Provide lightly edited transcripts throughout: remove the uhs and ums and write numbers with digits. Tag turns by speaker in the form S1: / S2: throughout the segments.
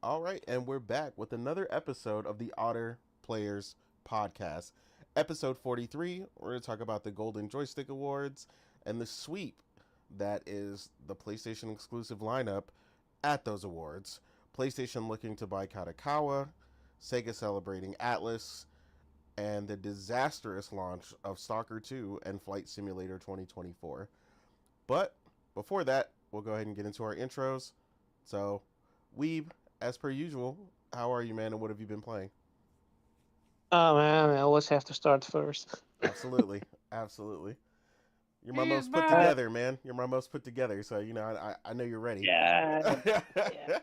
S1: All right, and we're back with another episode of the Otter Players Podcast. Episode 43, we're going to talk about the Golden Joystick Awards and the sweep that is the PlayStation exclusive lineup at those awards. PlayStation looking to buy Kadokawa, Sega celebrating Atlas, and the disastrous launch of Stalker 2 and Flight Simulator 2024. But before that, we'll go ahead and get into our intros. So, Weeb, as per usual, how are you, man, and what have you been playing?
S2: Oh man, I always have to start first.
S1: Absolutely, absolutely. You're my
S3: He's
S1: most put
S2: Uh,
S3: back.
S1: together, man. You're my most put together, so I know you're ready.
S2: yeah, yeah.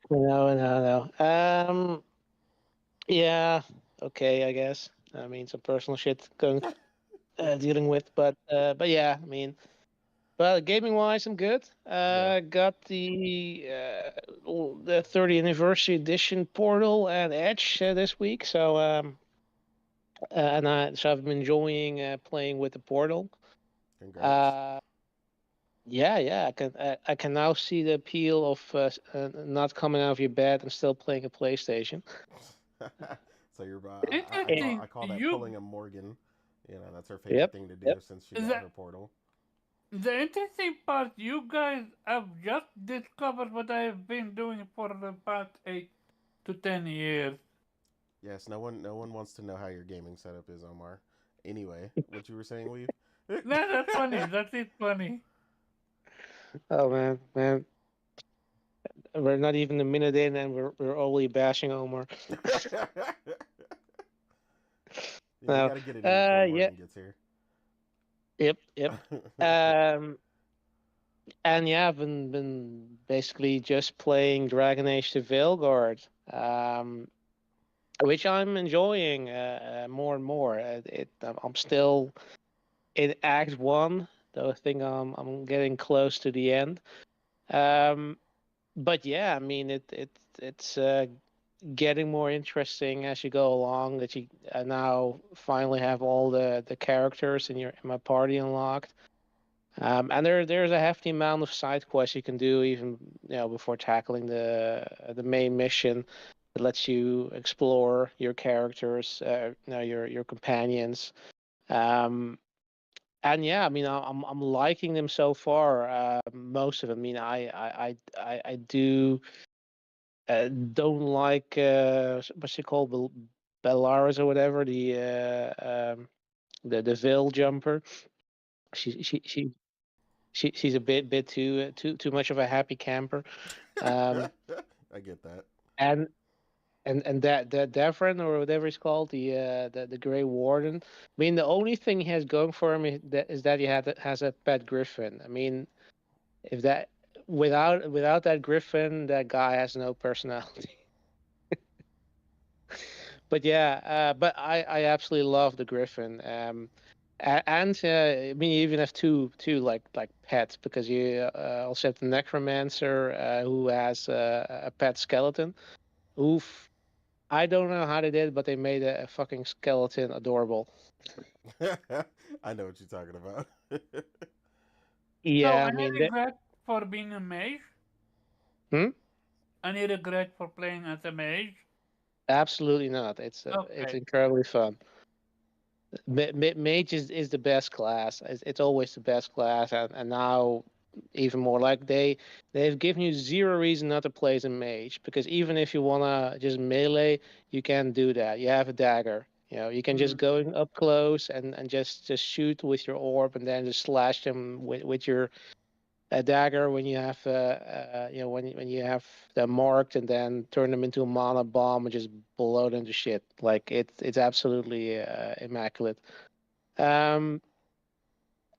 S2: No. Yeah, okay, I guess. I mean, some personal shit dealing with, but yeah, I mean, but gaming wise, I'm good.
S1: Yeah,
S2: Got the 30th anniversary edition Portal and Edge this week, so I've been enjoying playing with the Portal.
S1: congrats.
S2: Uh, yeah. I can now see the appeal of not coming out of your bed and still playing a PlayStation.
S1: So you're,
S2: Eh,
S3: Interesting.
S1: I call that
S3: You
S1: pulling a Morgan. That's her favorite
S2: Yep.
S1: thing to do
S2: Yep.
S1: since she got
S3: the
S1: her portal.
S3: the interesting part. You guys have just discovered what I have been doing for the past 8 to 10 years.
S1: Yes, no one wants to know how your gaming setup is, Omar. Anyway, what you were saying, Weave?
S3: That's funny. That is funny.
S2: Oh man, we're not even a minute in, and we're already bashing Omar.
S1: We
S2: No.
S1: got to get it in before
S2: Yeah.
S1: Morgan gets here.
S2: Yep. Um, and yeah, I've been basically just playing Dragon Age to Veilguard, which I'm enjoying more and more. I'm still in Act One, though I think I'm getting close to the end. Um, but yeah, I mean it's getting more interesting as you go along. That you now finally have all the characters in my party unlocked. And there's a hefty amount of side quests you can do even before tackling the main mission. It lets you explore your characters, your companions. Um, and yeah, I mean, I'm liking them so far. Most of them. I mean, I do don't like what's it called, Bellaris or whatever, the Veil jumper. She she she she's a bit too much of a happy camper. Um,
S1: I get that.
S2: and that Devran or whatever he's called, the Grey Warden. I mean, the only thing he has going for him is that has a pet griffin. I mean, if that without that griffin, that guy has no personality. But yeah, but I absolutely love the griffin. And I mean, you even have two like pets because you also have the necromancer who has a pet skeleton. Oof. I don't know how they did, but they made a fucking skeleton adorable.
S1: I know what you're talking about.
S3: So,
S2: Yeah, I
S3: any
S2: mean,
S3: regret for being a mage?
S2: hmm?
S3: Any regret for playing as a mage?
S2: Absolutely not. It's
S3: Okay.
S2: incredibly fun. Mage is the best class. It's always the best class, and now even more. Like they've given you zero reason not to play as a mage because even if you wanna just melee, you can do that. You have a dagger. You can just
S3: Mm.
S2: go up close and just shoot with your orb and then just slash them with your a dagger when you have when you have them marked and then turn them into a mana bomb and just blow them to shit. Like it's absolutely immaculate. Um,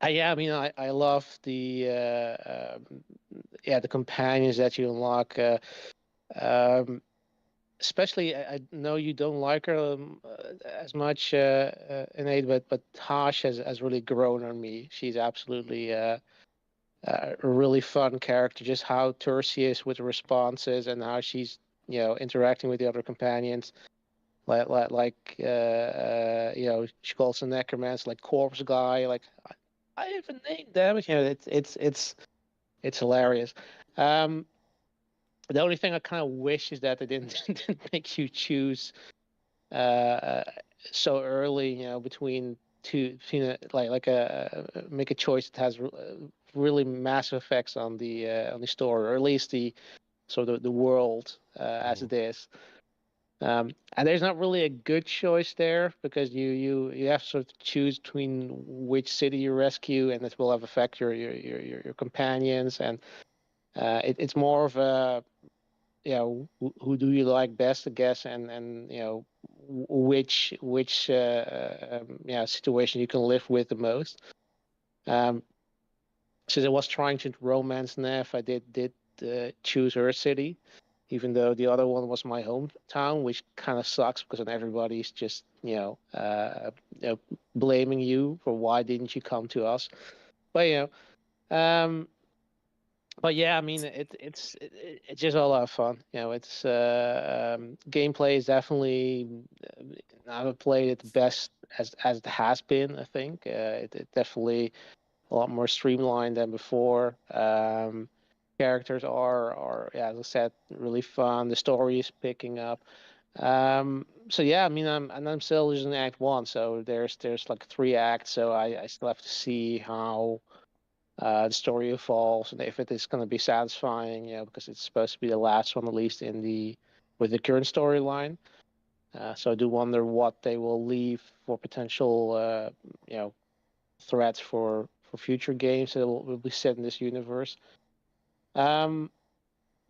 S2: yeah, I mean, I love the companions that you unlock. Um, Especially, I know you don't like her as much, Innate, but Tosh has really grown on me. She's absolutely a really fun character. Just how Tertius is with the responses and how she's interacting with the other companions. She calls the necromancer like corpse guy. Like I have a name, damn it. It's hilarious. Um, The only thing I kind of wish is that they didn't make you choose so early, between two, make a choice that has really massive effects on the story, or at least the world as it is. And there's not really a good choice there, because you have to sort of choose between which city you rescue, and this will have affect your companions, and it's more of a, who do you like best, I guess, and which situation you can live with the most. Since I was trying to romance Nev, I did choose her city, even though the other one was my hometown, which kind of sucks because then everybody's just blaming you for why didn't you come to us. But but yeah, I mean, it's just a lot of fun. It's gameplay is definitely, I haven't played it the best as it has been. I think it definitely a lot more streamlined than before. Characters are, yeah, as I said, really fun. The story is picking up. So yeah, I mean, I'm still just in Act 1, so there's like 3 acts, so I still have to see how the story evolves, and if it is going to be satisfying, because it's supposed to be the last one, at least with the current storyline. So I do wonder what they will leave for potential, threats for future games that will be set in this universe.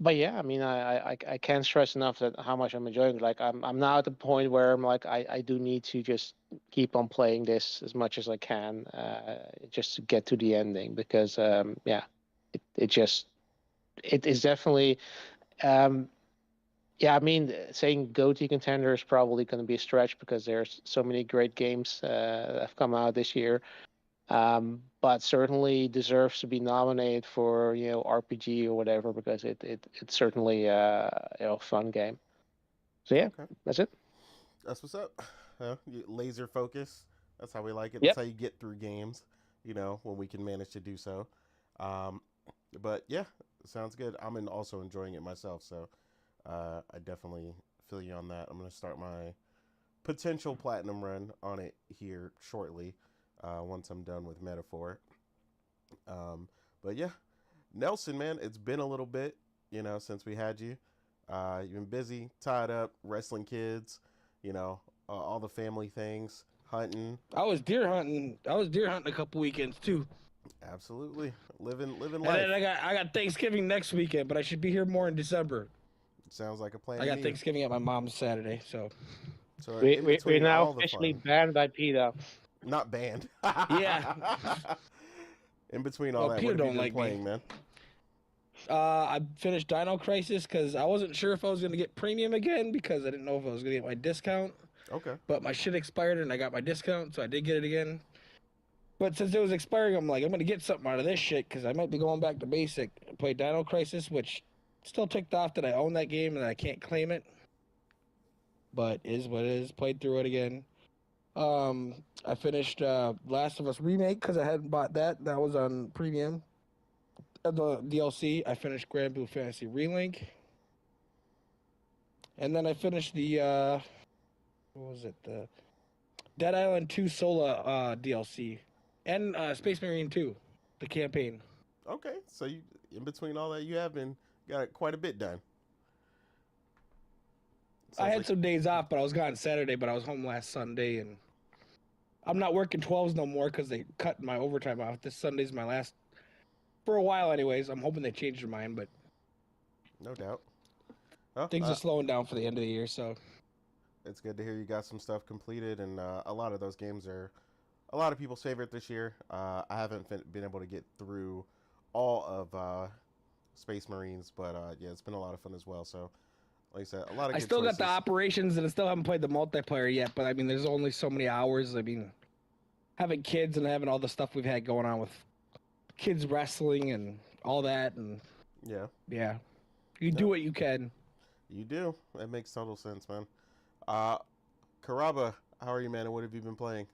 S2: But yeah, I mean, I can't stress enough that how much I'm enjoying it. Like I'm now at the point where I'm like I do need to just keep on playing this as much as I can, just to get to the ending, because yeah, it is definitely, yeah. I mean, saying GOTY contender is probably going to be a stretch, because there's so many great games that have come out this year. But certainly deserves to be nominated for RPG or whatever, because it's certainly a fun game. So yeah,
S1: Okay.
S2: that's it.
S1: That's what's up. Laser focus. That's how we like it. That's
S2: Yep.
S1: how you get through games, when we can manage to do so. Um, but yeah, sounds good. also enjoying it myself, so I definitely feel you on that. I'm going to start my potential platinum run on it here shortly, once I'm done with Metaphor. But yeah, Nelson, man, it's been a little bit, since we had you. You've been busy, tied up, wrestling kids, all the family things, hunting.
S4: I was deer hunting. I was deer hunting a couple weekends too.
S1: Absolutely, living
S4: And then
S1: life.
S4: I got Thanksgiving next weekend, but I should be here more in December.
S1: Sounds like a plan
S4: I
S1: to
S4: got
S1: me.
S4: Thanksgiving at my mom's Saturday, so
S1: So in
S2: We're
S1: between
S2: now
S1: all the
S2: officially
S1: fun,
S2: banned by PETA.
S1: not banned.
S4: yeah.
S1: In between all
S4: Well,
S1: that,
S4: Peter
S1: what have you
S4: don't
S1: been
S4: like me.
S1: playing, man?
S4: I finished Dino Crisis because I wasn't sure if I was gonna get premium again, because I didn't know if I was gonna get my discount.
S1: Okay.
S4: But my shit expired and I got my discount, so I did get it again. But since it was expiring, I'm like, I'm gonna get something out of this shit, because I might be going back to basic. I played Dino Crisis, which still ticked off that I own that game and I can't claim it. But it is what it is. Played through it again. I finished Last of Us Remake because I hadn't bought that. That was on premium. The DLC. I finished Grand Blue Fantasy Relink. And then I finished the what was it? The Dead Island 2 Sola DLC. And Space Marine 2, the campaign.
S1: Okay. So you, in between all that, you have been got quite a bit done.
S4: I
S1: Sounds
S4: had
S1: like
S4: some days off, but I was gone Saturday, but I was home last Sunday, and I'm not working 12s no more because they cut my overtime off. This Sunday's my last, for a while anyways. I'm hoping they change their mind, but
S1: no doubt. Well,
S4: things are slowing down for the end of the year, so.
S1: it's good to hear you got some stuff completed, and a lot of those games are a lot of people's favorite this year. I haven't been able to get through all of Space Marines, but yeah, it's been a lot of fun as well. So, like I said, a lot of
S4: I
S1: good
S4: still
S1: choices.
S4: got the operations, and I still haven't played the multiplayer yet, but I mean, there's only so many hours. I mean, having kids and having all the stuff we've had going on with kids wrestling and all that, and
S1: Yeah,
S4: you do what you can.
S1: you do. That makes total sense, man. Karaba, how are you, man? And what have you been playing?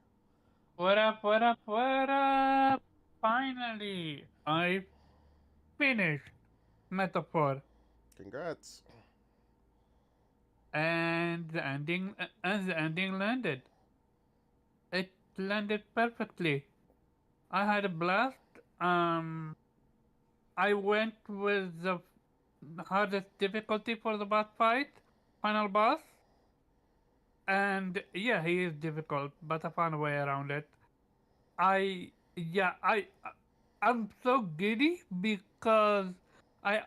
S3: What up, what up, what up? Finally, I finished Metaphor.
S1: Congrats.
S3: And the ending landed. It landed perfectly. I had a blast. I went with the hardest difficulty for the boss fight, final boss, and yeah, he is difficult, but I found a way around it. I'm so giddy because I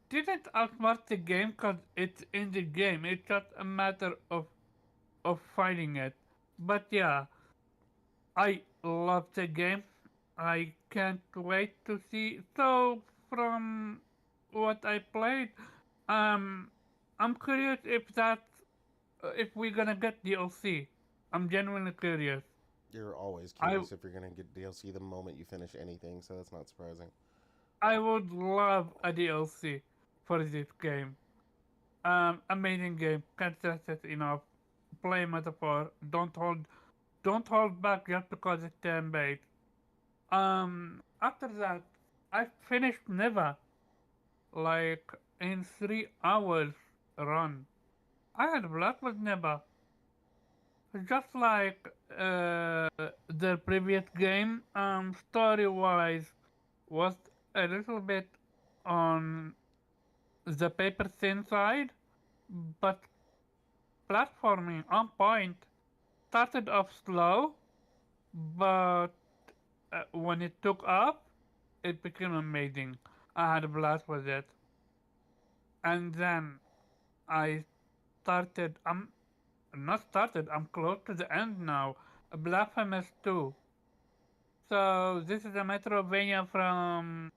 S3: didn't outsmart the game because it's in the game. It's just a matter of fighting it. But yeah, I love the game. I can't wait to see. So from what I played, um, I'm curious if we're gonna get DLC. I'm genuinely curious.
S1: You're always
S3: I
S1: curious if you're gonna get DLC the moment you finish anything, so that's not surprising.
S3: I would love a DLC for this game. Amazing game. Can't stress it enough. Play metaphor. Don't hold back just because it's turn based. After that, I finished Neva like in 3 hours run. I had a blast with Neva. Just like the previous game, story wise was a little bit on the paper thin side, but platforming on point. Started off slow, but when it took off, it became amazing. I had a blast with it. And then I started, I'm not started, I'm close to the end now. Blasphemous 2. So this is a Metrovania from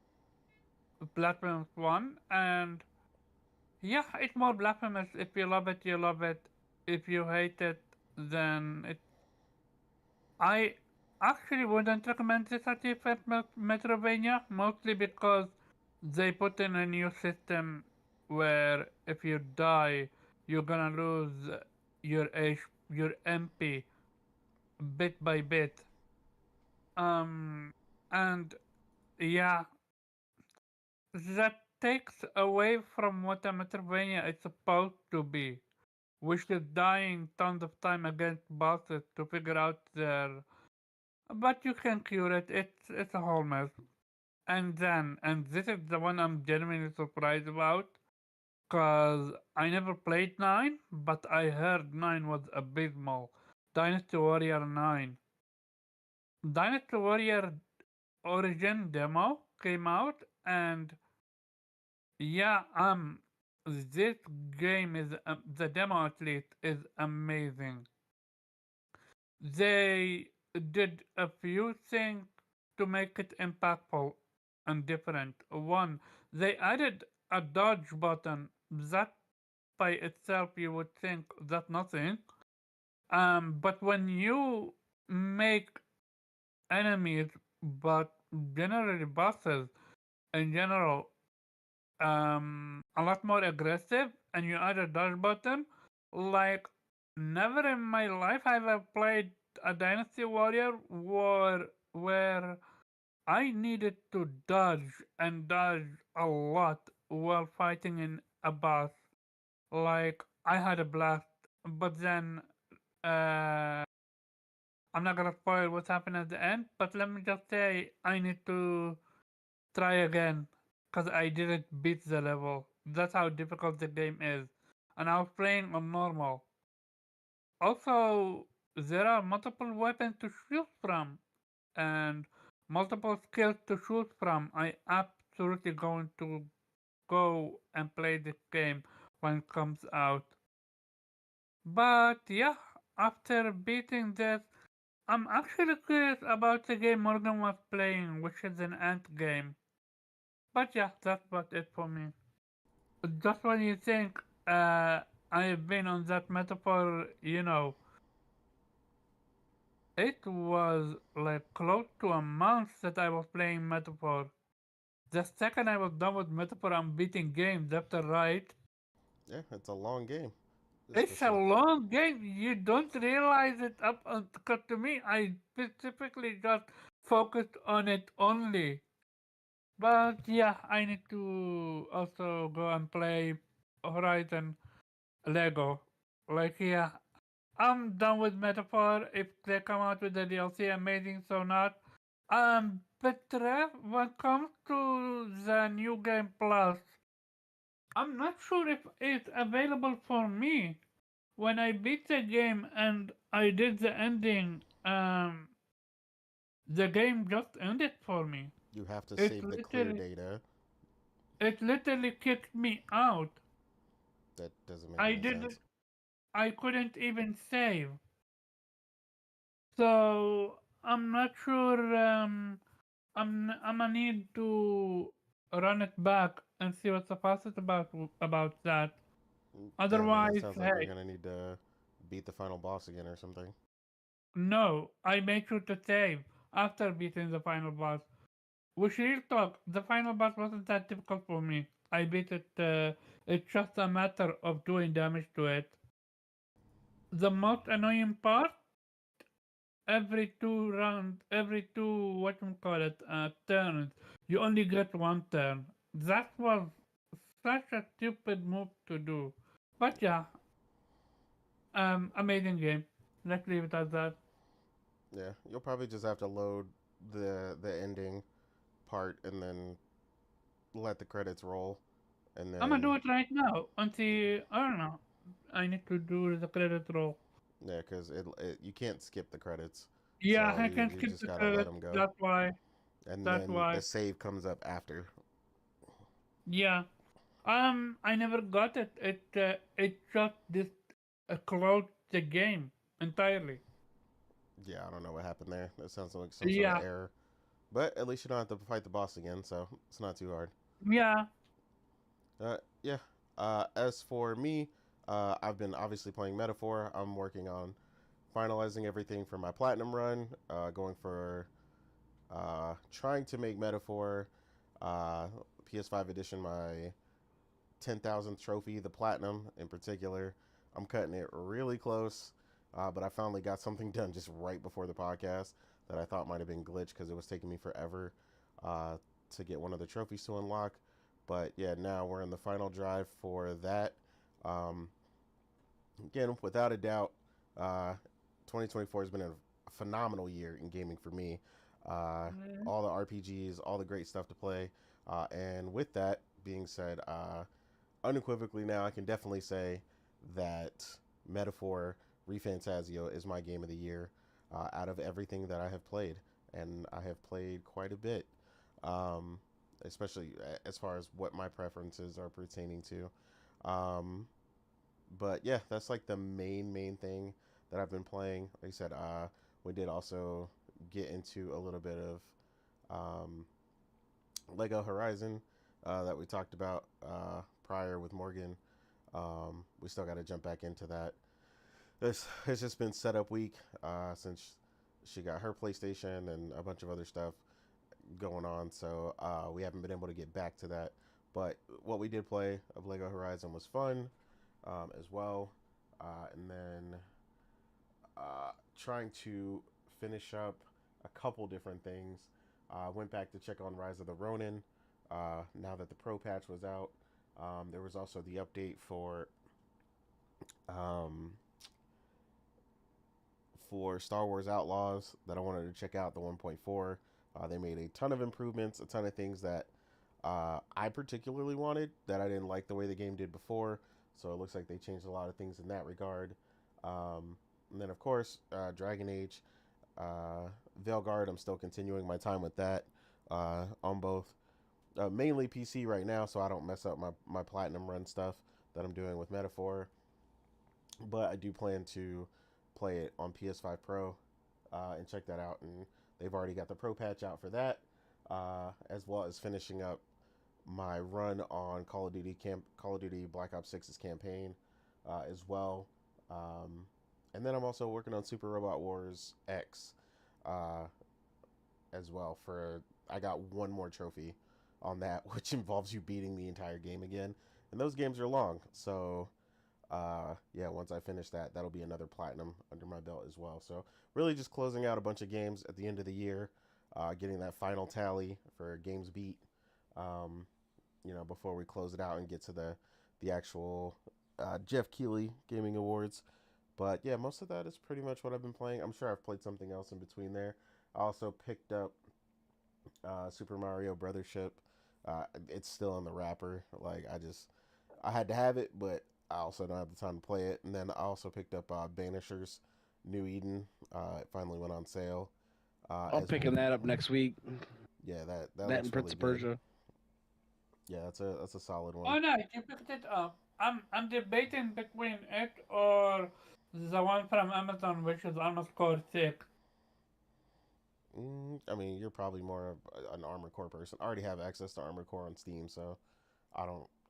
S3: Blasphemous 1, and yeah, it's more Blasphemous. If you love it, you love it. If you hate it, then it. I actually wouldn't recommend this at the first Metrovania, mostly because they put in a new system where if you die, you're gonna lose your MP bit by bit. Um, and yeah, that takes away from what a Metroidvania is supposed to be, which is dying tons of time against bosses to figure out their. But you can cure it. It's a whole mess. And this is the one I'm genuinely surprised about, cause I never played 9, but I heard 9 was abysmal. Dynasty Warrior 9. Dynasty Warrior Origin demo came out, and yeah, this game is the demo at least is amazing. They did a few things to make it impactful and different. One, they added a dodge button that by itself you would think that's nothing. But when you make enemies, but generally bosses in general, a lot more aggressive, and you add a dodge button, like never in my life have I played a Dynasty Warrior where I needed to dodge and dodge a lot while fighting in a boss. Like I had a blast, but then uh, I'm not gonna spoil what's happened at the end. But let me just say I need to try again because I didn't beat the level. That's how difficult the game is, and I was playing on normal. Also, there are multiple weapons to shoot from and multiple skills to choose from. I absolutely going to go and play this game when it comes out. But yeah, after beating this, I'm actually curious about the game Morgan was playing, which is an ant game. But yeah, that's about it for me. Just when you think I've been on that metaphor, it was like close to a month that I was playing metaphor. The second I was done with metaphor, I'm beating games left and right.
S1: Yeah, it's a long game. That's for
S3: It's a
S1: sure.
S3: long game. You don't realize it because to me, I specifically just focused on it only. But yeah, I need to also go and play Horizon Lego. Like, yeah, I'm done with Metaphor. If they come out with the DLC, amazing, so not. But when it comes to the new game plus, I'm not sure if it's available for me. When I beat the game and I did the ending, the game just ended for me.
S1: You have to
S3: It
S1: save the clear
S3: literally,
S1: data.
S3: it literally kicked me out.
S1: That doesn't make
S3: I
S1: any
S3: did,
S1: sense.
S3: I couldn't even save. So I'm not sure. I'm gonna need to run it back and see what's the process about that.
S1: Yeah, I mean, it
S3: Otherwise,
S1: sounds like you're
S3: hey,
S1: gonna need to beat the final boss again or something.
S3: no, I make sure to save after beating the final boss. Which real talk, the final boss wasn't that difficult for me. I beat it. It's just a matter of doing damage to it. The most annoying part, every two what you call it, turns, you only get one turn. That was such a stupid move to do. But yeah, amazing game. Let's leave it at that.
S1: Yeah, you'll probably just have to load the ending part and then let the credits roll, and
S3: I'm gonna do
S1: then
S3: it right now until I don't know. I need to do the credit roll.
S1: yeah, because you can't skip the credits,
S3: Yeah,
S1: so
S3: I
S1: you
S3: can
S1: you
S3: skip
S1: just
S3: the
S1: gotta let
S3: credit.
S1: them go,
S3: That's why.
S1: and
S3: That's
S1: then the
S3: why.
S1: save comes up after.
S3: Yeah. I never got it. It just this closed the game entirely.
S1: Yeah, I don't know what happened there. That sounds like some sort of
S3: Yeah.
S1: error, but at least you don't have to fight the boss again, so it's not too hard.
S3: Yeah.
S1: Yeah. As for me, I've been obviously playing Metaphor. I'm working on finalizing everything for my platinum run. Going for trying to make Metaphor uh, PS5 edition my 10,000th trophy, the platinum in particular. I'm cutting it really close, but I finally got something done just right before the podcast that I thought might have been glitched because it was taking me forever uh, to get one of the trophies to unlock. But yeah, now we're in the final drive for that. Um, Again, without a doubt, uh, 2024 has been a phenomenal year in gaming for me. Uh,
S3: Mm.
S1: all the RPGs, all the great stuff to play. And with that being said, unequivocally now, I can definitely say that Metaphor ReFantazio is my game of the year out of everything that I have played. And I have played quite a bit, um, especially as far as what my preferences are pertaining to. Um, but yeah, that's like the main thing that I've been playing. Like I said, we did also get into a little bit of um, Lego Horizon that we talked about prior with Morgan. We still got to jump back into that. It's just been setup week since she got her PlayStation and a bunch of other stuff going on, so we haven't been able to get back to that. But what we did play of Lego Horizon was fun as well. And then trying to finish up a couple different things. Went back to check on Rise of the Ronin now that the Pro patch was out. There was also the update um, for Star Wars Outlaws that I wanted to check out, the 1.4. They made a ton of improvements, a ton of things that I particularly wanted that I didn't like the way the game did before. So it looks like they changed a lot of things in that regard. And then, of course, Dragon Age, Veilguard. I'm still continuing my time with that on both. Mainly PC right now, so I don't mess up my platinum run stuff that I'm doing with Metaphor. But I do plan to play it on PS5 Pro and check that out. And they've already got the Pro patch out for that, as well as finishing up my run on Call of Duty Black Ops 6's campaign as well. And then I'm also working on Super Robot Wars X uh, as well. For I got one more trophy on that, which involves you beating the entire game again. And those games are long, so yeah, once I finish that, that'll be another platinum under my belt as well. So really just closing out a bunch of games at the end of the year, getting that final tally for games beat, Before we close it out and get to the actual Jeff Keighley Gaming Awards. But yeah, most of that is pretty much what I've been playing. I'm sure I've played something else in between there. I also picked up Super Mario Brothership. It's still in the wrapper. I had to have it, but I also don't have the time to play it. And then I also picked up Banishers New Eden. It finally went on sale.
S4: I'm picking that up next week.
S1: Yeah, that
S4: That
S1: looks
S4: and Prince
S1: really
S4: of
S1: good.
S4: Persia.
S1: Yeah, that's a solid
S3: Oh,
S1: one.
S3: nice, you picked it up. I'm debating between it or the one from Amazon, which is almost called 6.
S1: I mean, you're probably more of an Armored Core person. I already have access to Armored Core on Steam, so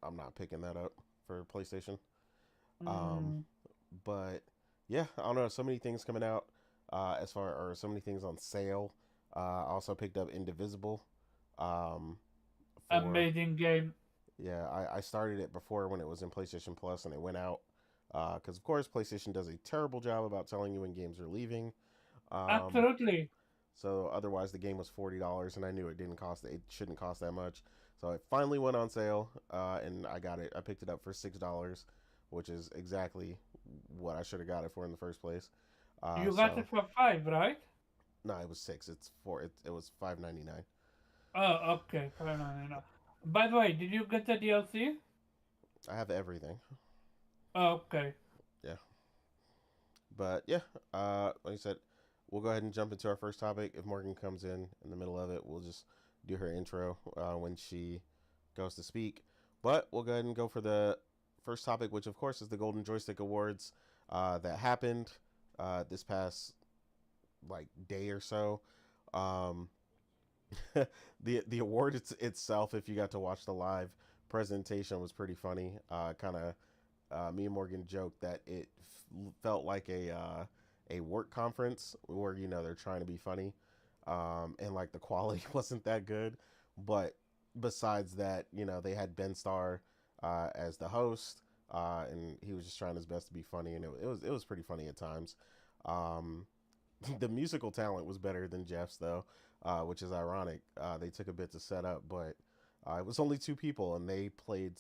S1: I'm not picking that up for PlayStation. Um,
S3: Mm.
S1: but yeah, I don't know. So many things coming out. Or so many things on sale. I also picked up Indivisible. Um, for
S3: Amazing game.
S1: Yeah, I started it before when it was in PlayStation Plus and it went out. Because of course PlayStation does a terrible job about telling you when games are leaving. Um,
S3: Absolutely.
S1: so otherwise the game was $40 and I knew it shouldn't cost that much. So it finally went on sale, and I got it. I picked it up for $6, which is exactly what I should have got it for in the first place.
S3: You got
S1: So
S3: it for 5, right?
S1: no, it was six. It's four. It was $5.99.
S3: Oh, okay. Fair enough. By the way, did you get the DLC?
S1: I have everything.
S3: Oh, okay.
S1: Yeah, but yeah, like I said, we'll go ahead and jump into our first topic. If Morgan comes in the middle of it, we'll just do her intro when she goes to speak. But we'll go ahead and go for the first topic, which of course is the Golden Joystick Awards that happened this past like day or so. Um, the award itself, if you got to watch the live presentation, was pretty funny. Kind of me and Morgan joked that it felt like a work conference where they're trying to be funny, and like the quality wasn't that good. But besides that, they had Ben Starr as the host, and he was just trying his best to be funny, and it was pretty funny at times. Um, the musical talent was better than Jeff's though, which is ironic. They took a bit to set up, but it was only two people, and they played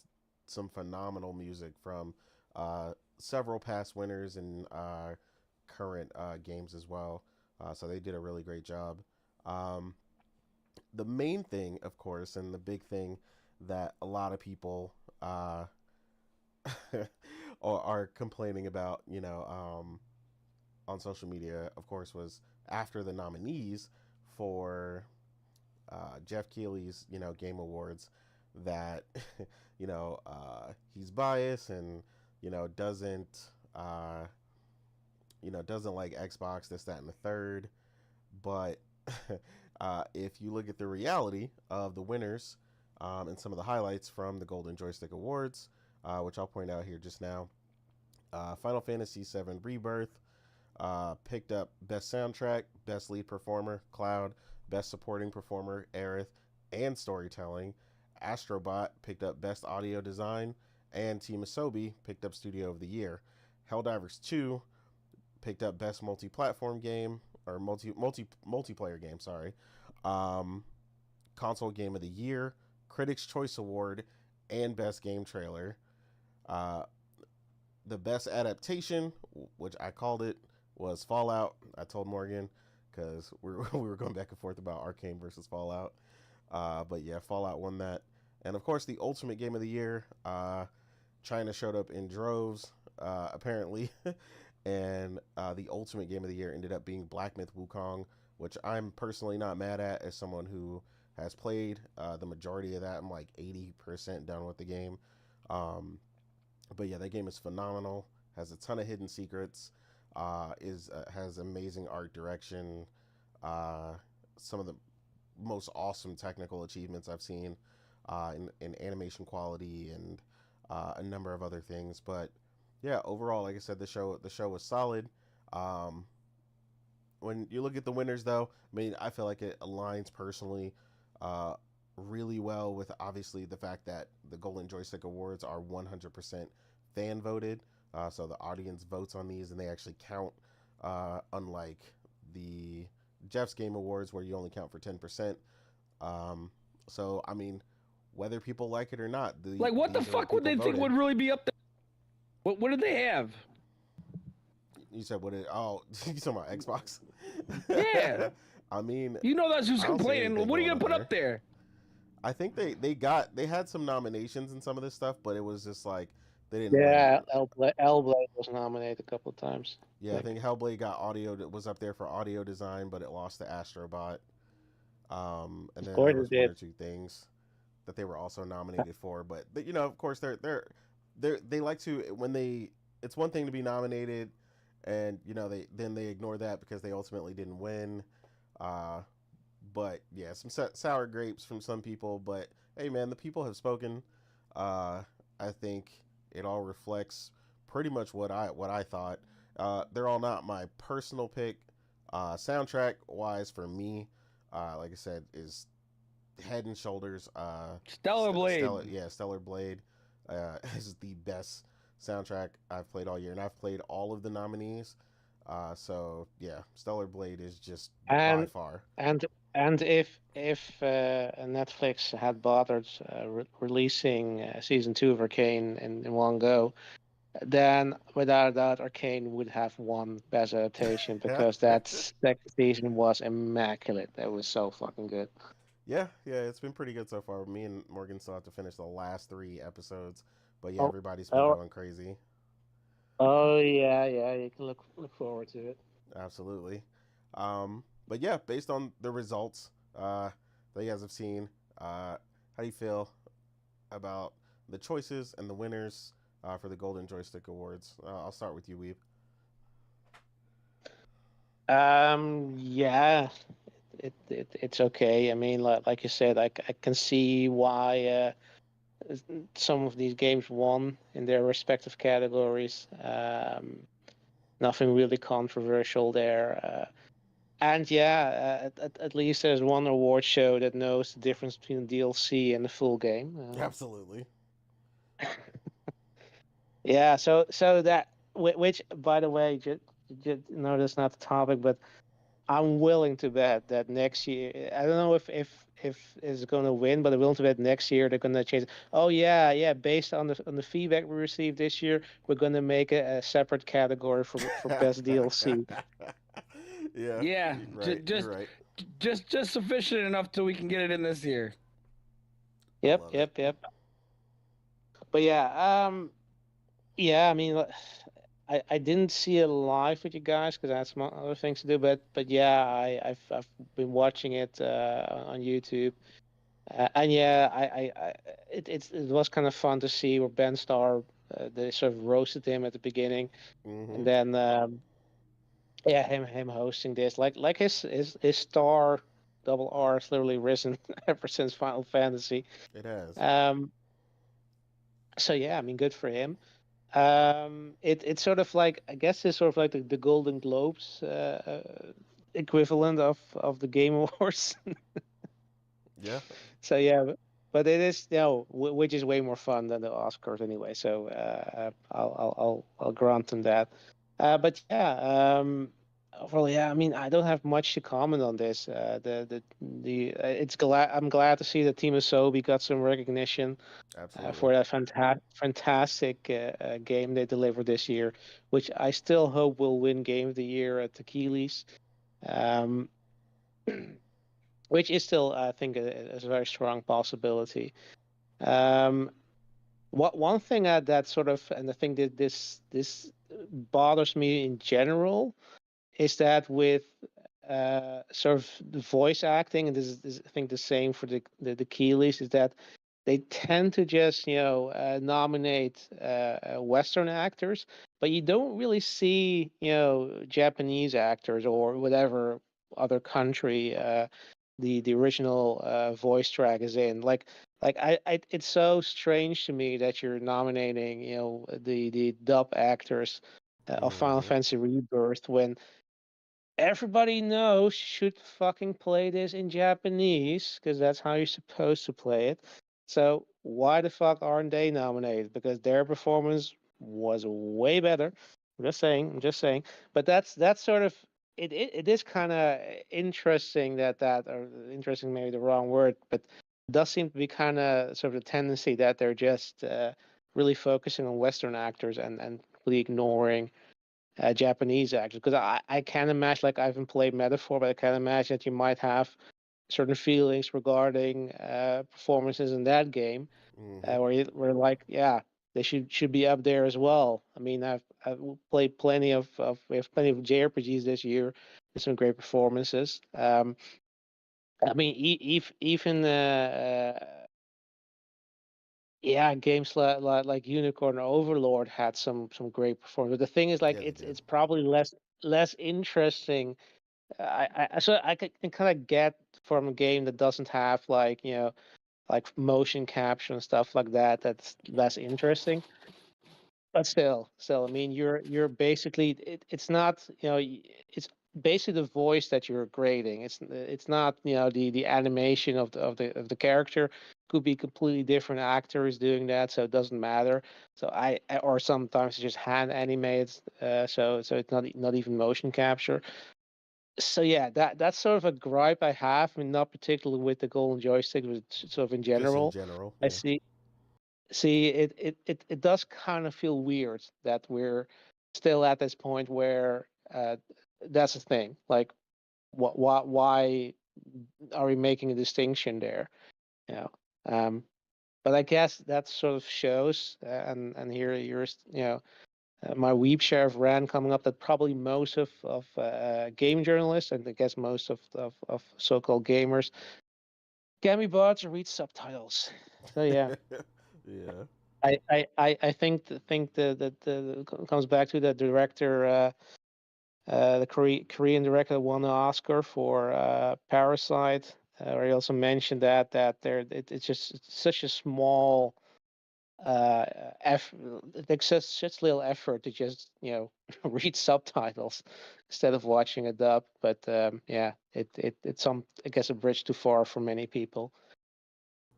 S1: some phenomenal music from several past winners and current games as well. So they did a really great job. Um, the main thing, of course, and the big thing that a lot of people are complaining about, on social media, of course, was after the nominees for Jeff Keighley's, Game Awards, that he's biased and doesn't doesn't like Xbox, this, that, and the third. But if you look at the reality of the winners and some of the highlights from the Golden Joystick Awards, which I'll point out here just now, Final Fantasy VII Rebirth picked up Best Soundtrack, Best Lead Performer, Cloud, Best Supporting Performer, Aerith, and Storytelling. Astrobot picked up Best Audio Design, and Team Asobi picked up Studio of the Year. Helldivers 2 picked up Best Multi-Platform Game, or multiplayer game, sorry. Console Game of the Year, Critics' Choice Award, and Best Game Trailer. The best adaptation, which I called it, was Fallout. I told Morgan because we were going back and forth about Arcane versus Fallout. But yeah, Fallout won that. And of course, the ultimate game of the year, China showed up in droves, apparently. And the ultimate game of the year ended up being Black Myth Wukong, which I'm personally not mad at as someone who has played the majority of that. I'm like 80% done with the game. But yeah, that game is phenomenal. Has a ton of hidden secrets. Has amazing art direction. Some of the most awesome technical achievements I've seen in animation quality and a number of other things. But yeah, overall, like I said, the show was solid. When you look at the winners, though, I mean, I feel like it aligns personally really well with obviously the fact that the Golden Joystick Awards are 100% fan voted. So the audience votes on these and they actually count, unlike the Jeff's Game Awards where you only count for 10%. So, I mean, whether people like it or not.
S4: Like, what the
S1: these are
S4: fuck would they
S1: people
S4: think
S1: voted.
S4: would really be up there? What did they have?
S1: You said what? You talking about Xbox?
S4: Yeah.
S1: I mean,
S4: You know that's who's
S1: I don't see
S4: complaining.
S1: anything
S4: What are you
S1: going
S4: gonna
S1: on
S4: put up there?
S1: I think they had some nominations in some of this stuff, but it was just like they didn't
S2: Yeah,
S1: win.
S2: Hellblade was nominated a couple of times.
S1: Yeah, I think Hellblade got audio that was up there for audio design, but it lost to Astrobot. And
S2: Of
S1: then
S2: course
S1: there was
S2: it
S1: one
S2: did.
S1: or two things that they were also nominated for. But you know, of course, they like to when they. It's one thing to be nominated, and you know they ignore that because they ultimately didn't win. Uh, but yeah, some sour grapes from some people. But hey, man, the people have spoken. I think it all reflects pretty much what I thought. They're all not my personal pick. Soundtrack wise, for me, like I said, is head and shoulders.
S4: Stellar Blade.
S1: Stellar Blade is the best soundtrack I've played all year, and I've played all of the nominees. So yeah, Stellar Blade is just by far.
S2: And if Netflix had bothered releasing season 2 of Arcane in one go, then without a doubt Arcane would have won best adaptation because that second season was immaculate. That was so fucking good.
S1: Yeah, it's been pretty good so far. Me and Morgan still have to finish the last 3 episodes, but yeah,
S2: Oh,
S1: everybody's been
S2: oh,
S1: going crazy.
S2: yeah, you can look forward to it.
S1: Absolutely. But yeah, based on the results that you guys have seen, how do you feel about the choices and the winners for the Golden Joystick Awards? I'll start with you, Weeb.
S2: Yeah, it's okay. I mean, like you said, I can see why some of these games won in their respective categories. Nothing really controversial there. And yeah, at least there's one award show that knows the difference between the DLC and the full game.
S1: Absolutely.
S2: Yeah, so that which, by the way, just no, that's not the topic, but I'm willing to bet that next year, I don't know if it's going to win, but I'm willing to bet next year they're going to change. Oh yeah, based on the feedback we received this year, we're going to make a separate category for best DLC.
S1: Yeah.
S4: Yeah,
S1: You're right.
S4: just sufficient enough till we can get it in this year.
S2: Yep. But yeah, I mean, I didn't see it live with you guys because I had some other things to do. But yeah, I've been watching it on YouTube, and yeah, it was kind of fun to see where Ben Starr they sort of roasted him at the beginning, and then yeah, him hosting this like his star double R has literally risen ever since Final Fantasy.
S1: It has.
S2: So yeah, I mean, good for him. It's sort of like, I guess it's sort of like the Golden Globes equivalent of the Game Awards.
S1: Yeah.
S2: So yeah, but it is, you know, which is way more fun than the Oscars anyway. So I'll grant them that. But yeah, overall, yeah, I mean, I don't have much to comment on this. I'm glad to see that Team Asobi got some recognition
S1: Absolutely.
S2: for that fantastic game they delivered this year, which I still hope will win Game of the Year at the Keelys, which is still, I think, a very strong possibility. One thing that sort of, and I think that this bothers me in general, is that with sort of the voice acting, and this is I think the same for the Keelys, is that they tend to just nominate Western actors, but you don't really see Japanese actors or whatever other country the original voice track is in. Like it's so strange to me that you're nominating the dub actors of Final Fantasy Rebirth when everybody knows you should fucking play this in Japanese because that's how you're supposed to play it. So why the fuck aren't they nominated? Because their performance was way better. I'm just saying. But that's sort of it is kind of interesting that or interesting maybe the wrong word, but does seem to be kind of sort of a tendency that they're just really focusing on Western actors and really ignoring Japanese actors. Because I can imagine, like, I haven't played Metaphor, but I can imagine that you might have certain feelings regarding performances in that game,
S1: Hmm.
S2: where like, yeah, they should be up there as well. I mean, I've played plenty of we have plenty of JRPGs this year with some great performances. I mean, even yeah, games like Unicorn Overlord had some great performance. But the thing is, like,
S1: Yeah, they did.
S2: it's probably less interesting. So I can kind of get from a game that doesn't have, like, like motion capture and stuff like that. That's less interesting. But still, I mean, you're basically it's not, it's basically the voice that you're grading. It's not, the animation of the character. Could be completely different actors doing that, so it doesn't matter. So or sometimes it's just hand animated, so it's not even motion capture. So yeah, that's sort of a gripe I have. I mean, not particularly with the Golden Joystick, but sort of in
S1: Just in
S2: general.
S1: general,
S2: I
S1: yeah.
S2: see it does kind of feel weird that we're still at this point where that's the thing. Like, why are we making a distinction there? You know, but I guess that sort of shows, and here here's, my weep share of rant coming up, that probably most of game journalists, and I guess most of so-called gamers, can be bothered to read subtitles. So yeah.
S1: Yeah.
S2: I think the comes back to the director, the Korean director won an Oscar for Parasite. Where he also mentioned that it's just such a small effort. It takes such little effort to just, read subtitles instead of watching a dub. But yeah, it's some, I guess, a bridge too far for many people.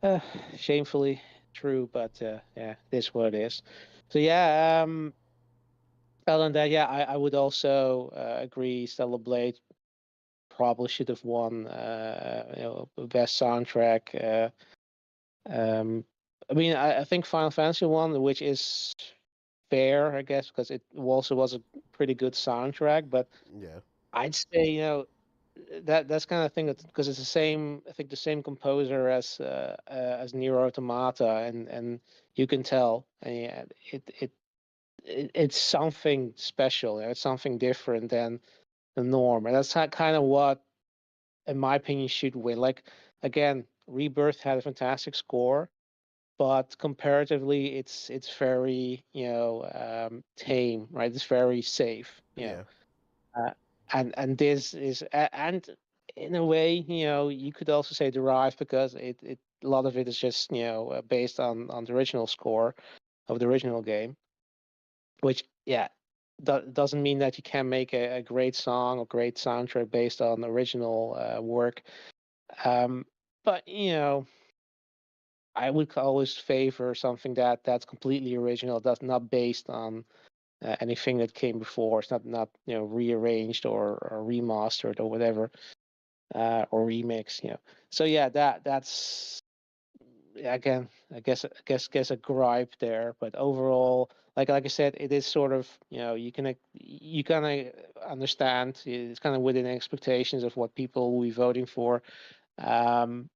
S2: Uh, Shamefully true, but yeah, it is what it is. So yeah, other than that, yeah, I would also agree. Stellar Blade probably should have won, best soundtrack. Um, I mean, I think Final Fantasy won, which is fair, I guess, because it also was a pretty good soundtrack. But
S1: Yeah.
S2: I'd say, that's kind of thing, that because it's the same, I think, the same composer as Nier Automata, and you can tell, and yeah, it's something special. It's something different than the norm, and that's kind of what, in my opinion, should win. Like, again, Rebirth had a fantastic score, but comparatively, it's very, tame, right? It's very safe,
S1: Yeah.
S2: uh, and this is and in a way, you could also say derived, because it a lot of it is just, based on the original score of the original game, which, yeah, doesn't mean that you can make a great song or great soundtrack based on original work. Um, but I would always favor something that's completely original, that's not based on anything that came before. It's not rearranged or remastered or whatever, or remixed. So yeah, that's, yeah, again, I guess a gripe there. But overall, like I said, it is sort of, you kind of understand, it's kind of within expectations of what people will be voting for, um,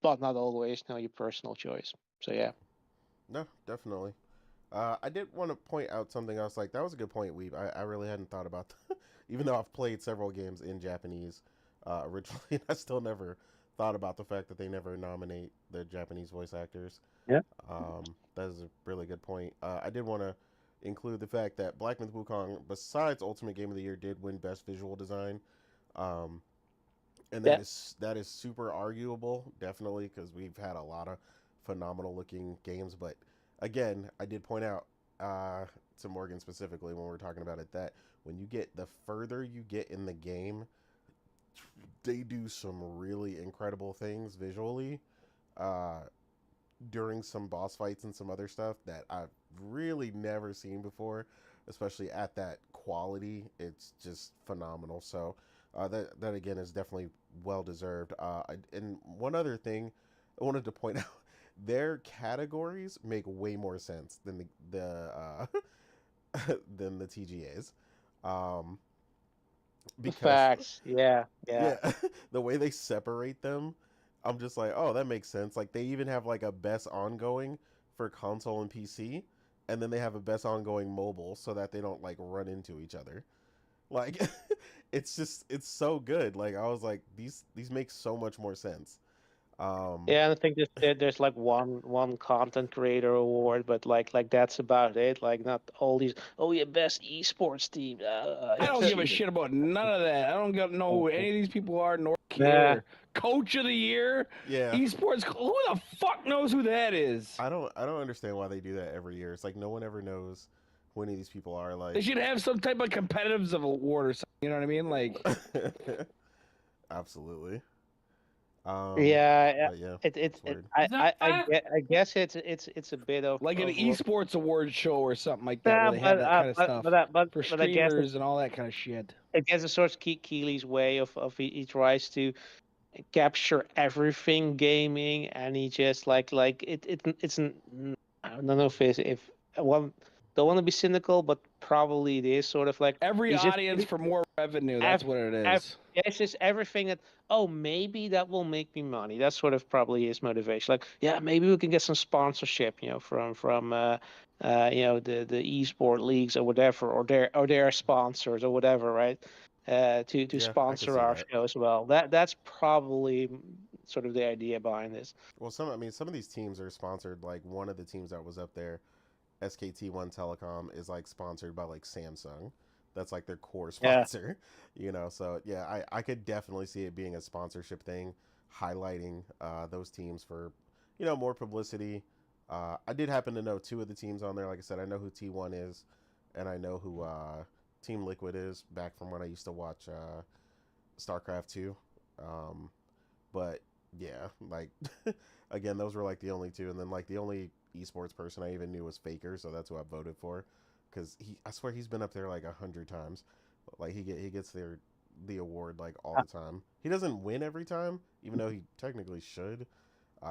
S2: but not always, your personal choice. So yeah.
S1: No, definitely. I did want to point out something else. Like, that was a good point, Weeb. I really hadn't thought about that. Even though I've played several games in Japanese originally, I still never thought about the fact that they never nominate the Japanese voice actors.
S2: Yeah.
S1: That is a really good point. I did want to include the fact that Black Myth Wukong, besides Ultimate Game of the Year, did win Best Visual Design. Um, and
S2: Yeah.
S1: that is super arguable, definitely, because we've had a lot of phenomenal looking games. But again, I did point out to Morgan specifically when we were talking about it, that when you get the further you get in the game, they do some really incredible things visually uh, during some boss fights and some other stuff that I've really never seen before, especially at that quality. It's just phenomenal. So that again is definitely well deserved. And one other thing, I wanted to point out their categories make way more sense than the than the TGA's. Um, because
S2: Facts. Yeah. Yeah.
S1: yeah, the way they separate them, I'm just like, oh, that makes sense. Like they even have like a best ongoing for console and PC, and then they have a best ongoing mobile so that they don't like run into each other. Like it's so good. Like I was like these make so much more sense.
S2: Yeah, and I think there's like one content creator award, but like that's about it. Like not all these. Oh yeah, best esports team.
S4: I don't give a
S2: cheating.
S4: shit about none of that. I don't know who any of these people are, nor
S2: Nah.
S4: care. Coach of the year,
S1: Yeah.
S4: esports. Who the fuck knows who that is?
S1: I don't understand why they do that every year. It's like no one ever knows who any of these people are.
S4: They
S1: Like
S4: should have some type of competitives of award or something. You know what I mean? Like,
S1: absolutely.
S2: Yeah,
S1: But yeah,
S2: it
S1: it's weird.
S2: I guess it's a bit of
S4: like an
S2: of
S4: esports award show or something like that, where they have that kind of stuff for
S2: but I guess
S4: streamers and all that kind of shit.
S2: I guess it's sort of Keely's way of he tries to capture everything gaming, and he just I don't know if I don't want to be cynical, but probably it is sort of like
S4: Every
S2: he's just
S4: audience for more revenue. That's what it is.
S2: it's just everything that maybe that will make me money. That's sort of probably his motivation. Like maybe we can get some sponsorship, from the esport leagues or whatever, or their sponsors or whatever, right? To
S1: Yeah, I could
S2: sponsor
S1: see
S2: our
S1: that.
S2: show as well. That's probably sort of the idea behind this.
S1: Well, some of these teams are sponsored. Like one of the teams that was up there, SKT1 Telecom, is like sponsored by like Samsung. That's like their core
S2: Yeah.
S1: sponsor, So yeah, I could definitely see it being a sponsorship thing, highlighting those teams for, more publicity. I did happen to know two of the teams on there. Like I said, I know who T1 is, and I know who Team Liquid is back from when I used to watch StarCraft 2. But yeah, like again, those were like the only two, and then like the only esports person I even knew was Faker, so that's who I voted for, because I swear he's been up there like 100 times. Like he gets the award like all the time. He doesn't win every time, even though he technically should,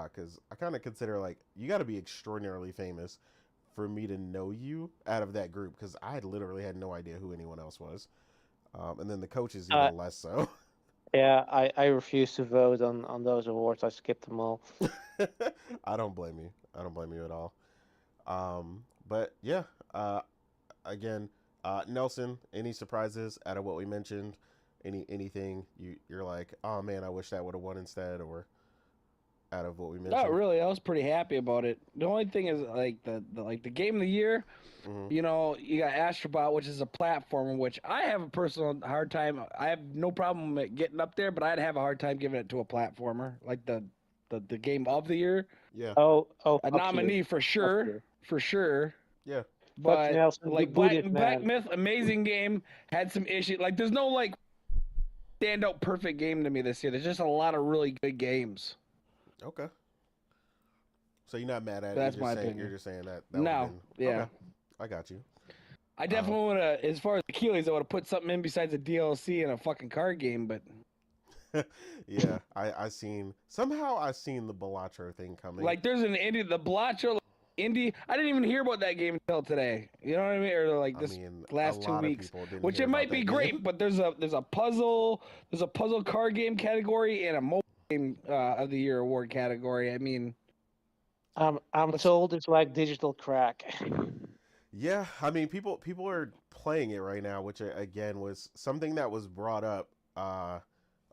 S1: because I kind of consider like you got to be extraordinarily famous for me to know you out of that group, because I literally had no idea who anyone else was, and then the coaches even less so.
S2: Yeah, I refuse to vote on those awards. I skipped them all.
S1: I don't blame you. I don't blame you at all. But yeah, again, Nelson, any surprises out of what we mentioned? Anything you're like, oh man, I wish that would have won instead, or out of what we mentioned?
S4: Not really. I was pretty happy about it. The only thing is like the game of the year.
S1: Mm-hmm.
S4: You got Astrobot, which is a platformer, which I have a personal hard time. I have no problem getting up there, but I'd have a hard time giving it to a platformer, like the game of the year.
S1: Yeah.
S2: Oh,
S4: a nominee for sure, for sure.
S1: Yeah.
S4: But
S2: Nelson,
S4: like Black Myth, amazing game, had some issues. Like there's no like standout perfect game to me this year. There's just a lot of really good games.
S1: Okay. So you're not mad at it?
S4: That's
S1: you're
S4: my
S1: saying,
S4: opinion.
S1: You're just saying that.
S4: No,
S1: been...
S4: yeah.
S1: Okay. I got you.
S4: I definitely would have, as far as the Keelys, I would have put something in besides a DLC and a fucking card game, but...
S1: Yeah, I seen the Balatro thing coming.
S4: Like, there's an indie, the Balatro indie, I didn't even hear about that game until today. You know what I mean? Or like this last 2 weeks. Which it might be great, but there's a puzzle card game category and a mobile game of the year award category. I mean...
S2: I'm told it's like digital crack.
S1: Yeah, I mean, people are playing it right now, which again was something that was brought up.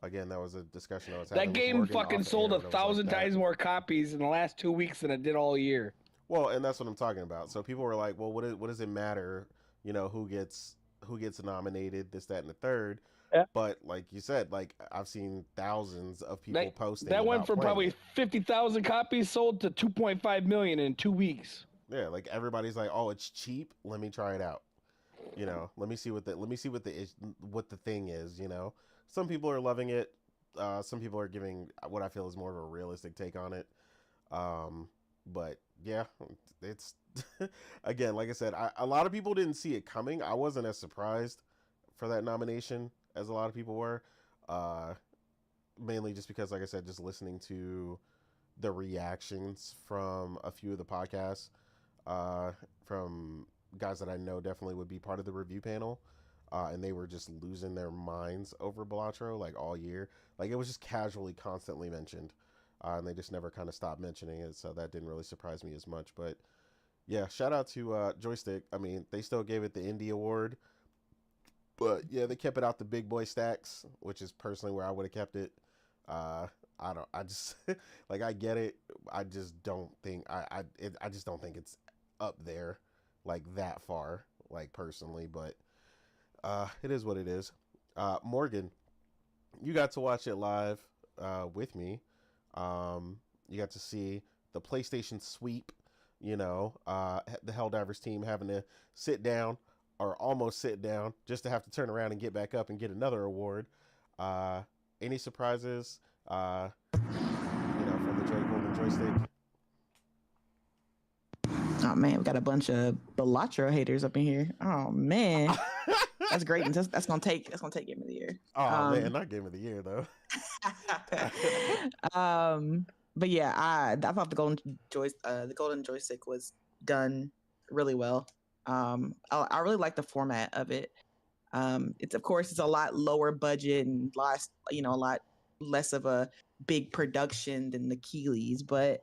S1: Again, that was a discussion I was having.
S4: That game fucking sold 1,000 times more copies in the last 2 weeks than it did all year.
S1: Well, and that's what I'm talking about. So people were like, "Well, what does it matter? Who gets nominated? This, that, and the third."
S2: Yeah.
S1: But like you said, like I've seen thousands of people posting.
S4: That went from probably 50,000 copies sold to 2.5 million in 2 weeks.
S1: Yeah, like everybody's like, "Oh, it's cheap. Let me try it out." Let me see what the thing is. Some people are loving it. Some people are giving what I feel is more of a realistic take on it. But yeah, it's again, like I said, a lot of people didn't see it coming. I wasn't as surprised for that nomination as a lot of people were. Mainly just because, like I said, just listening to the reactions from a few of the podcasts, from guys that I know definitely would be part of the review panel. And they were just losing their minds over Balatro like all year. Like it was just casually, constantly mentioned, and they just never kind of stopped mentioning it. So that didn't really surprise me as much. But yeah, shout out to Joystick. I mean, they still gave it the Indie Award, but yeah, they kept it out the big boy stacks, which is personally where I would have kept it. I don't. I just like I get it. I just don't think I just don't think it's up there like that far. Like personally, but it is what it is. Morgan, you got to watch it live with me. You got to see the PlayStation sweep. You know, the Helldivers team having to sit down or almost sit down just to have to turn around and get back up and get another award. Any surprises? From the Golden Joystick.
S5: Oh man, we got a bunch of Balatro haters up in here. Oh man, that's great. That's gonna take Game of the Year.
S1: Oh man, not Game of the Year though.
S5: But yeah, I thought the Golden Joystick was done really well. I really like the format of it. It's of course it's a lot lower budget and a lot less of a big production than the Keeleys, but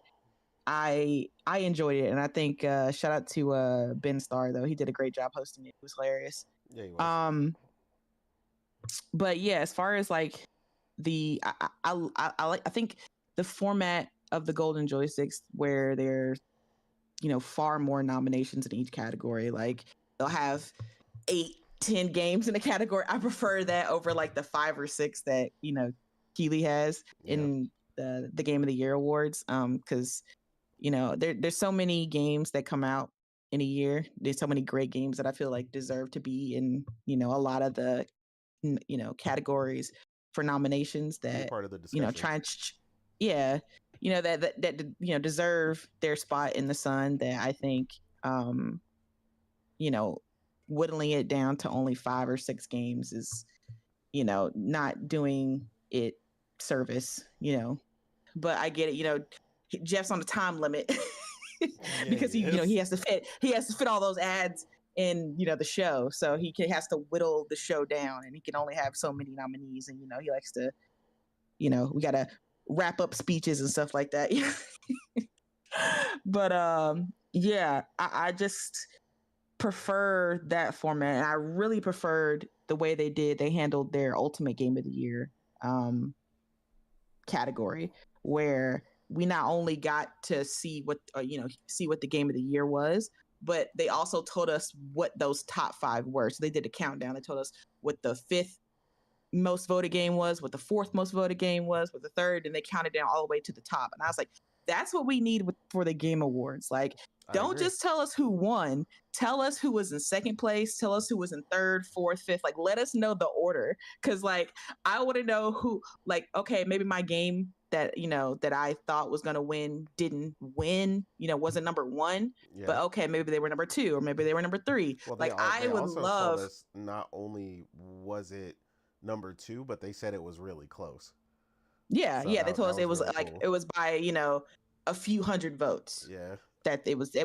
S5: I enjoyed it, and I think shout out to Ben Starr though. He did a great job hosting it. It was hilarious.
S1: Yeah, he was.
S5: But yeah, as far as like I think the format of the Golden Joysticks where there's far more nominations in each category. Like they'll have 8-10 games in a category. I prefer that over like the 5 or 6 that Keeley has in the Game of the Year awards. Because there's so many games that come out in a year. There's so many great games that I feel like deserve to be in a lot of the categories for nominations that
S1: part of the discussion.
S5: that deserve their spot in the sun. That I think whittling it down to only 5 or 6 games is not doing it service. But I get it. Jeff's on the time limit because he has to fit all those ads in the show, so he has to whittle the show down, and he can only have so many nominees, and he likes to we gotta wrap up speeches and stuff like that. But I just prefer that format, and I really preferred the way they handled their Ultimate Game of the Year category, where we not only got to see what the Game of the Year was, but they also told us what those top 5 were. So they did a countdown. They told us what the 5th most voted game was, what the 4th most voted game was, what the 3rd, and they counted down all the way to the top. And I was like, that's what we need for the Game Awards. Like, don't just tell us who won. Tell us who was in 2nd place. Tell us who was in 3rd, 4th, 5th. Like, let us know the order. Because, like, I want to know who, like, okay, maybe my game that that I thought was going to win didn't win, wasn't number 1, but okay, maybe they were number 2, or maybe they were number 3.
S1: Well,
S5: like I would love.
S1: Told us not only was it number 2, but they said it was really close.
S5: Yeah, so they told us it was really like cool. It was by a few hundred votes.
S1: Yeah,
S5: that it was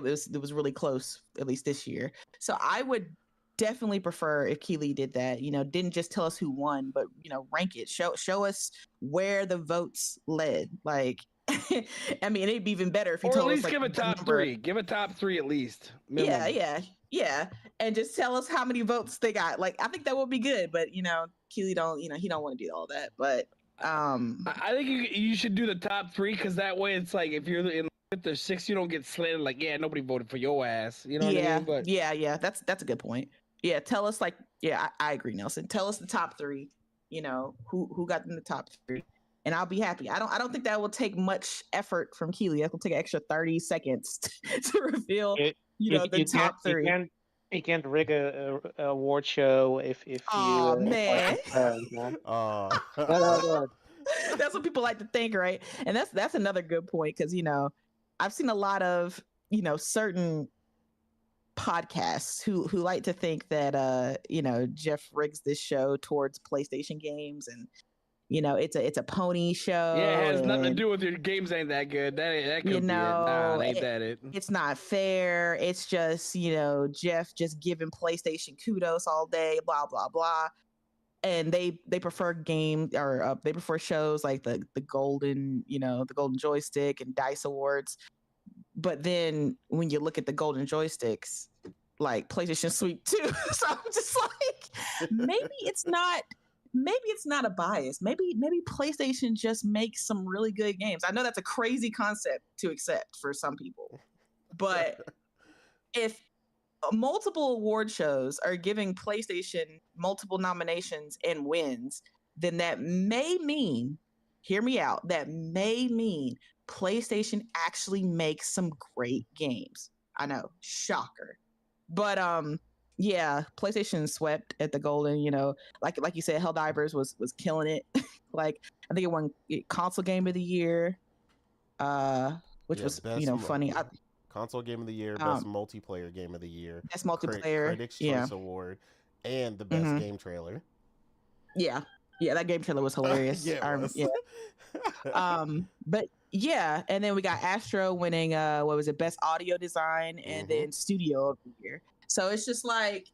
S5: really close, at least this year. So I would definitely prefer if Keeley did that. Didn't just tell us who won, but rank it. Show us where the votes led. Like, I mean, it'd be even better if you told us.
S4: Or at least give a top 3. Give a top 3 at least.
S5: Minimum. Yeah, and just tell us how many votes they got. Like, I think that would be good. But Keeley don't. He don't want to do all that. But
S4: I think you should do the top 3, because that way it's like if you're in the 6, you don't get slated. Like, nobody voted for your ass. You know what I mean? But
S5: yeah. That's a good point. Yeah, tell us I agree, Nelson. Tell us the top 3. Who got in the top 3, and I'll be happy. I don't think that will take much effort from Keeley. That will take an extra 30 seconds to reveal the top 3.
S2: You can't rig a award show if
S5: oh,
S2: you.
S5: Man.
S1: Oh.
S5: That's what people like to think, right? And that's another good point, because I've seen a lot of certain podcasts who like to think that Jeff rigs this show towards PlayStation games, and it's a pony show.
S4: Yeah, it has nothing to
S5: and,
S4: do with your games ain't that good. That could be it. Nah, it ain't that it.
S5: It's not fair. It's just, Jeff just giving PlayStation kudos all day, blah, blah, blah. And they prefer they prefer shows like the Golden, the Golden Joystick and Dice Awards. But then when you look at the Golden Joysticks, like PlayStation Sweep 2, so I'm just like, maybe it's not a bias. Maybe PlayStation just makes some really good games. I know that's a crazy concept to accept for some people, but if multiple award shows are giving PlayStation multiple nominations and wins, then that may mean, hear me out, that may mean PlayStation actually makes some great games. I know, shocker. But yeah, PlayStation swept at the Golden, like you said, Helldivers was killing it. Like, I think it won console game of the year, which was funny.
S1: Console game of the year, best multiplayer game of the year,
S5: best multiplayer,
S1: Critics Choice Award, and the best game trailer.
S5: Yeah, that game trailer was hilarious. But yeah, and then we got Astro winning best audio design and then studio of the year. So it's just like,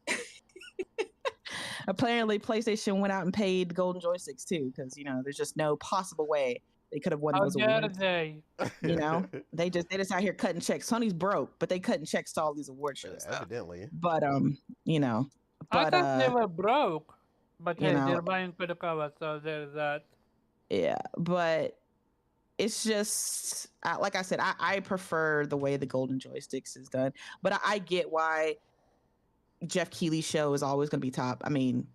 S5: apparently PlayStation went out and paid Golden Joysticks too, because there's just no possible way they could have won those awards. They just out here cutting checks. Sony's broke, but they cutting checks to all these award shows.
S1: Evidently.
S5: But
S3: I thought they were broke, but hey, they're buying kadokawa, so there's that.
S5: Yeah, but it's just like I said, I prefer the way the Golden Joysticks is done, but I get why Jeff Keighley's show is always going to be top. I mean,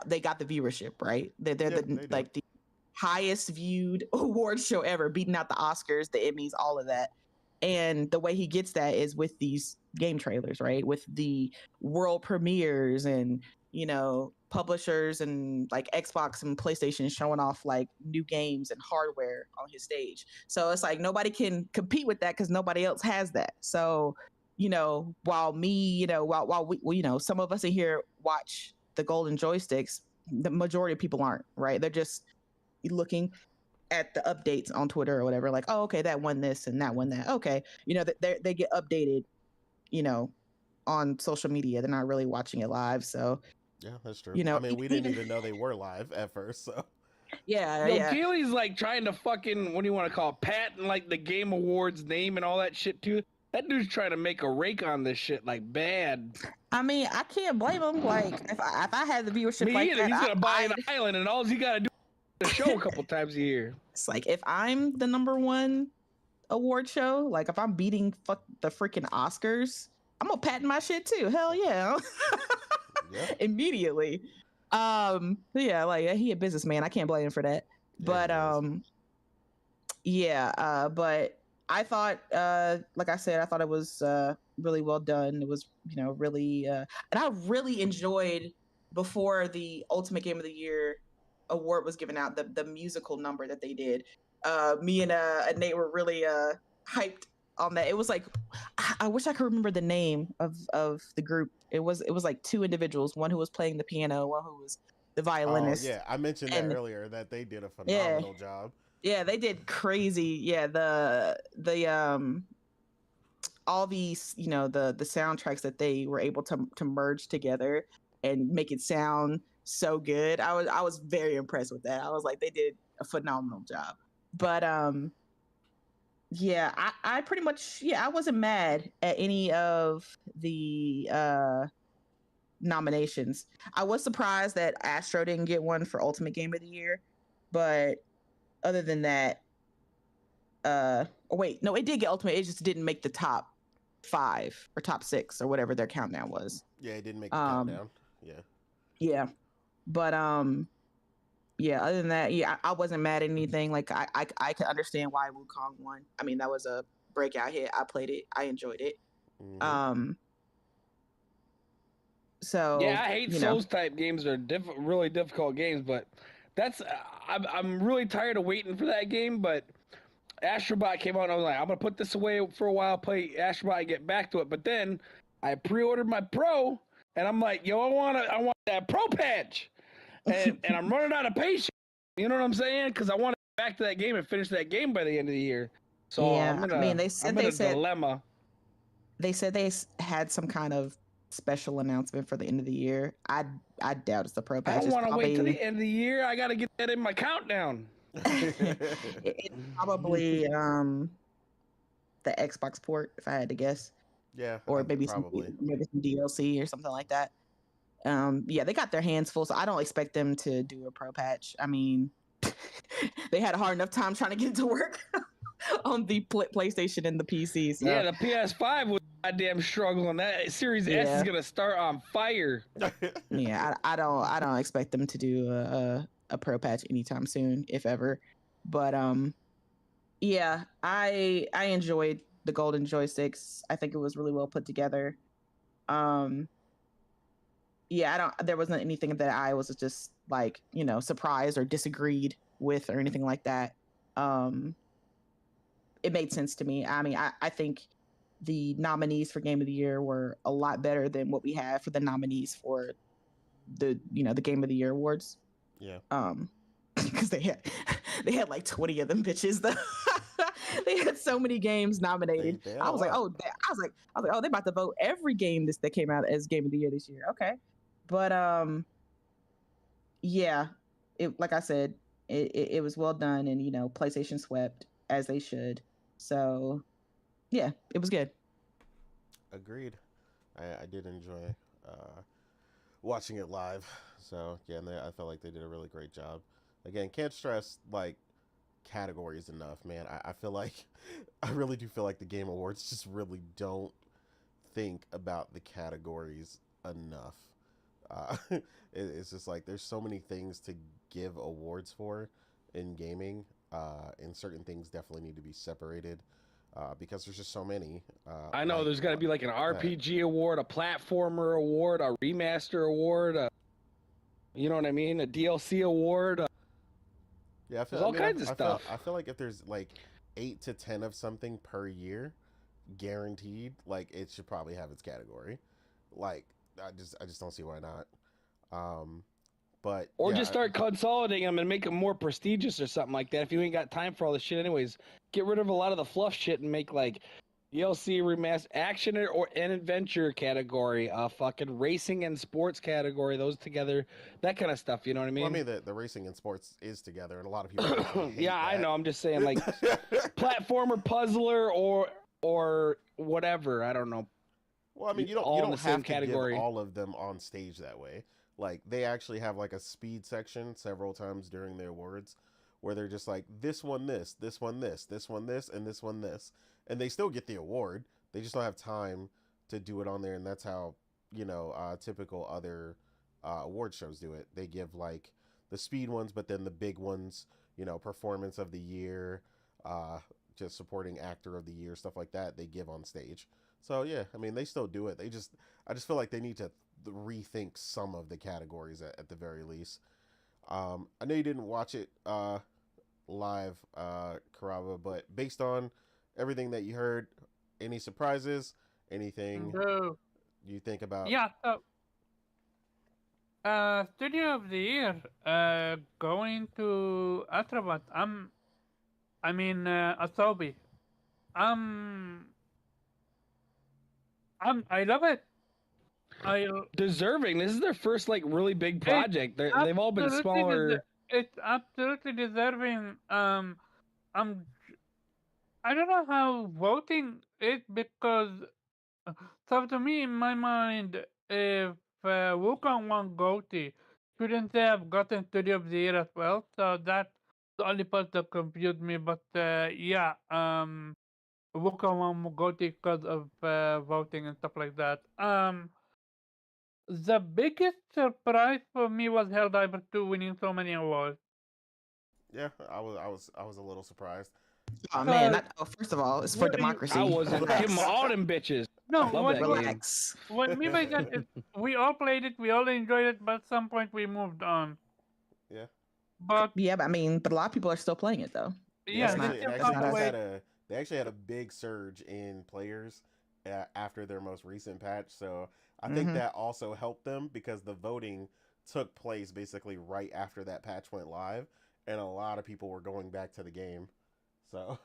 S5: they got the viewership, right? They're the highest viewed award show ever, beating out the Oscars, the Emmys, all of that. And the way he gets that is with these game trailers, right? With the world premieres and, publishers and like Xbox and PlayStation showing off like new games and hardware on his stage. So it's like nobody can compete with that because nobody else has that. So, while me, while we, some of us in here watch the Golden Joysticks, the majority of people aren't, right? They're just looking at the updates on Twitter or whatever, like, oh, okay, that won this and that won that. Okay. They get updated, on social media. They're not really watching it live. So
S1: yeah, that's true. I mean, we didn't even know they were live at first. So
S5: yeah.
S4: Keely's like trying to fucking, what do you want to call it, patent like the Game Awards name and all that shit too. That dude's trying to make a rake on this shit like bad.
S5: I mean, I can't blame him. Like, if I had the viewership like that,
S4: he's gonna buy an island and all he gotta do is show a couple times a year.
S5: It's like, if I'm the number one award show, like if I'm beating the freaking Oscars, I'm gonna patent my shit too. Hell yeah. Immediately. Yeah, like he a businessman. I can't blame him for that. But but I thought, like I said, I thought it was really well done. It was, really, and I really enjoyed before the Ultimate Game of the Year award was given out, the musical number that they did. Me and Nate were really hyped on that. It was like, I wish I could remember the name of the group. It was like two individuals, one who was playing the piano, one who was the violinist.
S1: Oh, yeah, I mentioned that earlier, that they did a phenomenal job.
S5: Yeah, they did crazy. Yeah, the all these, the soundtracks that they were able to merge together and make it sound so good. I was very impressed with that. I was like, they did a phenomenal job. But yeah, I pretty much, I wasn't mad at any of the nominations. I was surprised that Astro didn't get one for Ultimate Game of the Year, but other than that, wait, no, it did get Ultimate. It just didn't make the top 5 or top 6 or whatever their countdown was.
S1: Yeah, it didn't make the countdown.
S5: Yeah, but yeah. Other than that, I wasn't mad at anything. Like I can understand why Wukong won. I mean, that was a breakout hit. I played it. I enjoyed it. So
S4: yeah, I hate Souls type games. They're really difficult games, but that's I'm really tired of waiting for that game. But Astrobot came out and I was like, I'm gonna put this away for a while, play Astrobot and get back to it. But then I pre-ordered my Pro and I'm like, yo, I want that Pro patch, and I'm running out of patience. You know what I'm saying? Because I want to get back to that game and finish that game by the end of the year. So
S5: Yeah,
S4: I'm in
S5: I
S4: a,
S5: mean,
S4: I'm in a dilemma.
S5: they said had some kind of special announcement for the end of the year. I doubt it's the pro
S4: I
S5: patch.
S4: don't
S5: It's
S4: want to wait till
S5: probably
S4: the end of the year. I got to get that in my countdown.
S5: it's probably the Xbox port, if I had to guess,
S1: Yeah,
S5: or maybe
S1: probably.
S5: some DLC or something like that. Yeah, they got their hands full, so I don't expect them to do a pro patch. I mean, they had a hard enough time trying to get it to work on the PlayStation and the PC. So.
S4: Yeah, the PS5 was goddamn struggling. That Series S is gonna start on fire.
S5: Yeah, I don't expect them to do a pro patch anytime soon, if ever. But yeah, I enjoyed the Golden Joysticks. I think it was really well put together. Yeah, there wasn't anything that I was just like, surprised or disagreed with or anything like that. It made sense to me. I mean, I think the nominees for Game of the Year were a lot better than what we had for the nominees for the Game of the Year awards.
S1: Yeah.
S5: Because they had like 20 of them bitches. They had so many games nominated. I was like, oh, they're about to vote every game that came out as Game of the Year this year. Okay, but yeah, like I said, it was well done, and PlayStation swept as they should. So yeah, it was good.
S1: Agreed. I did enjoy watching it live. So yeah, and I felt like they did a really great job. Again, can't stress like categories enough, man. I feel like I really do feel like the Game Awards just really don't think about the categories enough. It's just like there's so many things to give awards for in gaming, and certain things definitely need to be separated. Because there's just so many.
S4: I know there's got to be like an RPG award, a platformer award, a remaster award, you know what I mean? A DLC award.
S1: Yeah,
S4: there's all kinds of stuff.
S1: I feel like if there's like 8 to 10 of something per year, guaranteed, like it should probably have its category. Like I just don't see why not. But
S4: just start consolidating them and make them more prestigious or something like that. If you ain't got time for all this shit, anyways, get rid of a lot of the fluff shit and make like DLC remaster, action or an adventure category, fucking racing and sports category, those together, that kind of stuff. You know what I mean?
S1: Well, I mean the racing and sports is together, and a lot of people.
S4: Yeah, I know. I'm just saying, like platformer, puzzler, or whatever. I don't know.
S1: Well, I mean, you don't have to give all of them on stage that way. Like they actually have like a speed section several times during their awards where they're just like this one this one this one this and this one this, and they still get the award. They just don't have time to do it on there, and that's how typical other award shows do it. They give like the speed ones, but then the big ones, performance of the year, just supporting actor of the year, stuff like that, they give on stage. So yeah, I mean they still do it. I just feel like they need to rethink some of the categories at the very least. I know you didn't watch it live, Karava, but based on everything that you heard, any surprises? Anything you think about?
S3: Yeah, so Studio of the Year going to Atrabat. Asobi. I love it.
S4: Deserving. This is their first like really big project. They've all been smaller.
S3: It's absolutely deserving. I don't know how voting is because so to me in my mind, if Wukong won GOTY, shouldn't they have gotten Studio of the Year as well? So that's the only part that confused me. But yeah, Wukong won GOTY because of voting and stuff like that. The biggest surprise for me was Helldiver 2 winning so many awards.
S1: Yeah, I was a little surprised.
S5: Oh man! First of all, it's for democracy.
S4: I wasn't. Give them all them bitches.
S3: No,
S5: relax.
S3: What I mean by that is we all played it, we all enjoyed it, but at some point we moved on.
S1: Yeah.
S3: But
S5: I mean, but a lot of people are still playing it though.
S3: Yeah,
S1: they actually had a big surge in players after their most recent patch. So I think that also helped them because the voting took place basically right after that patch went live, and a lot of people were going back to the game. So,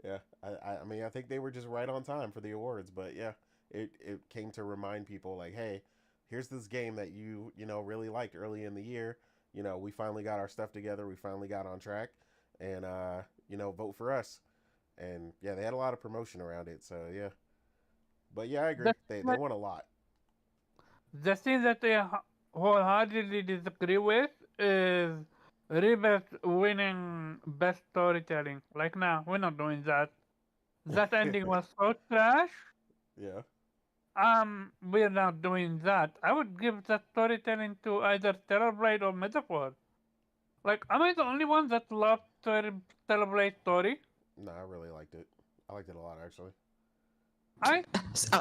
S1: yeah, I mean, I think they were just right on time for the awards. But yeah, it came to remind people like, hey, here's this game that you know really liked early in the year. You know, we finally got our stuff together. We finally got on track, and you know, vote for us. And yeah, they had a lot of promotion around it. So yeah, but yeah, I agree.
S3: The,
S1: They won a lot.
S3: the thing that I wholeheartedly disagree with is Rebirth winning best storytelling. Like, nah, we're not doing that. That ending was so trash.
S1: Yeah.
S3: We're not doing that. I would give that storytelling to either Terrorblade or Metaphor. Like, am I the only one that loved Terrorblade story?
S1: No, I really liked it. I liked it a lot actually.
S3: I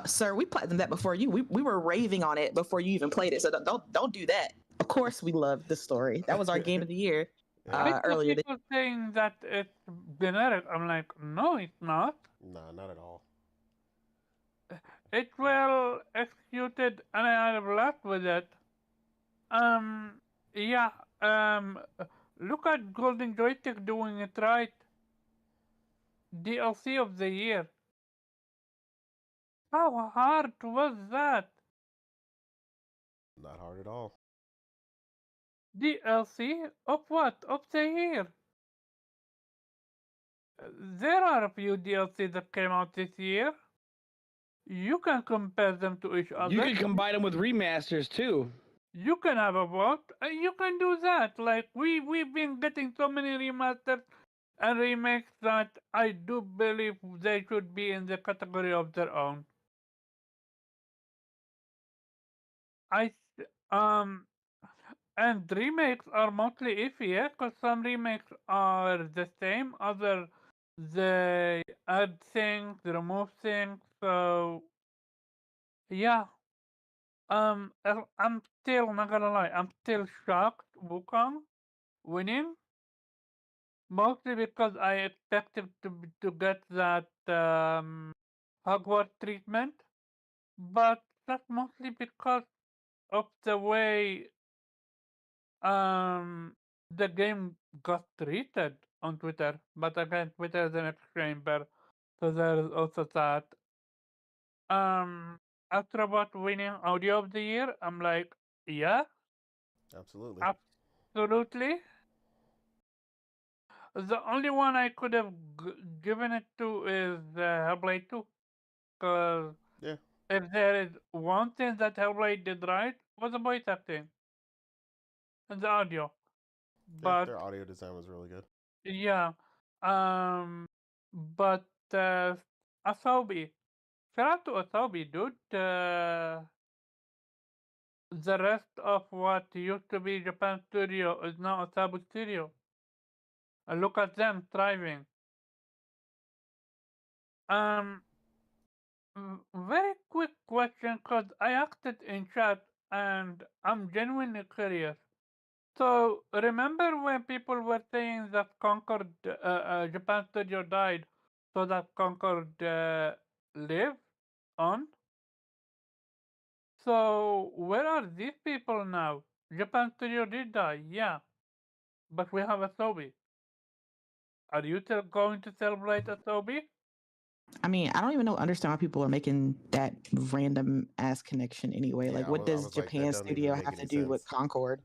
S5: Sir, we platinum that before you. We were raving on it before you even played it. So don't do that. Of course, we loved the story. That was our game of the year
S3: I saw
S5: earlier.
S3: people saying that it's generic. I'm like, no, it's not.
S1: Nah, not at all.
S3: It's well executed, and I had a blast with it. Um, yeah. Look at Golden Joystick doing it right. DLC of the year. How hard was that?
S1: Not hard at all.
S3: DLC of what? Of the year. There are a few DLC that came out this year. You can compare them to each other.
S4: You can combine them with remasters too.
S3: You can have a vote. You can do that. Like we've been getting so many remasters and remakes that I do believe they should be in the category of their own. I and remakes are mostly iffy, yeah, because some remakes are the same, other they add things, remove things. So yeah, I'm still not gonna lie, I'm still shocked Wukong winning, mostly because I expected to get that Hogwarts treatment, but that's mostly because of the way um the game got treated on Twitter. But again, Twitter is an echo chamber, so there is also that. After about winning audio of the year, I'm like, yeah,
S1: Absolutely.
S3: absolutely. The only one I could have given it to is Hellblade 2, because
S1: Yeah.
S3: if there is one thing that Hellblade did right, was the voice acting and the audio.
S1: Yeah.
S3: But
S1: Their audio design was really good.
S3: yeah, but Asobi, shout out to Asobi, dude. The rest of what used to be Japan Studio is now Asabu Studio. And look at them thriving. Um, Very quick question, cause I asked it in chat, and I'm genuinely curious. So remember when people were saying that Concord, Japan Studio died, so that Concord live on? So where are these people now? Japan Studio did die, yeah, but we have Asobi. Are you still going to celebrate Asobi?
S5: I mean, I don't even understand why people are making that random ass connection anyway.
S1: Yeah,
S5: Like,
S1: I
S5: what
S1: was, I
S5: does
S1: was like, that
S5: Japan
S1: doesn't even
S5: Studio
S1: make
S5: have to
S1: any
S5: do with
S1: sense.
S5: Concord?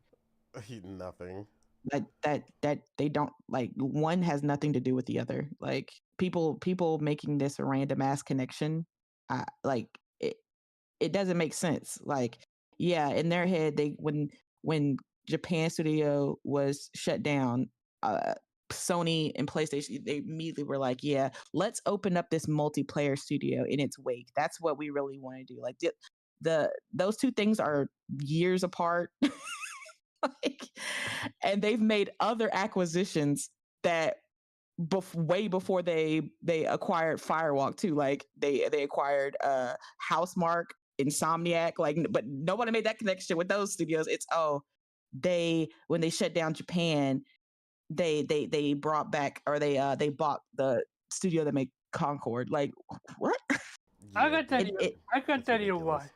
S1: Nothing.
S5: That they don't like. One has nothing to do with the other. Like people making this a random ass connection. Like it doesn't make sense. Like, yeah, in their head, they when Japan Studio was shut down, Sony and PlayStation, they immediately were like, yeah, let's open up this multiplayer studio in its wake. That's what we really want to do. Like those two things are years apart. Like, and they've made other acquisitions that way before they acquired Firewalk too. Like they acquired Housemark, Insomniac, like, but nobody made that connection with those studios. It's they when they shut down Japan, they brought back, or they bought the studio that made Concord. Like, what?
S3: I
S1: Yeah,
S3: can tell
S1: dude,
S3: you.
S5: It
S3: I can
S1: it's
S3: tell you
S1: ridiculous.
S3: why.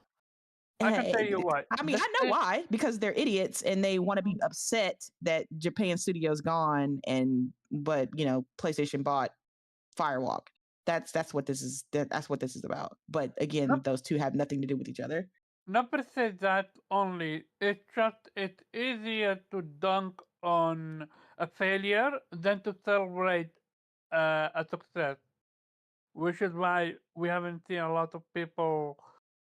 S3: I can tell you why.
S5: I mean, I know why, because they're idiots and they want to be upset that Japan Studio's gone, but PlayStation bought Firewalk. That's what this is. That's what this is about. But again, those two have nothing to do with each other.
S3: Not per se that only. It's easier to dunk on a failure than to celebrate a success, which is why we haven't seen a lot of people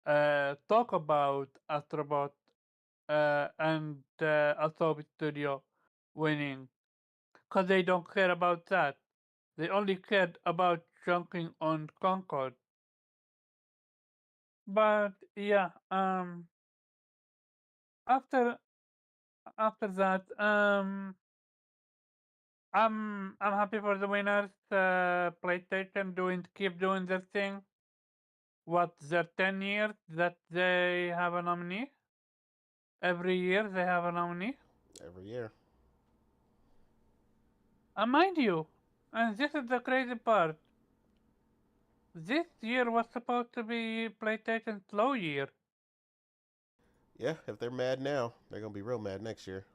S3: talk about Astrobot and Asobi Studio winning, because they don't care about that. They only cared about chunking on Concord. But yeah, after that, I'm happy for the winners. PlayStation keep doing their thing. What, their 10 years that they have a nominee? Every year they have a nominee.
S1: Every year.
S3: Mind you, and this is the crazy part. This year was supposed to be PlayStation's slow year.
S1: Yeah, if they're mad now, they're gonna be real mad next year.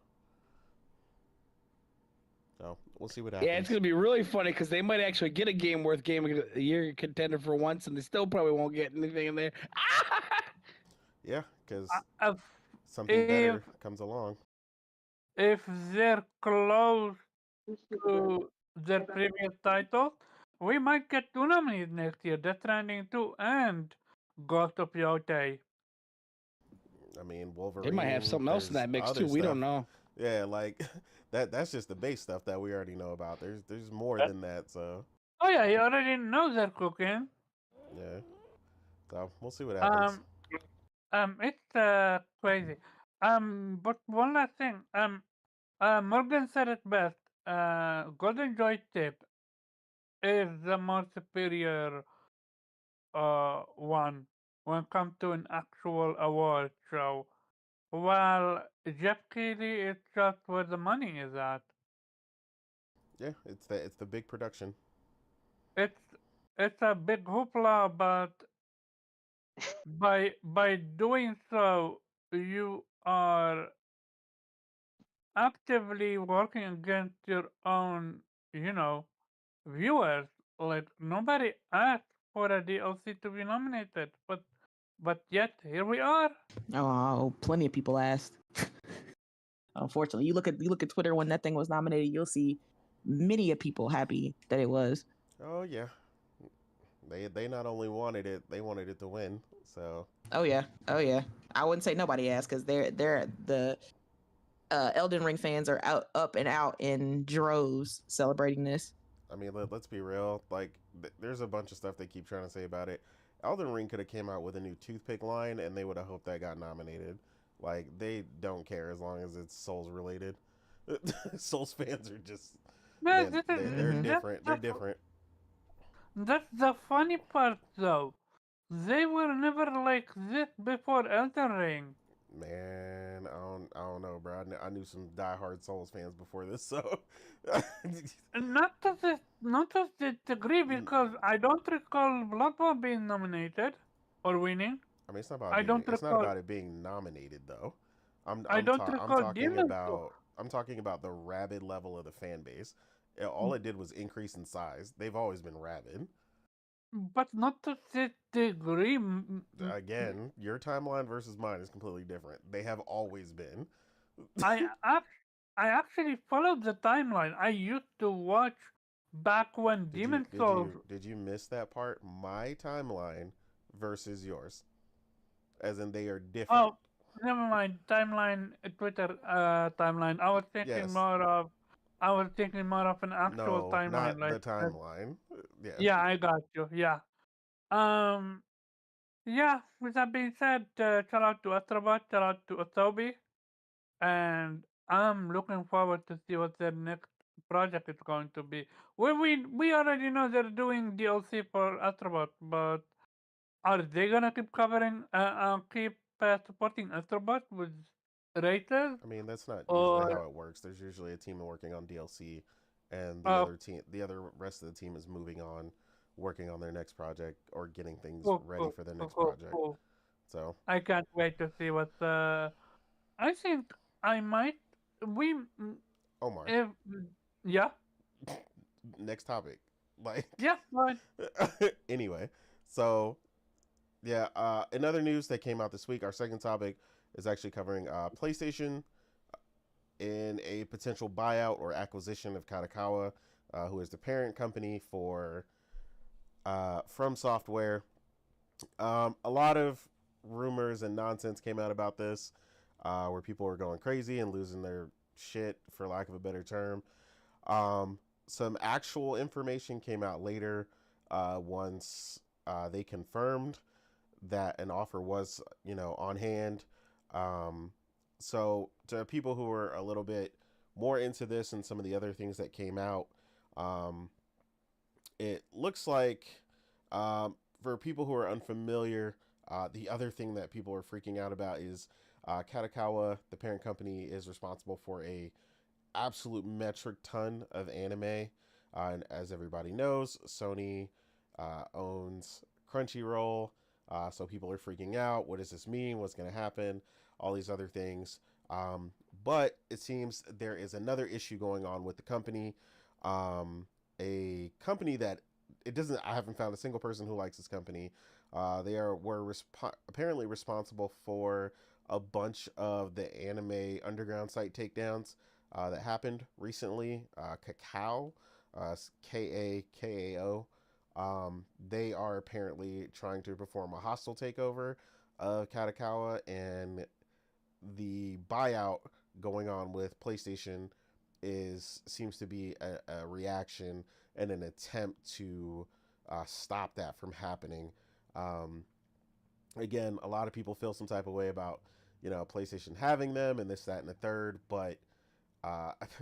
S1: So we'll see what happens.
S4: Yeah, it's gonna be really funny because they might actually get a game of the year contender for once, and they still probably won't get anything in there.
S1: Yeah, because
S3: If
S1: something better comes along.
S3: If they're close to their previous title, we might get two nominees next year: Death Stranding 2 and Ghost of Yotei.
S1: I mean, Wolverine.
S4: They might have something else in that mix too. We don't know.
S1: Yeah, like that's just the base stuff that we already know about. There's more than that. So.
S3: Oh yeah, you already know they're cooking.
S1: Yeah. So we'll see what happens.
S3: It's crazy. But one last thing. Morgan said it best. Golden Joystick is the more superior one when it comes to an actual award show, while Jeff Keighley is just where the money is at.
S1: Yeah, it's the big production.
S3: It's a big hoopla, but by doing so, you are actively working against your own, viewers. Like nobody asked for a DLC to be nominated, but yet here we are.
S5: Oh, plenty of people asked. Unfortunately, you look at Twitter when that thing was nominated, you'll see many of people happy that it was.
S1: Oh yeah, they not only wanted it, they wanted it to win. So.
S5: Oh yeah. I wouldn't say nobody asked because they're the Elden Ring fans are up and out in droves celebrating this.
S1: I mean, let's be real. Like, there's a bunch of stuff they keep trying to say about it. Elden Ring could have came out with a new toothpick line, and they would have hoped that got nominated. Like, they don't care as long as it's Souls related. Souls fans are just they're different. They're different.
S3: That's the funny part, though. They were never like this before Elden Ring.
S1: Man, I don't know, bro. I knew some diehard Souls fans before this, so
S3: not to this degree, because I don't recall Bloodborne being nominated or winning.
S1: I mean, it's not about it being nominated though. I'm talking about the rabid level of the fan base. All it did was increase in size. They've always been rabid.
S3: But not to this degree.
S1: Again, your timeline versus mine is completely different. They have always been.
S3: I actually followed the timeline. I used to watch back when Demon Souls.
S1: Did you miss that part? My timeline versus yours, as in they are different.
S3: Oh, never mind. Timeline, Twitter timeline. I was thinking more of an actual timeline.
S1: Not the timeline. Yeah.
S3: Yeah, I got you. Yeah. Yeah. With that being said, shout out to Astrobot, shout out to Asobi, and I'm looking forward to see what their next project is going to be. We already know they're doing DLC for Astrobot, but are they gonna keep supporting Astrobot with races?
S1: I mean, that's not usually how it works. There's usually a team working on DLC, and the rest of the team is moving on, working on their next project or getting things ready for their next project. So,
S3: I can't wait to see what. I think I might. We.
S1: Omar,
S3: If, yeah.
S1: next topic. Like,
S3: Yeah. Fine.
S1: anyway, so yeah, in other news that came out this week, our second topic is actually covering PlayStation in a potential buyout or acquisition of Kadokawa, who is the parent company for From Software. A lot of rumors and nonsense came out about this, where people were going crazy and losing their shit, for lack of a better term. Some actual information came out later, once they confirmed that an offer was, on hand. Um, so to people who are a little bit more into this and some of the other things that came out, um, it looks like, for people who are unfamiliar, the other thing that people are freaking out about is Kadokawa, the parent company, is responsible for a absolute metric ton of anime. And as everybody knows, Sony owns Crunchyroll. So people are freaking out. What does this mean? What's going to happen? All these other things. But it seems there is another issue going on with the company. A company that it doesn't. I haven't found a single person who likes this company. Were apparently responsible for a bunch of the anime underground site takedowns that happened recently. Kakao, Kakao. They are apparently trying to perform a hostile takeover of Kadokawa, and the buyout going on with PlayStation seems to be a reaction and an attempt to stop that from happening. Um, Again, a lot of people feel some type of way about PlayStation having them and this, that, and the third, but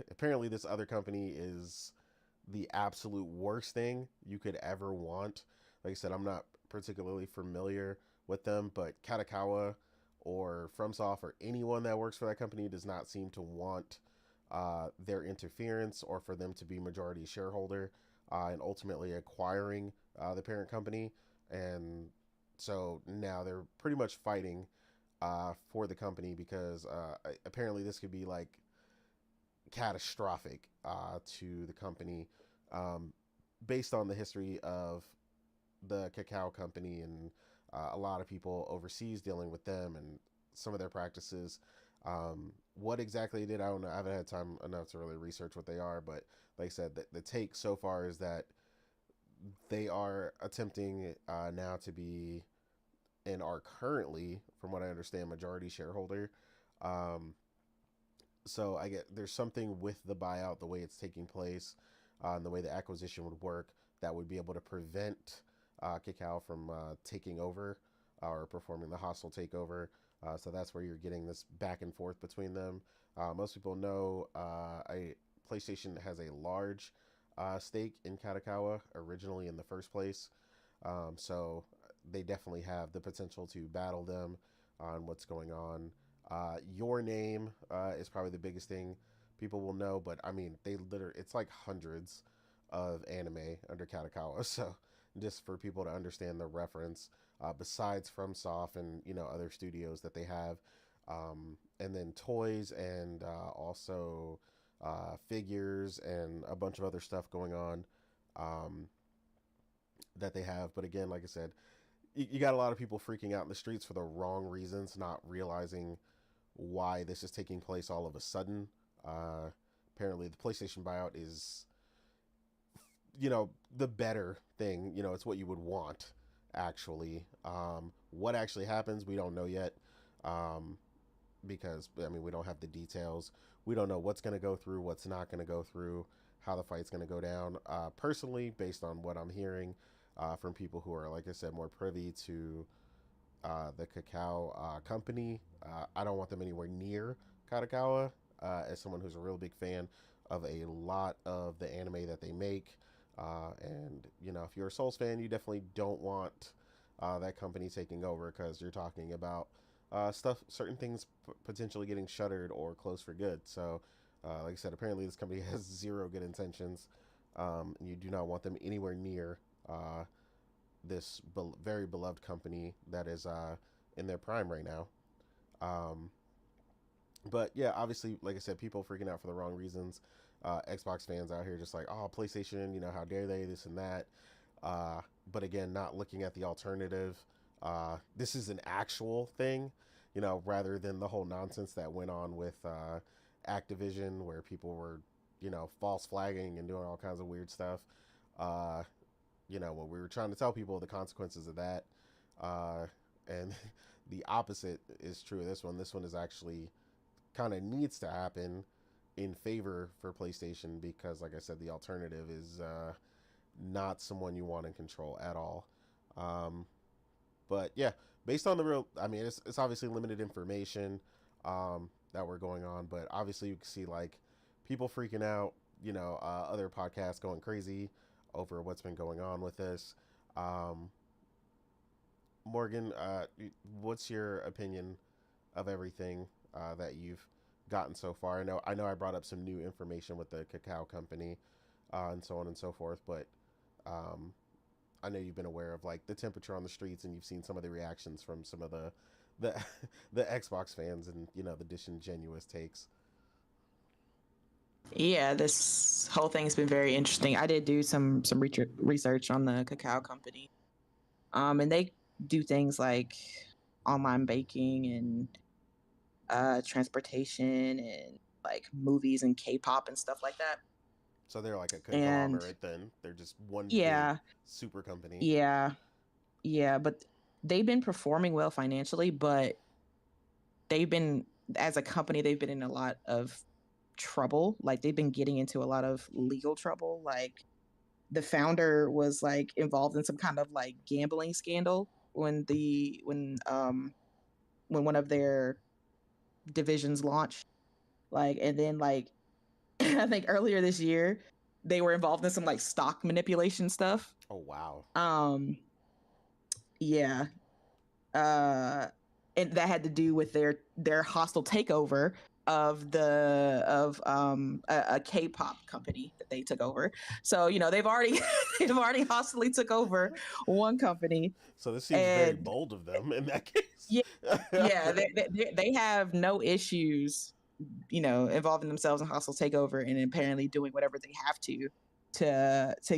S1: apparently this other company is the absolute worst thing you could ever want. Like I said, I'm not particularly familiar with them, but Kadokawa or FromSoft or anyone that works for that company does not seem to want their interference or for them to be majority shareholder and ultimately acquiring the parent company. And so now they're pretty much fighting for the company because apparently this could be like catastrophic to the company, um, based on the history of the cacao company and a lot of people overseas dealing with them and some of their practices. What exactly they did, I don't know. I haven't had time enough to really research what they are, but like I said, the take so far is that they are attempting now to be and are currently, from what I understand, majority shareholder. Um, so I get there's something with the buyout, the way it's taking place, and the way the acquisition would work that would be able to prevent Kakao from taking over or performing the hostile takeover. So that's where you're getting this back and forth between them. Most people know PlayStation has a large stake in Kadokawa originally in the first place. So they definitely have the potential to battle them on what's going on. Your Name is probably the biggest thing people will know, but I mean, it's like hundreds of anime under Kadokawa. So just for people to understand the reference, besides FromSoft and other studios that they have, and then toys and also figures and a bunch of other stuff going on um, that they have. But again, like I said, you got a lot of people freaking out in the streets for the wrong reasons, not realizing why this is taking place all of a sudden. Apparently, the PlayStation buyout is, the better thing. It's what you would want, actually. What actually happens, we don't know yet, because, I mean, we don't have the details. We don't know what's going to go through, what's not going to go through, how the fight's going to go down. Personally, based on what I'm hearing from people who are, like I said, more privy to the cacao company. I don't want them anywhere near Kadokawa, as someone who's a real big fan of a lot of the anime that they make. And, if you're a Souls fan, you definitely don't want that company taking over because you're talking about certain things potentially getting shuttered or closed for good. So, like I said, apparently this company has zero good intentions. And you do not want them anywhere near this very beloved company that is in their prime right now. But yeah, obviously, like I said, people freaking out for the wrong reasons. Xbox fans out here just like, oh, PlayStation, how dare they, this and that. But again, not looking at the alternative. This is an actual thing, rather than the whole nonsense that went on with Activision, where people were, false flagging and doing all kinds of weird stuff. When we were trying to tell people the consequences of that. And the opposite is true of this one. This one is actually kind of needs to happen in favor for PlayStation because, like I said, the alternative is not someone you want in control at all. But yeah, based on the real, I mean, it's obviously limited information that we're going on, but obviously you can see like people freaking out, other podcasts going crazy over what's been going on with this. Morgan, what's your opinion of everything that you've gotten so far? I know I brought up some new information with the cacao company and so on and so forth, but I know you've been aware of like the temperature on the streets, and you've seen some of the reactions from some of the the Xbox fans and the disingenuous takes.
S5: Yeah, this whole thing's been very interesting. I did do some research on the cacao company, and they do things like online baking and transportation and like movies and K-pop and stuff like that.
S1: So they're like a
S5: And
S1: conglomerate then. They're just one
S5: yeah,
S1: big super company.
S5: yeah, but they've been performing well financially, but they've been, as a company, they've been in a lot of trouble. Like they've been getting into a lot of legal trouble. Like the founder was like involved in some kind of like gambling scandal when one of their divisions launched. Like, and then like I think earlier this year they were involved in some like stock manipulation stuff.
S1: Oh wow.
S5: Yeah. And that had to do with their hostile takeover of a K-pop company that they took over. So they've already they've already hostily took over one company.
S1: So this seems very bold of them in that case.
S5: Yeah, they have no issues, involving themselves in hostile takeover and apparently doing whatever they have to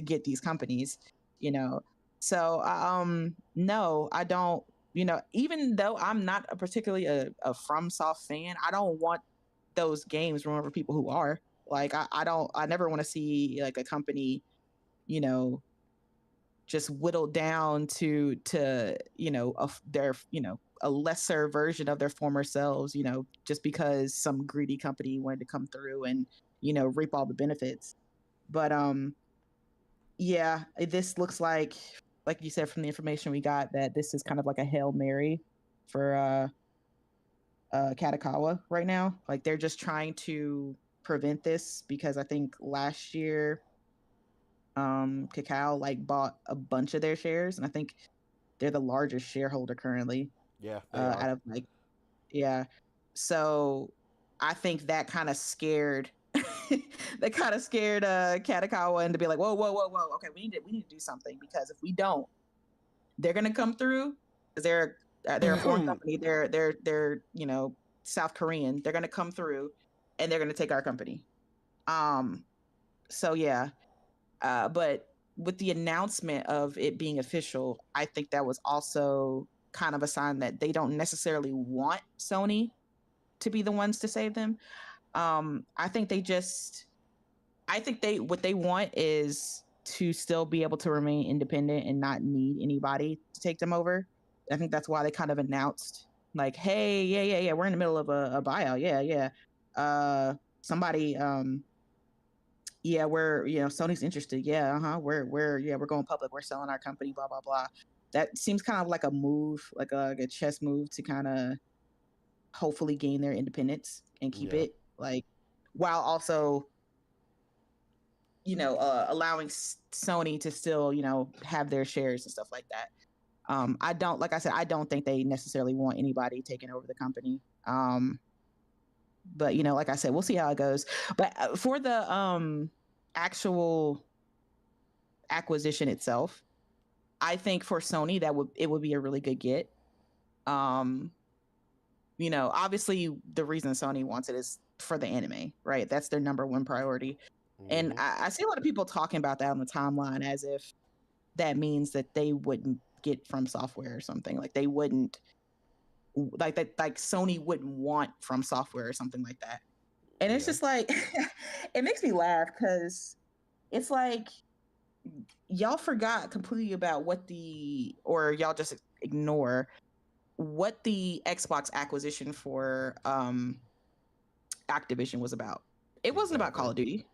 S5: get these companies. So no, I don't. Even though I'm not particularly a FromSoft fan, I don't want those games run over people who are. Like I never want to see like a company, just whittled down to a lesser version of their former selves, just because some greedy company wanted to come through and reap all the benefits. But yeah, this looks like you said from the information we got, that this is kind of like a Hail Mary for kadokawa right now. Like they're just trying to prevent this because I think last year Cacao like bought a bunch of their shares, and I think they're the largest shareholder currently.
S1: Yeah, they are.
S5: Out of like, yeah. So I think that kind of scared kadokawa into be like, whoa, okay, we need to do something, because if we don't, they're gonna come through, because they're a foreign company. They're South Korean. They're gonna come through and they're gonna take our company. So yeah. But with the announcement of it being official, I think that was also kind of a sign that they don't necessarily want Sony to be the ones to save them. I think what they want is to still be able to remain independent and not need anybody to take them over. I think that's why they kind of announced like, hey, yeah, we're in the middle of a buyout. Yeah. Somebody, yeah, we're, Sony's interested. Yeah. We're going public. We're selling our company, blah, blah, blah. That seems kind of like a move, like a chess move to kind of hopefully gain their independence and keep it, like, while also, allowing Sony to still, have their shares and stuff like that. Like I said, I don't think they necessarily want anybody taking over the company. But like I said, we'll see how it goes. But for the actual acquisition itself, I think for Sony it would be a really good get. Um, you know, obviously the reason Sony wants it is for the anime, right? That's their number one priority. And
S1: Mhm.
S5: I see a lot of people talking about that on the timeline as if that means that they wouldn't get From Software or something. Like they wouldn't, like that, like Sony wouldn't want From Software or something like that. And it's
S1: Yeah.
S5: just like, it makes me laugh because it's like y'all forgot completely about or y'all just ignore what the Xbox acquisition for Activision was about. It wasn't about Call of Duty.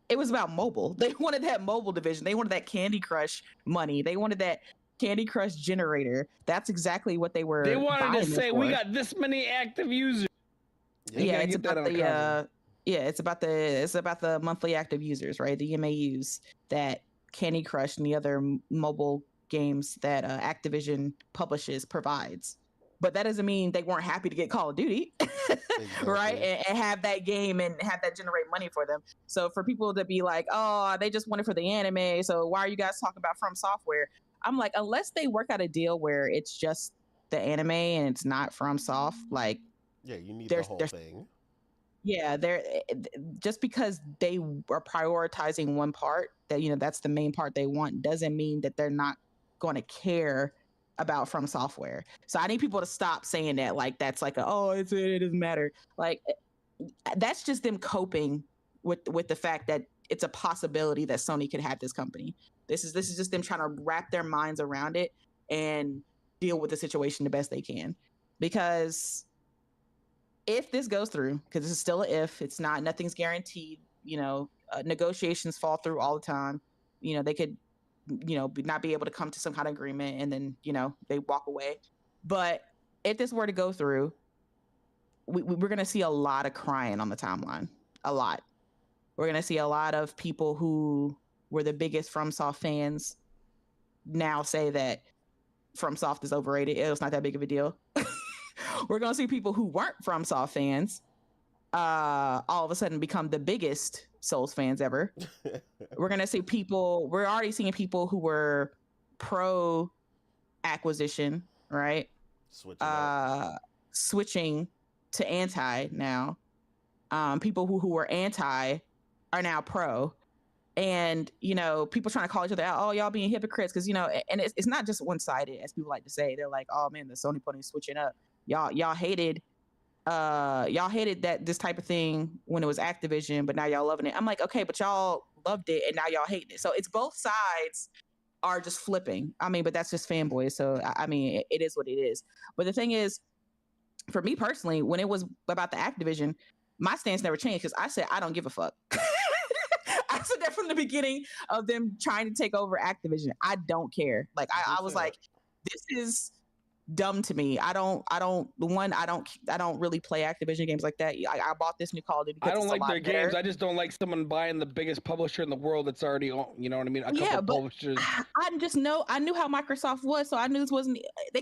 S5: It was about mobile. They wanted that mobile division. They wanted that Candy Crush money. They wanted that Candy Crush generator. That's exactly what they were.
S4: They wanted to
S5: buying it
S4: say we
S5: for.
S4: got this many active users.
S1: Yeah.
S5: Yeah,
S4: gotta
S5: it's
S4: get that
S5: about
S4: on
S5: the
S4: console.
S5: it's about the monthly active users, right? The MAUs that Candy Crush and the other mobile games that Activision publishes provides. But that doesn't mean they weren't happy to get Call of Duty, right?
S1: Exactly.
S5: And have that game and have that generate money for them. So for people to be like, oh, they just want it for the anime, so why are you guys talking about From Software? I'm like, unless they work out a deal where it's just the anime and it's not From Soft, like
S1: Yeah, you need the whole
S5: there's
S1: thing.
S5: yeah, they're just because they are prioritizing one part that, you know, that's the main part they want, doesn't mean that they're not going to care about From Software. So I need people to stop saying that, like that's like it doesn't matter. Like that's just them coping with the fact that it's a possibility that Sony could have this company. This is just them trying to wrap their minds around it and deal with the situation the best they can. Because if this goes through, because this is still a if, it's not, nothing's guaranteed. You know, negotiations fall through all the time. You know, they could, you know, not be able to come to some kind of agreement, and then, you know, they walk away. But if this were to go through, we're going to see a lot of crying on the timeline. A lot. We're going to see a lot of people who were the biggest FromSoft fans now say that FromSoft is overrated. It was not that big of a deal. We're going to see people who weren't FromSoft fans all of a sudden become the biggest Souls fans ever. We're going to see people, we're already seeing people who were pro acquisition, right? Switching to anti now. People who were anti are now pro. And, you know, people trying to call each other out, oh, y'all being hypocrites, because, you know, and it's not just one-sided, as people like to say. They're like, oh man, the Sony pony switching up. Y'all hated that this type of thing when it was Activision, but now y'all loving it. I'm like, okay, but y'all loved it and now y'all hating it. So it's both sides are just flipping. I mean, but that's just fanboys. So I mean, it is what it is. But the thing is, for me personally, when it was about the Activision, my stance never changed because I said I don't give a fuck. I said that from the beginning of them trying to take over Activision. I don't care. Like I was like, this is dumb to me. I don't really play Activision games like that. I bought this new Call of Duty because
S4: I don't
S5: it's
S4: like
S5: a lot
S4: their
S5: better.
S4: games. I just don't like someone buying the biggest publisher in the world that's already on. You know what I mean? A couple publishers.
S5: I knew how Microsoft was, so I knew this wasn't. I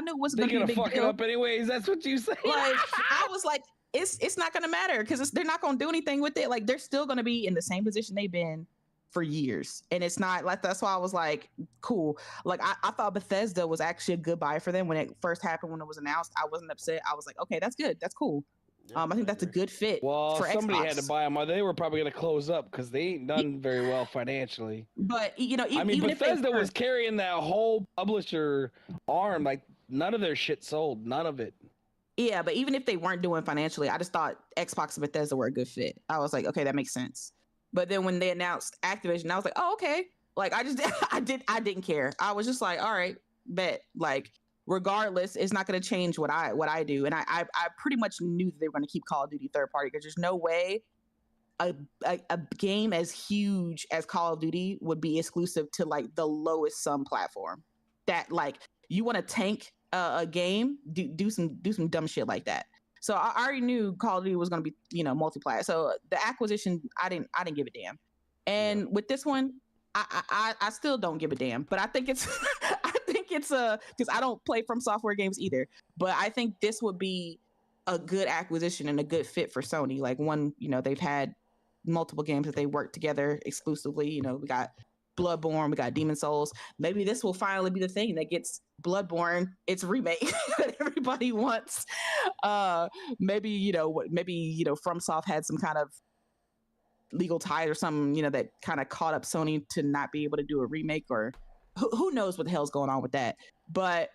S5: knew it wasn't
S4: They're
S5: going to be a
S4: gonna
S5: big
S4: fuck
S5: deal.
S4: it up anyways. That's what you say.
S5: Like I was like, it's not going to matter because they're not going to do anything with it. Like they're still going to be in the same position they've been for years, and it's not like, that's why I was like, cool. Like I thought Bethesda was actually a good buy for them when it first happened, when it was announced. I wasn't upset. I was like, okay, that's good, that's cool. I think that's a good fit.
S4: Well,
S5: for
S4: somebody
S5: Xbox.
S4: had to buy them. They were probably going to close up because they ain't done very well financially.
S5: But you know,
S4: I mean,
S5: even
S4: Bethesda
S5: if
S4: was carrying that whole publisher arm. Like none of their shit sold. None of it.
S5: Yeah, but even if they weren't doing financially, I just thought Xbox and Bethesda were a good fit. I was like, okay, that makes sense. But then when they announced Activision, I was like, oh, okay. Like I didn't care. I was just like, all right, bet. Like regardless, it's not going to change what I do. And I pretty much knew that they were going to keep Call of Duty third party because there's no way a game as huge as Call of Duty would be exclusive to like the lowest sum platform. That like you want to tank a game, do some dumb shit like that. So I already knew Call of Duty was going to be, you know, multiplayer. So the acquisition, I didn't give a damn. And with this one, I still don't give a damn. But I think it's because I don't play From Software games either. But I think this would be a good acquisition and a good fit for Sony. Like one, you know, they've had multiple games that they work together exclusively. You know, we got Bloodborne, we got Demon Souls. Maybe this will finally be the thing that gets Bloodborne its remake that everybody wants. Maybe FromSoft had some kind of legal tie or something, that kind of caught up Sony to not be able to do a remake, or who knows what the hell's going on with that. But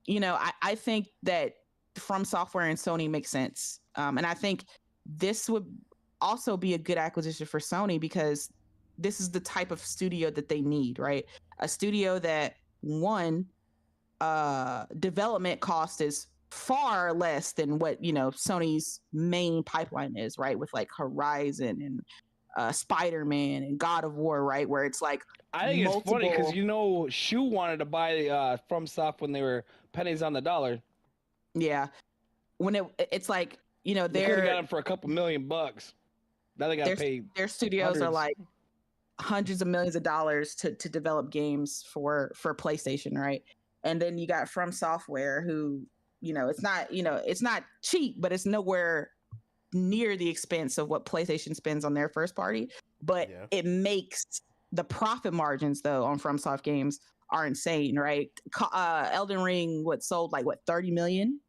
S5: I think that From Software and Sony makes sense, and I think this would also be a good acquisition for Sony, because this is the type of studio that they need, right? A studio that, one, development cost is far less than what Sony's main pipeline is, right? With like Horizon and Spider-Man and God of War, right? Where it's like
S4: I think it's funny because Shu wanted to buy FromSoft when they were pennies on the dollar.
S5: Yeah, when it's like
S4: they could have got them for a couple $1 million. Now they got to pay.
S5: Their studios
S4: hundreds.
S5: are like hundreds of millions of dollars to develop games for PlayStation, right? And then you got From Software, who it's not cheap, but it's nowhere near the expense of what PlayStation spends on their first party. But it makes the profit margins though on FromSoft games are insane, right? Elden Ring sold like 30 million,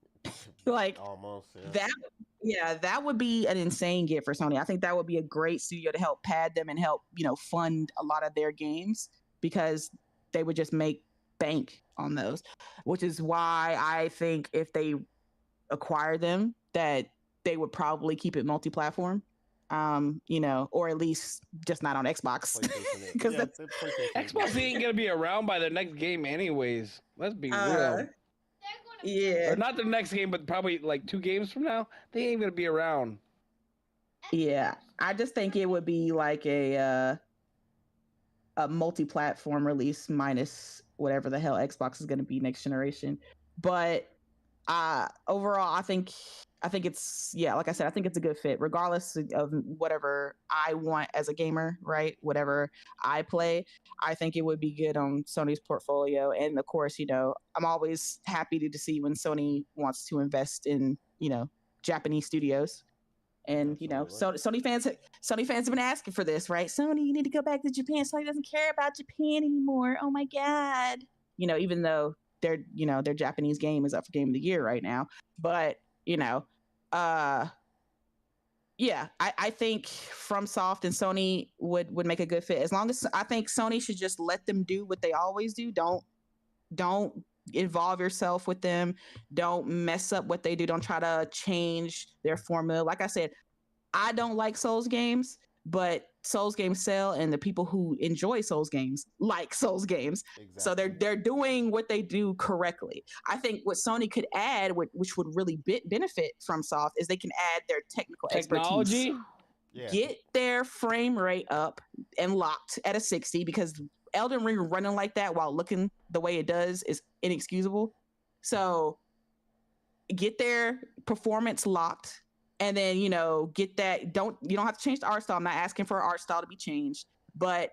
S5: like
S1: almost
S5: that would be an insane get for Sony. I think that would be a great studio to help pad them and help fund a lot of their games, because they would just make bank on those, which is why I think if they acquire them, that they would probably keep it multi-platform, or at least just not on Xbox. Because
S4: Xbox ain't gonna be around by the next game anyways. Let's be real.
S5: Yeah.
S4: Or not the next game, but probably like 2 games from now, they ain't gonna be around.
S5: Yeah, I just think it would be like a multi-platform release minus whatever the hell Xbox is gonna be next generation. But overall, I think it's, like I said, I think it's a good fit, regardless of whatever I want as a gamer, right? Whatever I play, I think it would be good on Sony's portfolio. And of course, I'm always happy to see when Sony wants to invest in, Japanese studios. And Sony fans have been asking for this, right? Sony, you need to go back to Japan. Sony doesn't care about Japan anymore. Oh my God. Even though their Japanese game is up for Game of the Year right now. But I think FromSoft and Sony would make a good fit. As long as I think Sony should just let them do what they always do. Don't involve yourself with them. Don't mess up what they do. Don't try to change their formula. Like I said, I don't like Souls games, but Souls games sell, and the people who enjoy Souls games like Souls games. Exactly. So they're doing what they do correctly. I think what Sony could add, which would really benefit FromSoft, is they can add their technology.
S4: Yeah.
S5: Get their frame rate up and locked at a 60, because Elden Ring running like that while looking the way it does is inexcusable. So get their performance locked. And then, get that. You don't have to change the art style. I'm not asking for art style to be changed, but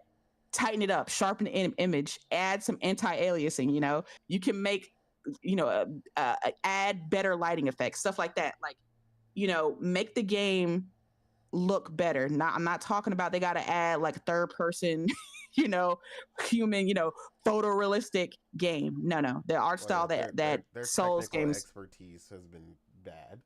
S5: tighten it up, sharpen the image, add some anti-aliasing. You can make, add better lighting effects, stuff like that. Like, make the game look better. I'm not talking about they got to add like third person, human, photorealistic game. No, the art style that their Souls games
S1: expertise has been bad.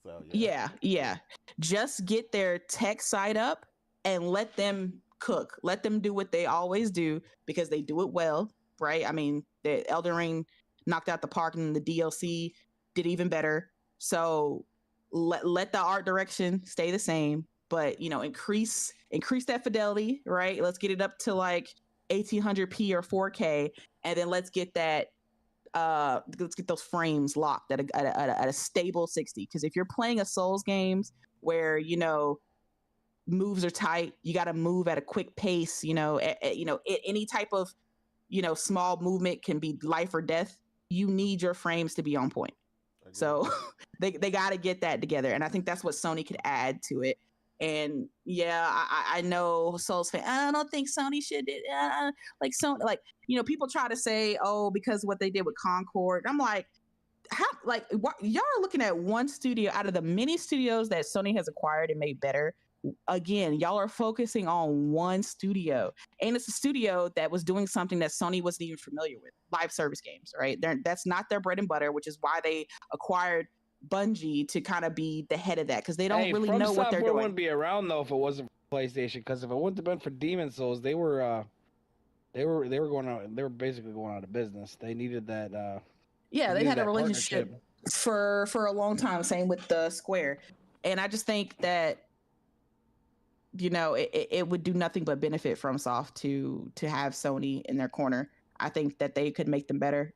S1: So,
S5: yeah. Just get their tech side up and let them cook. Let them do what they always do, because they do it well, right? I mean, the Elden Ring knocked out the park, and the DLC did even better. So let the art direction stay the same, but increase that fidelity, right? Let's get it up to like 1800p or 4K, and then let's get those frames locked at a stable 60. Because if you're playing a Souls games where moves are tight, you got to move at a quick pace. Any type of small movement can be life or death. You need your frames to be on point. So they got to get that together, and I think that's what Sony could add to it. And I know Souls fan. I don't think Sony should like Sony. Like people try to say, oh, because what they did with Concord. I'm like, how? Like, what, y'all are looking at one studio out of the many studios that Sony has acquired and made better. again, y'all are focusing on one studio, and it's a studio that was doing something that Sony wasn't even familiar with, live service games, right? That's not their bread and butter, which is why they acquired Bungie to kind of be the head of that, because they don't really know what they're doing.
S4: Wouldn't be around though if it wasn't for PlayStation, because if it wouldn't have been for Demon Souls, they were going out. They were basically going out of business. They needed that.
S5: Yeah, they had a relationship for a long time. Same with the Square, and I just think that, you know, it would do nothing but benefit FromSoft to have Sony in their corner. I think that they could make them better.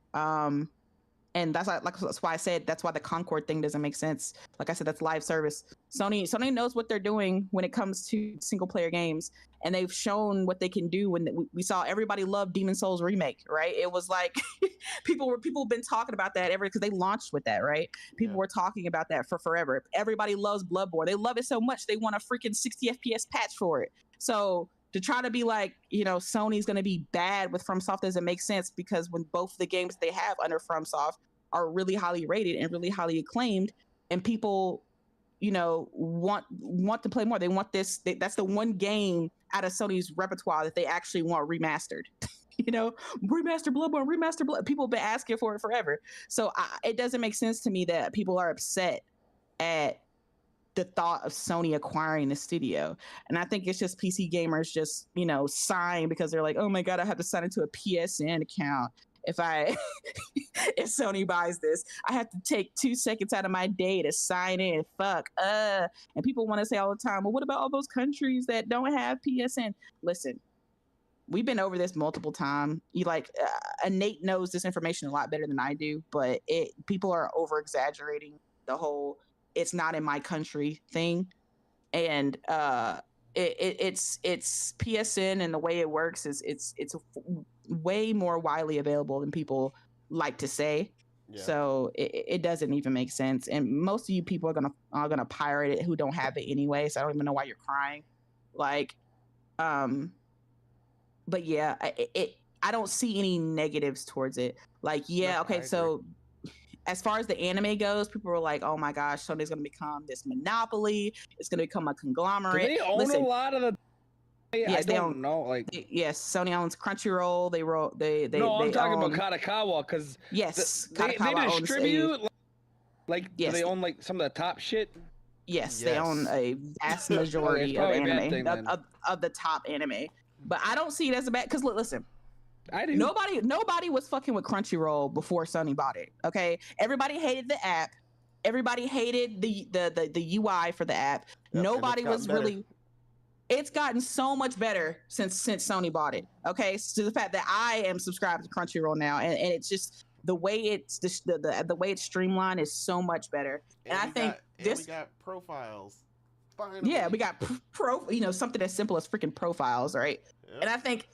S5: And that's why I said that's why the Concord thing doesn't make sense. Like I said, that's live service. Sony knows what they're doing when it comes to single player games, and they've shown what they can do. When we saw everybody love Demon Souls remake, right? It was like people have been talking about that because they launched with that, right? People were talking about that for forever. Everybody loves Bloodborne. They love it so much they want a freaking 60 FPS patch for it. So to try to be like, you know, Sony's going to be bad with FromSoft doesn't make sense, because when both the games they have under FromSoft are really highly rated and really highly acclaimed, and people, you know, want to play more. They want this. That's the one game out of Sony's repertoire that they actually want remastered. You know, remaster Bloodborne, remaster Blood. People have been asking for it forever. So it doesn't make sense to me that people are upset at the thought of Sony acquiring the studio. And I think it's just PC gamers just, you know, sighing because they're like, oh my God, I have to sign into a PSN account. If Sony buys this, I have to take 2 seconds out of my day to sign in. Fuck. And people want to say all the time, well, what about all those countries that don't have PSN? Listen, we've been over this multiple times. Nate knows this information a lot better than I do, but people are over exaggerating the whole it's not in my country thing. And it's PSN, and the way it works is it's way more widely available than people like to say. Yeah. So it doesn't even make sense. And most of you people are gonna pirate it who don't have it anyway. So I don't even know why you're crying. But yeah, I don't see any negatives towards it. Like, yeah, okay, so as far as the anime goes, people were like, oh my gosh, Sony's going to become this monopoly. It's going to become a conglomerate.
S4: Do they own a lot of the...
S5: Yes,
S4: I don't know.
S5: Yes, Sony owns Crunchyroll.
S4: I'm talking about Kadokawa, because
S5: yes,
S4: Kadokawa they distribute
S5: yes,
S4: do they own like some of the top shit?
S5: Yes, they own a vast majority of anime, of the top anime. But I don't see it as a bad, because listen, I do. Nobody was fucking with Crunchyroll before Sony bought it. Okay, everybody hated the app. Everybody hated the UI for the app. Yep, nobody was really. It's gotten so much better since Sony bought it. Okay, so the fact that I am subscribed to Crunchyroll now, and it's just the way it's the way it's streamlined is so much better. And I think we got
S1: profiles. Finally.
S5: Yeah, we got something as simple as freaking profiles, right? Yep. And I think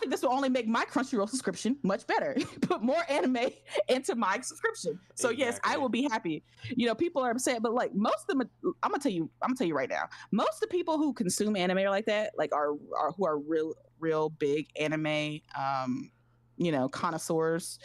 S5: this will only make my Crunchyroll subscription much better. Put more anime into my subscription. So exactly. Yes, I will be happy. You know, people are upset, but like most of them, I'm gonna tell you right now, most of the people who consume anime like that, like are who are real big anime, connoisseurs.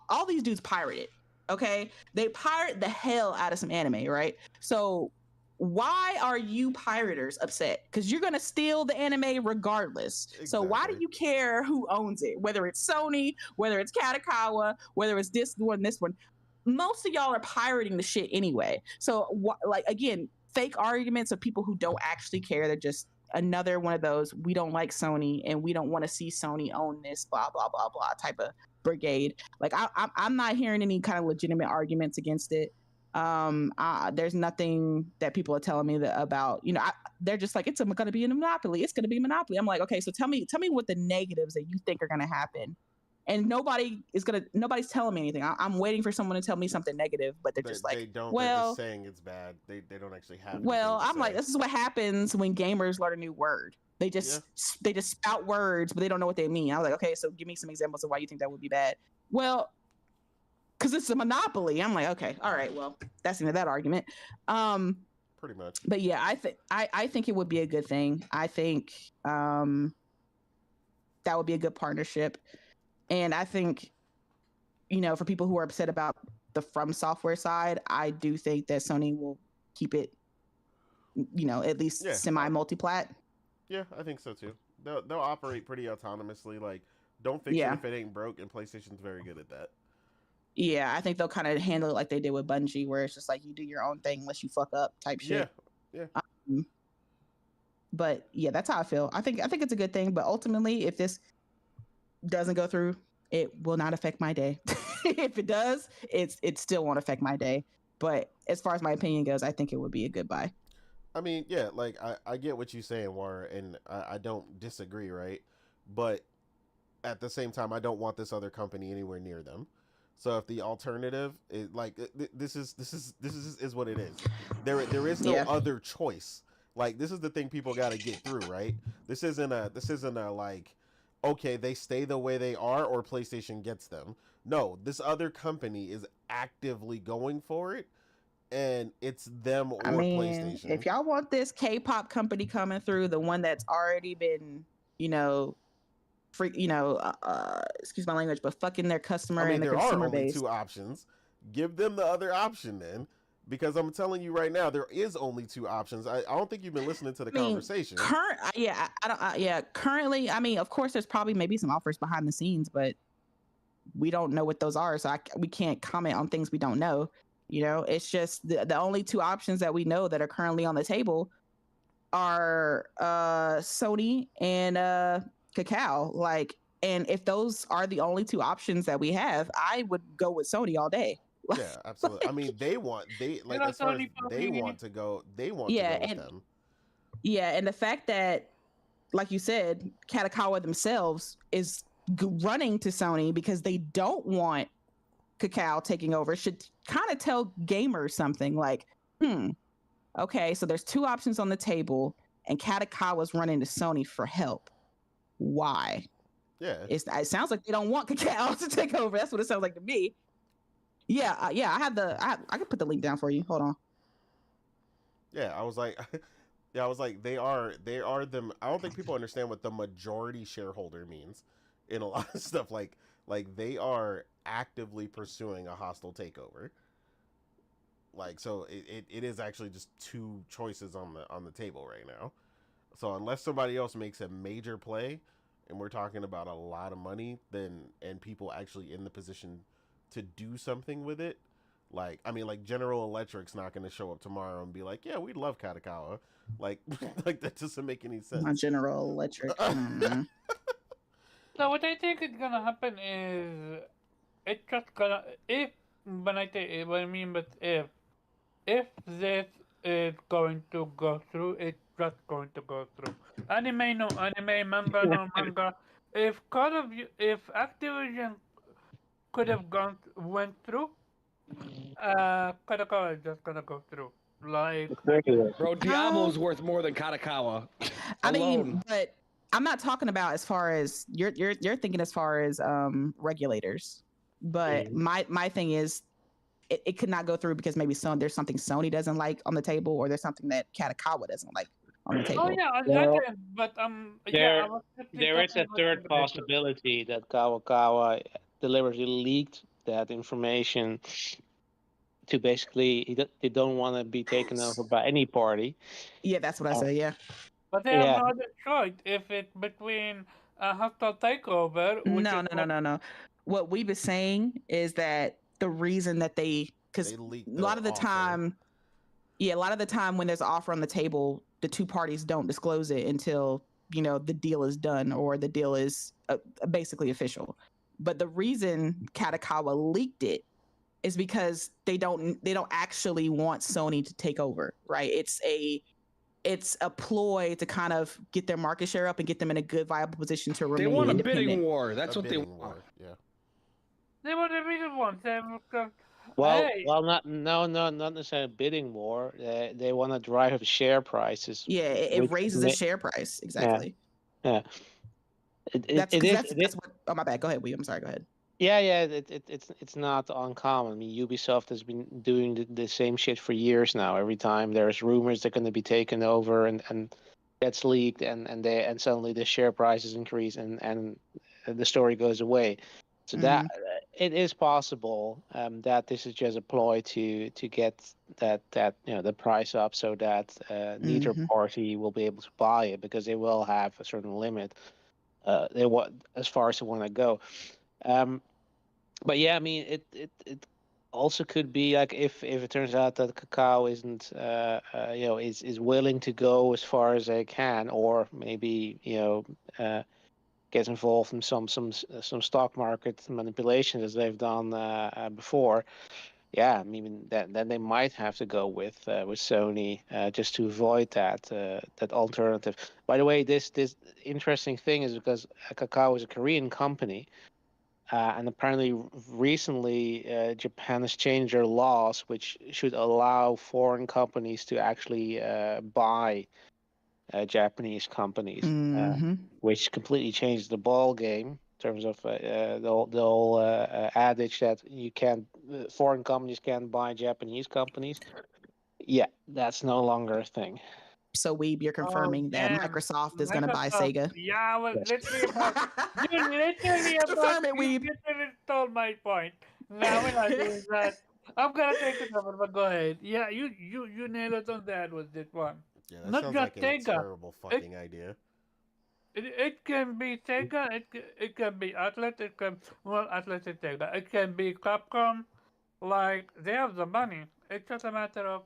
S5: All these dudes pirate it. Okay, they pirate the hell out of some anime, right? So why are you pirators upset? Because you're going to steal the anime regardless. Exactly. So why do you care who owns it? Whether it's Sony, whether it's Kadokawa, whether it's this one. Most of y'all are pirating the shit anyway. So again, fake arguments of people who don't actually care. They're just another one of those, we don't like Sony and we don't want to see Sony own this, blah, blah, blah, blah type of brigade. Like I'm not hearing any kind of legitimate arguments against it. There's nothing that people are telling me about, they're just like, it's going to be a monopoly. It's going to be a monopoly. I'm like, okay, so tell me what the negatives that you think are going to happen. And nobody's telling me anything. I'm waiting for someone to tell me something negative, but they're just like,
S1: they don't, they're just saying it's bad. They don't actually have.
S5: Well, I'm like, this is what happens when gamers learn a new word. They just spout words, but they don't know what they mean. I was like, okay, so give me some examples of why you think that would be bad. Well, because it's a monopoly. I'm like, okay, all right, well, that's the end of that argument.
S1: Pretty much.
S5: But yeah, I think it would be a good thing. I think that would be a good partnership. And I think, for people who are upset about the From Software side, I do think that Sony will keep it at least
S1: Yeah.
S5: semi multiplat.
S1: Yeah, I think so too. They'll operate pretty autonomously. Like, don't fix it
S5: Yeah.
S1: if it ain't broke, and PlayStation's very good at that.
S5: Yeah, I think they'll kind of handle it like they did with Bungie, where it's just like you do your own thing unless you fuck up type shit.
S1: Yeah.
S5: But yeah, that's how I feel. I think it's a good thing, but ultimately, if this doesn't go through, it will not affect my day. If it does, it still won't affect my day. But as far as my opinion goes, I think it would be a good buy.
S1: I mean, yeah, like I get what you're saying, War, and I don't disagree, right? But at the same time, I don't want this other company anywhere near them. So if the alternative is like this is what it is. There is no
S5: Yeah.
S1: other choice. Like, this is the thing people got to get through, right? This isn't a like, okay, they stay the way they are or PlayStation gets them. No, this other company is actively going for it, and it's them or PlayStation.
S5: If y'all want this K-pop company coming through, the one that's already been, excuse my language, but fucking their customer and the
S1: there are
S5: consumer
S1: only
S5: base.
S1: two options. Give them the other option then, because I'm telling you right now, there is only two options. I don't think you've been listening to the conversation.
S5: Currently, of course, there's probably maybe some offers behind the scenes, but we don't know what those are, so we can't comment on things we don't know. It's just the only two options that we know that are currently on the table are Sony and Kakao. Like, and if those are the only two options that we have, I would go with Sony all day.
S1: Yeah, absolutely. I mean, they want as far as they want to go with them.
S5: Yeah, and the fact that, like you said, Kadokawa themselves is running to Sony because they don't want Kakao taking over should kind of tell gamers something like, okay, so there's two options on the table, and Kadokawa's running to Sony for help. Why?
S1: Yeah,
S5: it sounds like they don't want Kakao to take over. That's what it sounds like to me. Yeah, I can put the link down for you. Hold on.
S1: Yeah, I was like, they are them. I don't think people understand what the majority shareholder means in a lot of stuff. Like they are actively pursuing a hostile takeover. Like, so it is actually just two choices on the table right now. So unless somebody else makes a major play, and we're talking about a lot of money, and people actually in the position to do something with it, like General Electric's not going to show up tomorrow and be like, yeah, we love Kadokawa. Like that doesn't make any sense.
S5: Not General Electric.
S3: So what I think is gonna happen is it's just gonna if this is going to go through, it's just going to go through. Anime no anime, manga no manga. If Activision could have went through, Kadokawa is just gonna go through. Like,
S4: Bro, Diablo's worth more than Kadokawa.
S5: But I'm not talking about as far as you're thinking as far as regulators. But my thing is, it could not go through because maybe there's something Sony doesn't like on the table, or there's something that Kadokawa doesn't like on the table.
S3: oh yeah, that is, but
S2: there is a third possibility that Kadokawa deliberately leaked that information to basically they don't want to be taken over by any party.
S5: Yeah, that's what I say. Yeah.
S3: But they have no other choice if it's between a hostile takeover.
S5: No. What we've been saying is that the reason that because a lot of the time when there's an offer on the table, the two parties don't disclose it until the deal is done or the deal is basically official. But the reason Kadokawa leaked it is because they don't actually want Sony to take over, right? It's a ploy to kind of get their market share up and get them in a good, viable position to remain independent.
S4: They want a bidding war. That's what they want.
S1: Yeah.
S3: They want a bidding war.
S2: Not necessarily a bidding war. They want to drive up share prices.
S5: Yeah, it raises the share price. Exactly.
S2: Yeah.
S5: That's what. Oh, my bad. Go ahead, William. I'm sorry. Go ahead.
S2: Yeah. It's not uncommon. I mean, Ubisoft has been doing the same shit for years now. Every time there's rumors they're going to be taken over, and that's leaked, and suddenly the share prices increase, and the story goes away. So that it is possible that this is just a ploy to get the price up so that neither party will be able to buy it because they will have a certain limit. They want as far as they want to go. But yeah, I mean, it also could be like if it turns out that Cacao isn't is willing to go as far as they can, or maybe gets involved in some stock market manipulations as they've done before. Yeah, I mean then they might have to go with Sony just to avoid that alternative. By the way, this interesting thing is because Kakao is a Korean company, and apparently recently Japan has changed their laws, which should allow foreign companies to actually buy Japanese companies, which completely changed the ball game in terms of the whole adage that you can't foreign companies can't buy Japanese companies. Yeah, that's no longer a thing.
S5: So Weeb, you're confirming that Microsoft is going to buy Sega?
S3: Yeah, I was
S2: Yes.
S3: literally about. You literally about.
S5: Confirm it,
S3: You
S5: Weeb.
S3: literally stole my point. Now we're not doing that. I'm gonna take it over, but go ahead. Yeah, you nailed it on the head with this one.
S1: Yeah, that
S3: Not
S1: sounds
S3: just
S1: like a
S3: Sega.
S1: terrible fucking idea.
S3: It can be Sega. It can be Atlas. It can Atlas is Sega. It can be Capcom. Like they have the money. It's just a matter of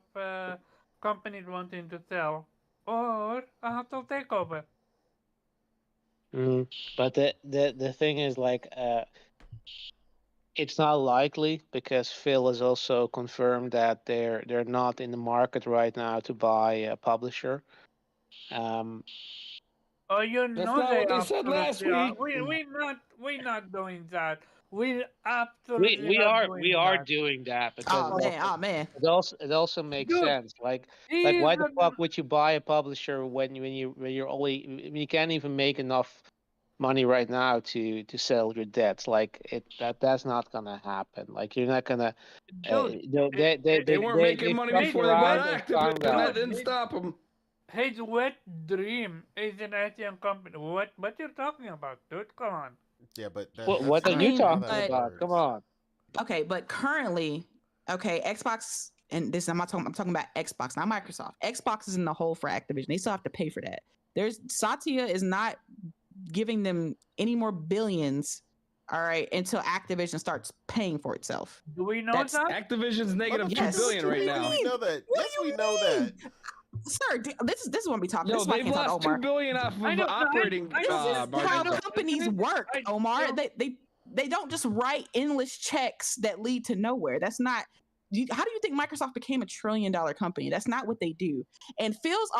S3: companies wanting to sell or a hostile takeover.
S2: But the thing is like it's not likely because Phil has also confirmed that they're not in the market right now to buy a publisher.
S3: Oh, you
S4: That's
S3: know
S4: not
S3: they
S4: what they said last
S3: absolutely are.
S4: week.
S3: We not doing that. We absolutely
S2: We
S3: not
S2: are
S3: doing that.
S2: doing that because
S5: Oh man.
S2: it also makes
S3: Dude,
S2: sense. Like why the fuck would you buy a publisher when you're only you can't even make enough money right now to sell your debts? Like that's not gonna happen. Like you're not gonna.
S3: Dude,
S4: They weren't making money before they bought
S2: around and
S4: Activision.
S2: found
S4: That
S2: out.
S4: didn't stop them.
S3: his wet dream is an Asian company. What you're talking about, dude? Come on.
S1: Yeah, but
S2: What are
S1: not
S2: you
S1: how
S2: talking
S1: that
S2: about?
S1: works.
S2: Come on.
S5: Okay, but currently, Xbox, and this I'm talking about Xbox, not Microsoft. Xbox is in the hole for Activision. They still have to pay for that. Satya is not giving them any more billions, all right, until Activision starts paying for itself.
S3: Do we know
S5: That's-
S3: that?
S4: Activision's negative
S5: Yes.
S4: $2 billion right
S5: What do you
S4: now.
S5: mean?
S1: We know that.
S5: What
S1: Yes,
S5: do
S1: we
S5: you
S1: know
S5: mean?
S1: that.
S5: Sir, this is what we talking.
S4: Yo,
S5: This is why I
S4: they've
S5: can't talk to
S4: lost
S5: Omar.
S4: $2 billion off
S3: I
S4: of
S3: know,
S4: operating
S3: I know this.
S5: This is how
S4: margins.
S5: companies work, Omar. They don't just write endless checks that lead to nowhere. That's not. How do you think Microsoft became $1 trillion company? That's not what they do. And Phil's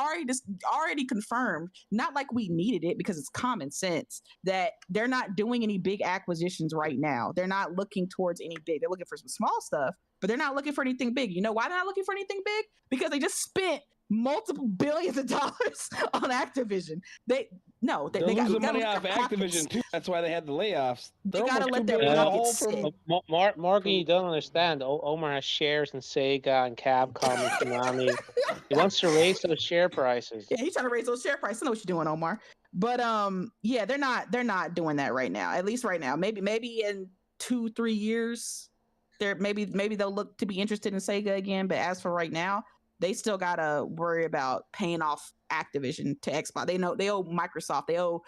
S5: already confirmed, not like we needed it because it's common sense, that they're not doing any big acquisitions right now. They're not looking towards any big. They're looking for some small stuff, but they're not looking for anything big. You know why they're not looking for anything big? Because they just spent multiple billions of dollars on Activision. They
S4: They're
S5: got
S4: losing
S5: gotta
S4: money
S5: let
S4: off
S5: their pockets-
S4: Activision too. That's why they had the layoffs.
S5: They
S4: They're
S5: gotta
S4: almost
S5: let
S4: $2
S5: their
S4: billion in the
S5: pockets
S4: hole
S5: sit.
S4: from.
S2: Morgan, you don't understand. Omar has shares in Sega and Capcom and Konami. He wants to raise those share prices.
S5: Yeah, he's trying to raise those share prices. I know what you're doing, Omar. But yeah, they're not doing that right now. At least right now. Maybe in 2-3 years, maybe they'll look to be interested in Sega again. But as for right now, they still gotta worry about paying off Activision to Xbox. They owe Microsoft. They owe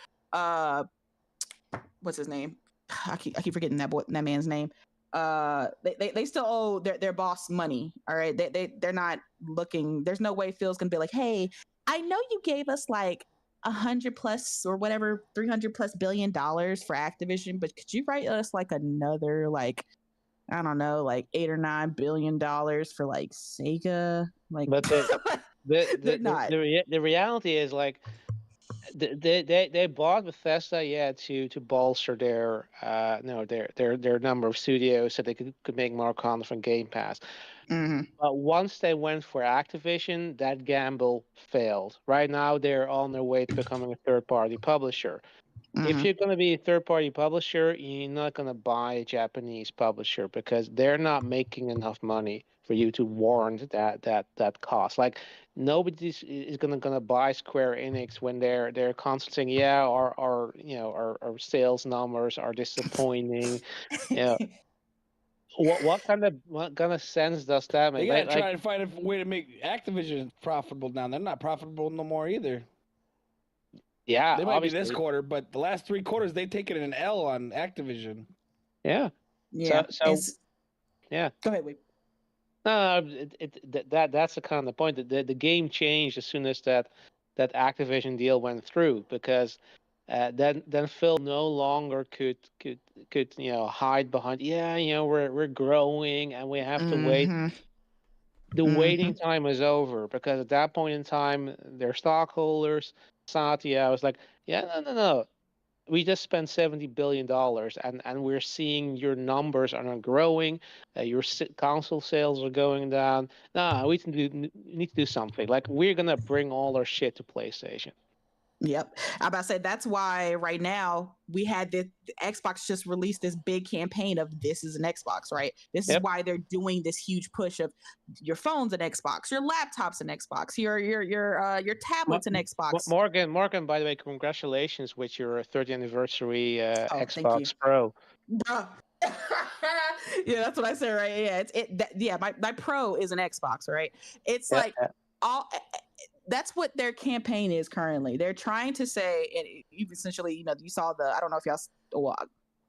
S5: what's his name? I keep forgetting that man's name. They still owe their boss money. All right. They're not looking. There's no way Phil's gonna be like, hey, I know you gave us like 100 plus or whatever, 300 plus $billion for Activision, but could you write us like another like, I don't know, like $8 or $9 billion for like Sega? Like,
S2: But the reality is like they bought Bethesda to bolster their number of studios so they could make more content from Game Pass. But once they went for Activision, that gamble failed. Right now they're on their way to becoming a third-party publisher. If you're going to be a third-party publisher, you're not going to buy a Japanese publisher because they're not making enough money for you to warrant that cost. Like nobody is going to buy Square Enix when they're constantly saying, yeah, our sales numbers are disappointing. You know, what kind of sense does that
S4: They
S2: make?
S4: gotta
S2: Like,
S4: try and find a way to make Activision profitable now. They're not profitable no more either.
S2: yeah,
S4: They might be this
S2: obviously,
S4: quarter, but the last 3 quarters they've taken an L on Activision.
S2: yeah.
S5: Yeah,
S2: So
S5: it's
S2: yeah.
S5: go ahead. Wait.
S2: No, that's the kind of point that the game changed as soon as that Activision deal went through, because then Phil no longer could hide behind, yeah, we're growing and we have to wait.
S5: Mm-hmm.
S2: The
S5: Mm-hmm.
S2: waiting time was over, because at that point in time their stockholders, Satya, was like, yeah, no, we just spent $70 billion, and we're seeing your numbers are not growing. Your console sales are going down. Nah, we need to do something. Like, we're gonna bring all our shit to PlayStation.
S5: Yep. I'm about to say that's why right now we had the Xbox just released this big campaign of this is an Xbox, right? This is
S2: Yep.
S5: why they're doing this huge push of your phone's an Xbox, your laptop's an Xbox, your tablet's an Xbox.
S2: Morgan, by the way, congratulations with your 30th anniversary
S5: Oh, thank you.
S2: Xbox Pro.
S5: Bruh. Yeah, that's what I said, right? Yeah, yeah, my Pro is an Xbox, right? It's
S2: Yeah,
S5: like all that's what their campaign is currently. They're trying to say, and even essentially, you saw I don't know if well,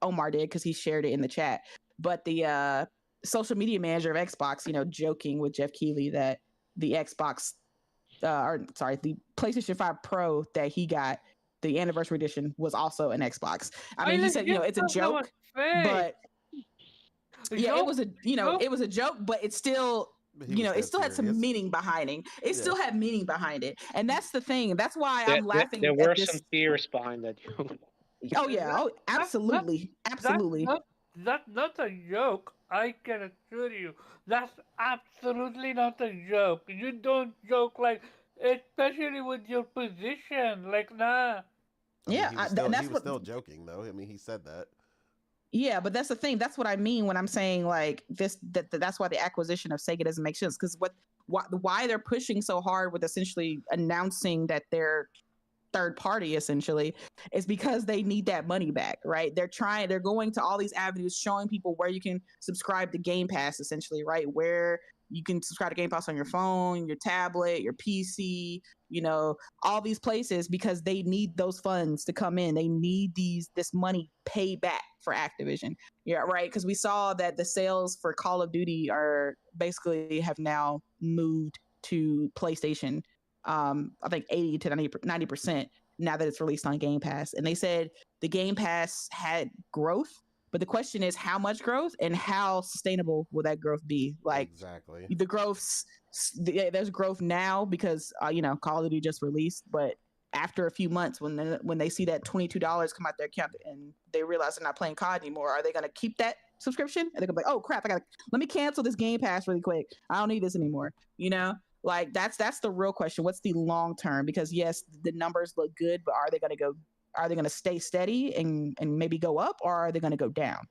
S5: Omar did because he shared it in the chat, but the social media manager of Xbox, joking with Jeff Keighley that the Xbox, the PlayStation 5 Pro that he got, the anniversary edition, was also an Xbox. I mean, he said, it's a joke, but yeah, it was a joke, but it's still, it still had some meaning behind it. It still had meaning behind it, and that's the thing. That's why I'm laughing.
S2: There were
S5: at this.
S2: some tears behind that.
S5: Oh yeah, oh absolutely, absolutely.
S3: That's not a joke. I can assure you, that's absolutely not a joke. You don't joke like, especially with your position. Like, nah.
S5: Yeah,
S1: he was still joking though. I mean, he said that.
S5: Yeah, but that's the thing. That's what I mean when I'm saying like this. That's why the acquisition of Sega doesn't make sense, because why they're pushing so hard with essentially announcing that they're third party essentially is because they need that money back, right? They're going to all these avenues, showing people where you can subscribe to Game Pass essentially, right? Where you can subscribe to Game Pass on your phone, your tablet, your PC, all these places, because they need those funds to come in. They need this money paid back for Activision. Yeah, right. Because we saw that the sales for Call of Duty are basically have now moved to PlayStation. I think 80 to 90% now that it's released on Game Pass. And they said the Game Pass had growth, but the question is how much growth and how sustainable will that growth be? Like,
S1: exactly,
S5: the growth's there's growth now because Call of Duty just released, but after a few months, when they see that $22 come out their account and they realize they're not playing COD anymore, are they going to keep that subscription? And they're gonna be like, oh crap, let me cancel this Game Pass really quick. I don't need this anymore. Like that's the real question. What's the long term? Because yes, the numbers look good, but are they going to stay steady and maybe go up, or are they going to go down?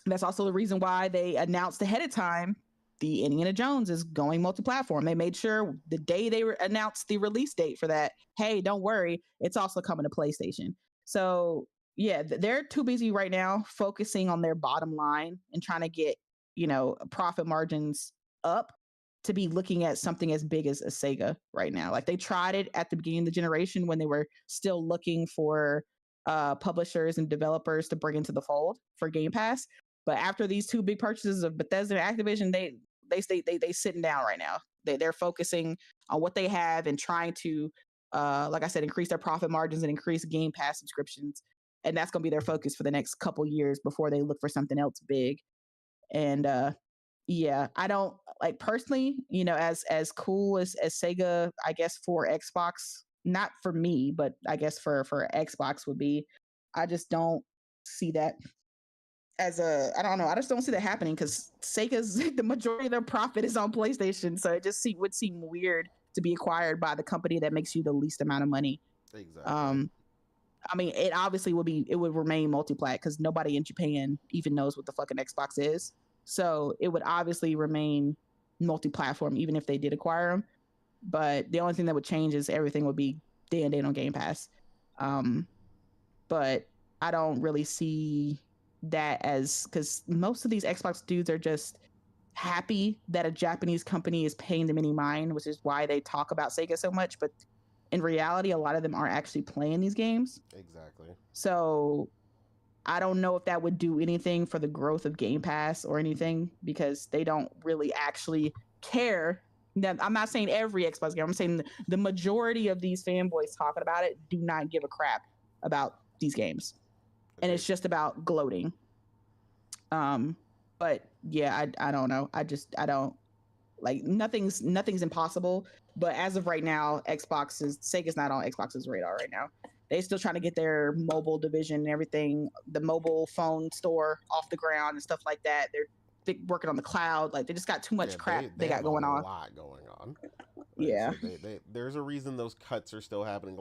S5: That's also the reason why they announced ahead of time the Indiana Jones is going multi-platform. They made sure the day they announced the release date for that, hey, don't worry, it's also coming to PlayStation. So yeah, they're too busy right now focusing on their bottom line and trying to get profit margins up to be looking at something as big as a Sega right now. Like, they tried it at the beginning of the generation when they were still looking for publishers and developers to bring into the fold for Game Pass. But after these two big purchases of Bethesda and Activision, they sitting down right now. They're focusing on what they have and trying to, like I said, increase their profit margins and increase Game Pass subscriptions. And that's going to be their focus for the next couple years before they look for something else big. And yeah, I don't like, personally, as cool as Sega, I guess, for Xbox, not for me, but I guess for Xbox would be, I just don't see that I don't know. I just don't see that happening, because Sega's the majority of their profit is on PlayStation. So it just would seem weird to be acquired by the company that makes you the least amount of money.
S1: Exactly.
S5: I mean, it would remain multi-plat, because nobody in Japan even knows what the fucking Xbox is. So it would obviously remain multi-platform even if they did acquire them. But the only thing that would change is everything would be day and date on Game Pass. But I don't really see that as, because most of these Xbox dudes are just happy that a Japanese company is paying them any mind, which is why they talk about Sega so much. But in reality, a lot of them aren't actually playing these games.
S1: Exactly.
S5: So I don't know if that would do anything for the growth of Game Pass or anything, because they don't really actually care. Now, I'm not saying every Xbox game. I'm saying the majority of these fanboys talking about it do not give a crap about these games. And it's just about gloating. But yeah, I don't know. I don't like, nothing's impossible. But as of right now, Sega's not on Xbox's radar right now. They're still trying to get their mobile division and everything, the mobile phone store off the ground and stuff like that. They're working on the cloud. Like, they just got too much crap they got going on.
S1: A lot going on.
S5: Yeah.
S1: So there's a reason those cuts are still happening.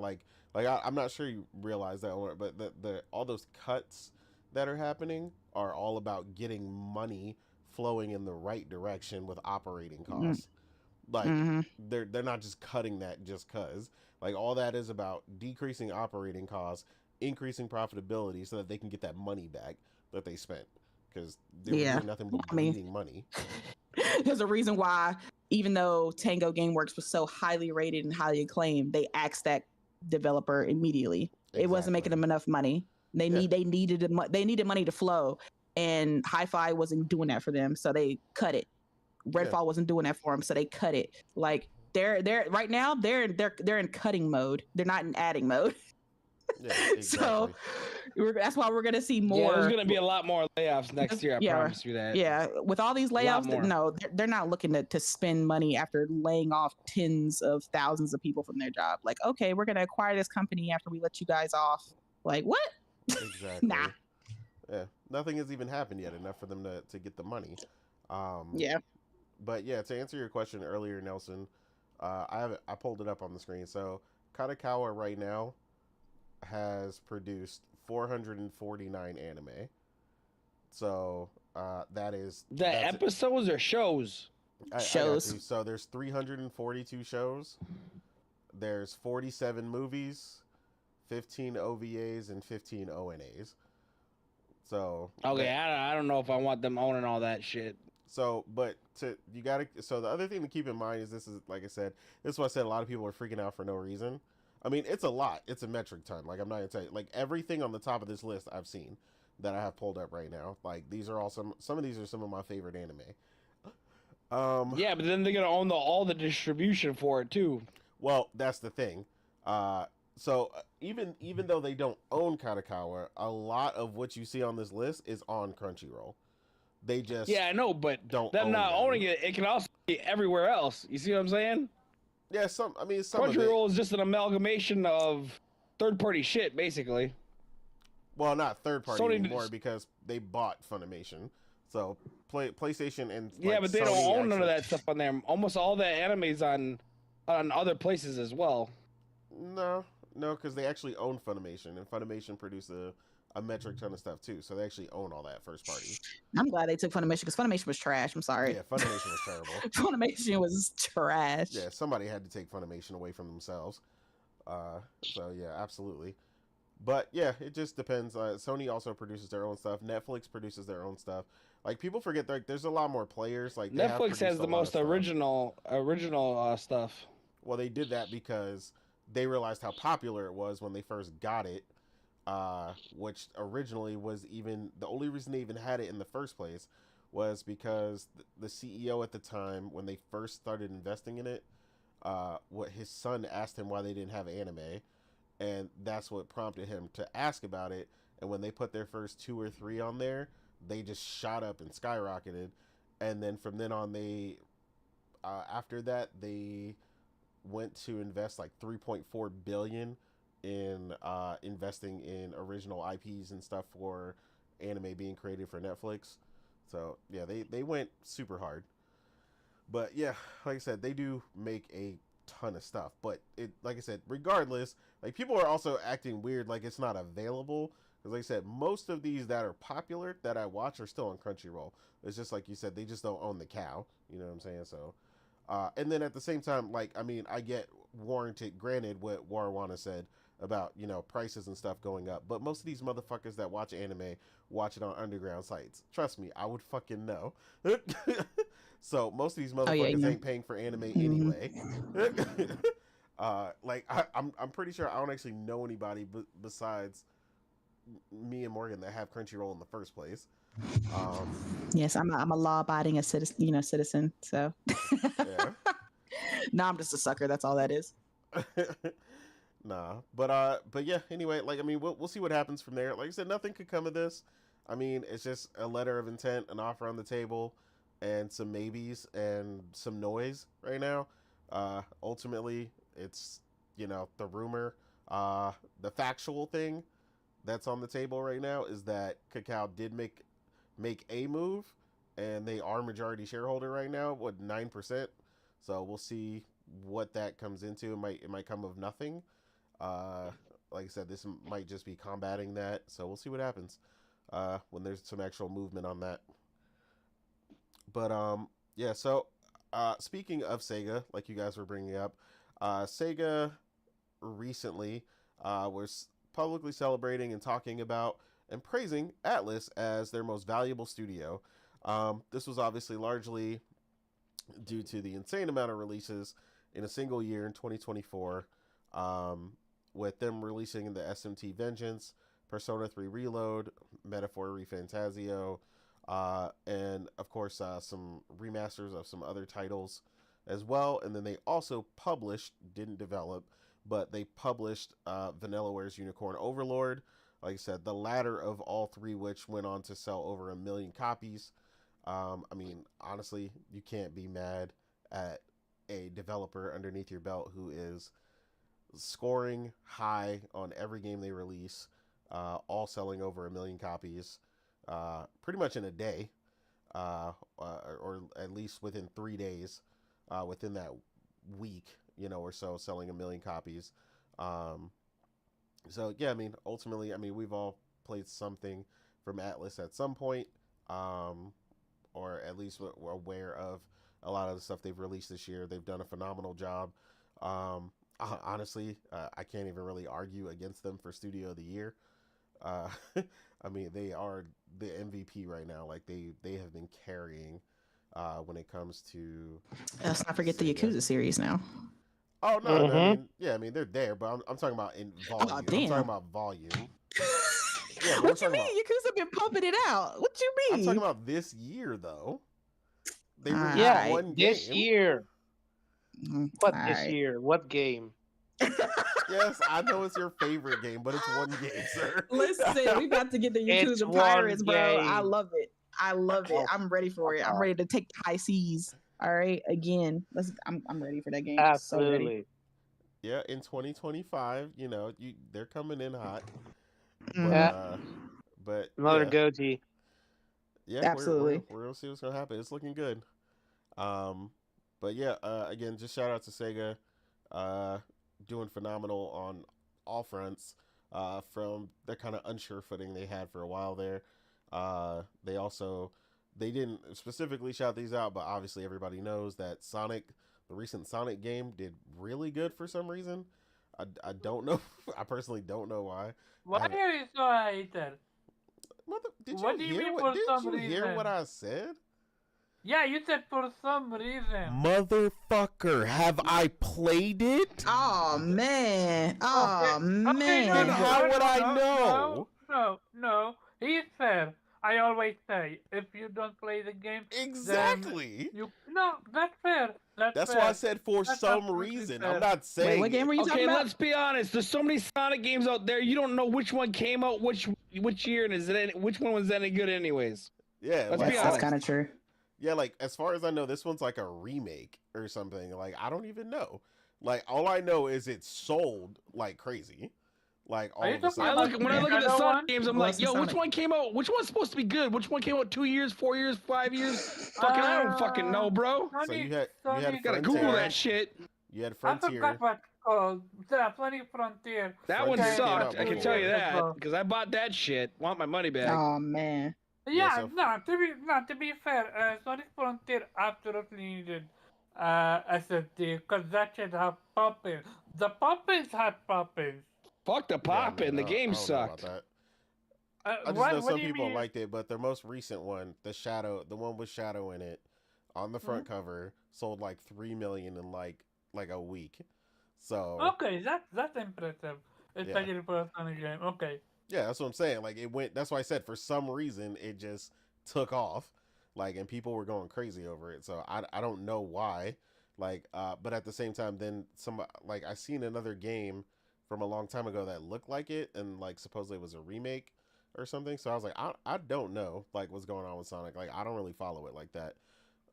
S1: I'm not sure you realize that, but the all those cuts that are happening are all about getting money flowing in the right direction with operating costs. They're not just cutting that just cause. Like, all that is about decreasing operating costs, increasing profitability so that they can get that money back that they spent, because they're doing nothing but bleeding money.
S5: There's a reason why, even though Tango Gameworks was so highly rated and highly acclaimed, they axed that developer immediately. Exactly. It wasn't making them enough money. They needed money to flow, and Hi-Fi wasn't doing that for them, so they cut it. Redfall wasn't doing that for them, so they cut it. Like, they're right now they're in cutting mode. They're not in adding mode.
S1: Yeah, exactly.
S5: So that's why we're gonna see more.
S4: Yeah, there's gonna be a lot more layoffs next year. I promise you that.
S5: Yeah, with all these layoffs, no, they're not looking to spend money after laying off tens of thousands of people from their job. Like, okay, we're gonna acquire this company after we let you guys off. Like, what?
S1: Exactly.
S5: Nah.
S1: Yeah, nothing has even happened yet enough for them to get the money.
S5: Yeah.
S1: But yeah, to answer your question earlier, Nelson, I pulled it up on the screen. So Kadokawa right now has produced 449 anime. So that's
S4: episodes or shows?
S5: Shows.
S1: So there's 342 shows. There's 47 movies, 15 OVAs, and 15 ONAs. So
S4: okay, I don't know if I want them owning all that shit.
S1: So, so the other thing to keep in mind is, this is, like I said, this is what I said, a lot of people are freaking out for no reason. I mean, it's a lot. It's a metric ton. Like, I'm not gonna tell you, like, everything on the top of this list I've seen that I have pulled up right now. Like, these are all some of these are some of my favorite anime.
S4: Yeah, but then they're gonna own all the distribution for it too.
S1: Well, that's the thing. So even though they don't own Kadokawa, a lot of what you see on this list is on Crunchyroll. They just
S4: I know, but
S1: don't
S4: them not owning
S1: them.
S4: it can also be everywhere else. You see what I'm saying?
S1: Yeah, some
S4: Crunchyroll is just an amalgamation of third-party shit, basically.
S1: Well, not third-party
S4: Sony
S1: anymore, because they bought Funimation. So PlayStation and
S4: but they
S1: Sony
S4: don't own none of that stuff on there. Almost all the anime's on other places as well.
S1: No, because they actually own Funimation, and Funimation produced a metric ton of stuff too. So they actually own all that first party.
S5: I'm glad they took Funimation, because Funimation was trash. I'm sorry.
S1: Yeah, Funimation was terrible.
S5: Funimation was trash.
S1: Yeah, somebody had to take Funimation away from themselves. So yeah, absolutely. But yeah, it just depends. Sony also produces their own stuff. Netflix produces their own stuff. Like, people forget that there's a lot more players. Like,
S4: Netflix has the most original stuff.
S1: Well, they did that because they realized how popular it was when they first got it. Which originally was the only reason they even had it in the first place was because the CEO at the time, when they first started investing in it, what his son asked him why they didn't have anime, and that's what prompted him to ask about it. And when they put their first 2 or 3 on there, they just shot up and skyrocketed. And then from then on, they after that, they went to invest like $3.4 billion in investing in original IPs and stuff for anime being created for Netflix. So yeah, they went super hard. But yeah, like I said, they do make a ton of stuff. But like I said, regardless, like, people are also acting weird like it's not available. Because like I said, most of these that are popular that I watch are still on Crunchyroll. It's just like you said, they just don't own the cow. You know what I'm saying? So, and then at the same time, like, I mean, I get warranted. Granted, what Warwana said about prices and stuff going up. But most of these motherfuckers that watch anime watch it on underground sites. Trust me, I would fucking know. So most of these motherfuckers ain't paying for anime anyway. I'm pretty sure I don't actually know anybody besides me and Morgan that have Crunchyroll in the first place.
S5: Yes, I'm a law-abiding citizen. So,
S1: Yeah.
S5: no, I'm just a sucker. That's all that is.
S1: Nah, but yeah. Anyway, we'll see what happens from there. Like I said, nothing could come of this. I mean, it's just a letter of intent, an offer on the table, and some maybes and some noise right now. Ultimately, it's the rumor, the factual thing that's on the table right now is that Kakao did make a move, and they are majority shareholder right now, 9%. So we'll see what that comes into. It might come of nothing. Like I said, this might just be combating that. So we'll see what happens when there's some actual movement on that. But yeah. So speaking of Sega, like you guys were bringing up, Sega recently was publicly celebrating and talking about and praising Atlas as their most valuable studio. This was obviously largely due to the insane amount of releases in a single year in 2024, with them releasing the SMT Vengeance, Persona 3 Reload, Metaphor ReFantazio, and of course some remasters of some other titles as well. And then they also published, didn't develop, but they published Vanillaware's Unicorn Overlord. Like I said, the latter of all three, which went on to sell over 1 million copies. I mean, honestly, you can't be mad at a developer underneath your belt who is scoring high on every game they release, all selling over 1 million copies, pretty much in a day, or at least within 3 days, within that week, or so, selling 1 million copies. So yeah, I mean, ultimately, we've all played something from Atlas at some point, or at least we're aware of a lot of the stuff they've released this year. They've done a phenomenal job. Honestly, I can't even really argue against them for Studio of the Year. I mean, they are the MVP right now. Like they have been carrying when it comes to.
S5: Let's not forget the Yakuza series now.
S1: Oh no, I mean they're there, but I'm talking about in volume.
S5: Oh,
S1: I'm
S5: damn.
S1: talking about volume.
S5: Yeah, what you mean? Yakuza been pumping it out. What you mean?
S1: I'm talking about this year though. They released
S2: Yeah,
S1: one
S2: this
S1: game.
S2: year. What
S5: All
S2: this
S5: right.
S2: year? What game?
S1: Yes, I know it's your favorite game, but it's one game, sir.
S5: Listen, we got to get the
S2: It's
S5: Yakuza
S2: one
S5: Pirates, bro. I
S2: game.
S5: love it. I love it. I'm ready for it. I'm ready to take the high seas. All right, again. I'm ready for that game. So ready.
S2: Absolutely.
S1: Yeah, in 2025, they're coming in hot.
S2: Yeah.
S1: But
S2: Another
S1: yeah.
S2: GOTY.
S1: Yeah,
S5: Absolutely.
S1: we're gonna see what's gonna happen. It's looking good. But yeah, again, just shout out to Sega, doing phenomenal on all fronts. From the kind of unsure footing they had for a while there. They didn't specifically shout these out, but obviously everybody knows that the recent Sonic game, did really good for some reason. I don't know. I personally don't know why.
S3: Why are you so hated?
S1: Did you hear what I said?
S3: Yeah, you said for some reason.
S1: Motherfucker, have I played it?
S5: Oh man. Oh man.
S3: Okay,
S1: How would I know?
S3: No. He's fair. I always say, if you don't play the game,
S1: Exactly.
S3: That's fair.
S1: That's
S3: fair.
S1: why I said for
S3: That's
S1: some
S3: absolutely
S1: reason.
S3: fair.
S1: I'm not saying.
S5: Wait, what game were you talking about?
S4: Let's be honest. There's so many Sonic games out there. You don't know which one came out which year, and which one was any good anyways.
S1: Yeah,
S4: Let's be honest.
S5: That's kind of true.
S1: Yeah, like as far as I know, this one's like a remake or something. Like I don't even know. Like all I know is it sold like crazy. Like all of a sudden.
S4: When I look at the Sonic games, I'm like, yo,
S5: Sonic?
S4: which one came out? Which one's supposed to be good? Which one came out 2 years, 4 years, 5 years? I don't fucking know, bro.
S1: So you had
S4: Gotta Google that shit.
S1: You had
S3: I
S1: Frontier.
S3: forgot what it's called. The Funny Frontier.
S4: That one
S1: Frontier
S4: sucked. I
S1: came
S4: can
S1: out
S4: tell you
S1: before.
S4: that because I bought that shit. Want my money back?
S5: Oh man.
S3: Yeah,
S1: Yeah,
S3: to be fair, Sonic Frontier absolutely needed SSD because that shit had poppins. The poppins had poppins.
S4: Fuck the popping. The game
S1: I don't know about
S4: sucked.
S1: that. I just
S3: What,
S1: know
S3: what
S1: some
S3: do you
S1: people
S3: mean?
S1: liked it, but their most recent one, the one with Shadow in it, on the front cover, sold like 3 million in like a week. So
S3: Okay, that's impressive. Especially for a Sony game. Okay.
S1: yeah, that's what I'm saying. Like it went. That's why I said for some reason it just took off, like, and people were going crazy over it. So I don't know why. Like, but at the same time, then like I seen another game from a long time ago that looked like it, and like supposedly it was a remake or something. So I was like, I don't know like what's going on with Sonic. Like I don't really follow it like that.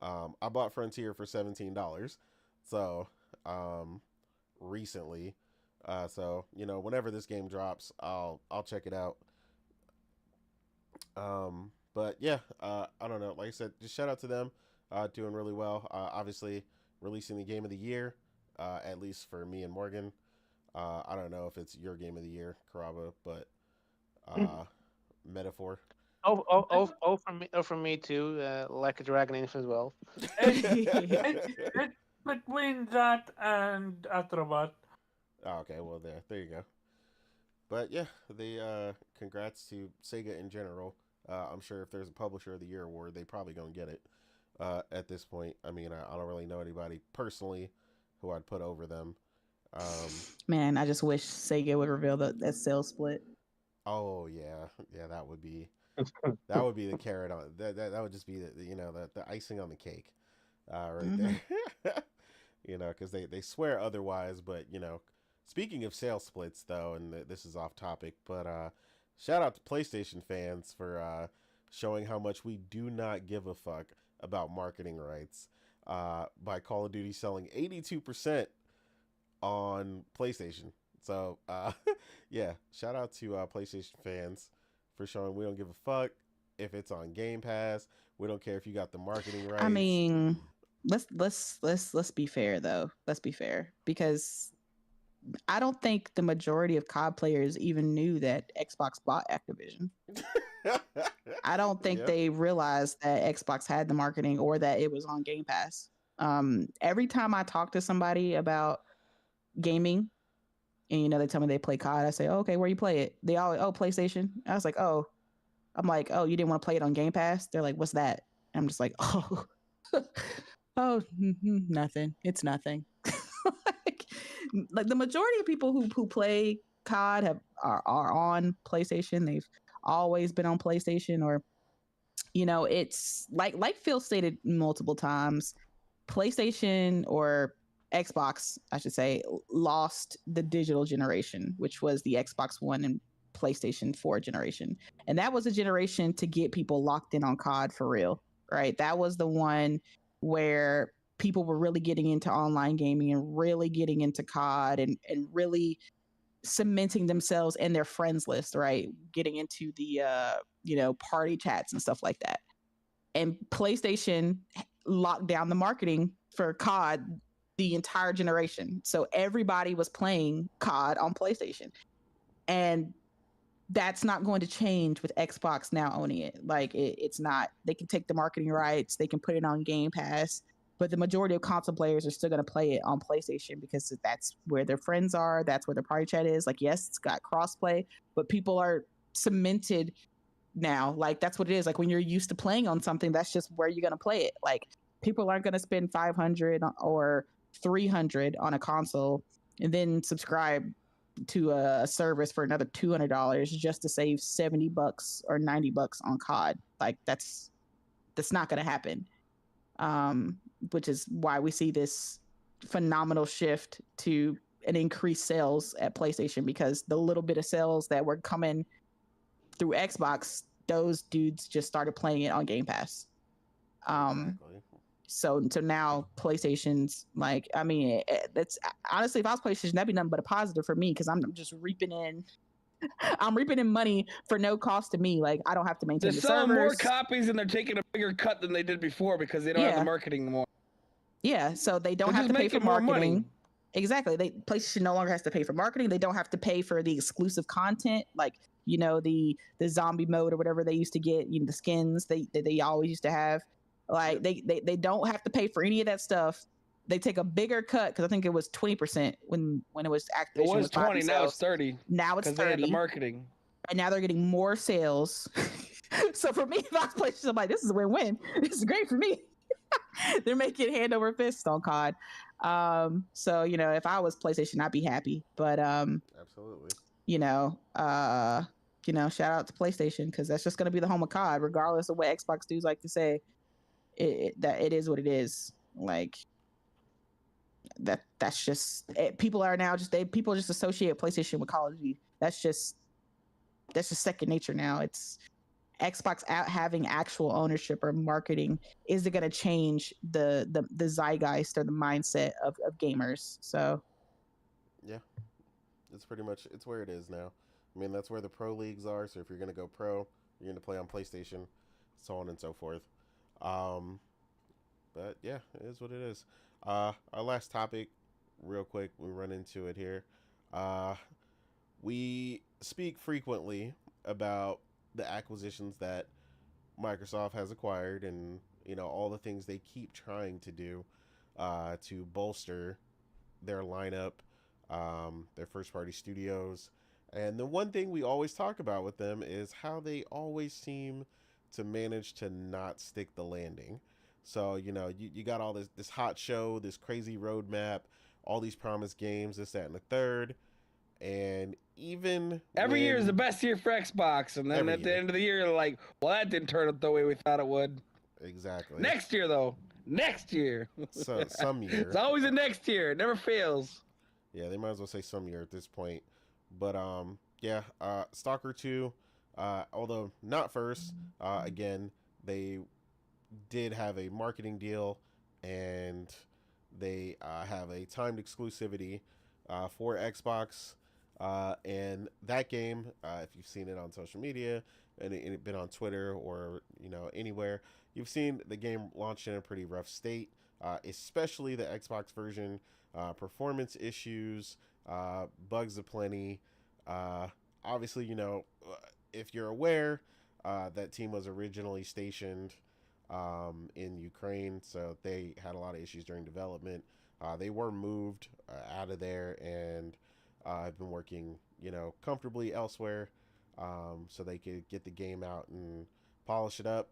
S1: I bought Frontier for $17, so recently. So whenever this game drops, I'll check it out. But yeah, I don't know. Like I said, just shout out to them, doing really well. Obviously, releasing the game of the year, at least for me and Morgan. I don't know if it's your game of the year, Karaba, but Metaphor.
S2: For me too. Like a Dragon Infinite as well.
S3: It's between that and Astrobot.
S1: Oh, okay, well there you go. But yeah, congrats to Sega in general. I'm sure if there's a Publisher of the Year award, they probably gonna get it. At this point, I mean, I don't really know anybody personally who I'd put over them.
S5: Man, I just wish Sega would reveal that sales split.
S1: Oh yeah, that would be the carrot on that would just be the icing on the cake, right there. Because they swear otherwise, but speaking of sales splits though, and this is off topic, but shout out to PlayStation fans for showing how much we do not give a fuck about marketing rights, by Call of Duty selling 82% on PlayStation. So yeah, shout out to PlayStation fans for showing we don't give a fuck if it's on Game Pass. We don't care if you got the marketing rights.
S5: I mean, let's be fair though. Let's be fair, because I don't think the majority of COD players even knew that Xbox bought Activision. I don't think they realized that Xbox had the marketing or that it was on Game Pass. Every time I talk to somebody about gaming, and they tell me they play COD, I say, oh, okay, where you play it? They always, oh, PlayStation. I was like, oh, you didn't want to play it on Game Pass? They're like, what's that? And I'm just like, oh, oh, nothing. It's nothing. like the majority of people who play COD are on PlayStation. They've always been on PlayStation, or it's like Phil stated multiple times, PlayStation or Xbox, I should say, lost the digital generation, which was the Xbox One and PlayStation 4 generation. And that was a generation to get people locked in on COD for real, right? That was the one where people were really getting into online gaming and really getting into COD and really cementing themselves in their friends list, right? Getting into the, party chats and stuff like that. And PlayStation locked down the marketing for COD the entire generation. So everybody was playing COD on PlayStation. And that's not going to change with Xbox now owning it. Like it's not. They can take the marketing rights, they can put it on Game Pass, but the majority of console players are still going to play it on PlayStation because that's where their friends are. That's where their party chat is. Like, yes, it's got crossplay, but people are cemented now. Like that's what it is. Like when you're used to playing on something, that's just where you're going to play it. Like people aren't going to spend $500 or $300 on a console and then subscribe to a service for another $200 just to save $70 or $90 on COD. Like that's not going to happen. Which is why we see this phenomenal shift to an increased sales at PlayStation, because the little bit of sales that were coming through Xbox, those dudes just started playing it on Game Pass. Exactly. So now PlayStation's like, I mean, that's honestly, if I was PlayStation, that'd be nothing but a positive for me, because I'm just reaping in money for no cost to me. Like I don't have to maintain the servers.
S4: They're selling more copies and they're taking a bigger cut than they did before because they don't have the marketing anymore.
S5: Yeah, so they don't have to pay for marketing. Exactly. PlayStation no longer has to pay for marketing. They don't have to pay for the exclusive content, like the zombie mode or whatever they used to get. The skins they always used to have. Like they don't have to pay for any of that stuff. they take a bigger cut because I think it was 20% when it was
S4: It
S5: Activision
S4: was
S5: with buying
S4: 20, now it's
S5: themselves.
S4: 30.
S5: Now it's
S4: Because they had the
S5: 30,
S4: marketing.
S5: and now they're getting more sales. So for me, if I was PlayStation, I'm like, this is a win-win. This is great for me. They're making hand over fist on COD. So if I was PlayStation, I'd be happy. But
S1: Absolutely.
S5: shout out to PlayStation because that's just going to be the home of COD, regardless of what Xbox dudes like to say. That it is what it is. Like that's just it. People are now people just associate PlayStation with Call of Duty. That's just second nature now. It's Xbox having actual ownership or marketing. Is it going to change the zeitgeist or the mindset of gamers? So
S1: yeah, it's pretty much it's where it is now. I mean, that's where the pro leagues are. So if you're going to go pro, you're going to play on PlayStation, so on and so forth. But yeah, it is what it is. Our last topic, real quick, we run into it here. We speak frequently about the acquisitions that Microsoft has acquired, and all the things they keep trying to do to bolster their lineup, their first-party studios. And the one thing we always talk about with them is how they always seem to manage to not stick the landing. So, you got all this hot show, this crazy roadmap, all these promised games, this, that, and the third. And even
S4: every year is the best year for Xbox, and then at the end of the year, like, well, that didn't turn out the way we thought it would.
S1: Exactly.
S4: Next year, though. Next year.
S1: So some year.
S4: It's always a next year. It never fails.
S1: Yeah, they might as well say some year at this point. But yeah, Stalker 2, although not first, again, they did have a marketing deal, and they have a timed exclusivity for Xbox. And that game, if you've seen it on social media and it been on Twitter or anywhere, you've seen the game launched in a pretty rough state, especially the Xbox version. Performance issues, bugs aplenty. Obviously, if you're aware, that team was originally stationed in Ukraine, so they had a lot of issues during development. They were moved out of there and have been working, comfortably elsewhere, so they could get the game out and polish it up.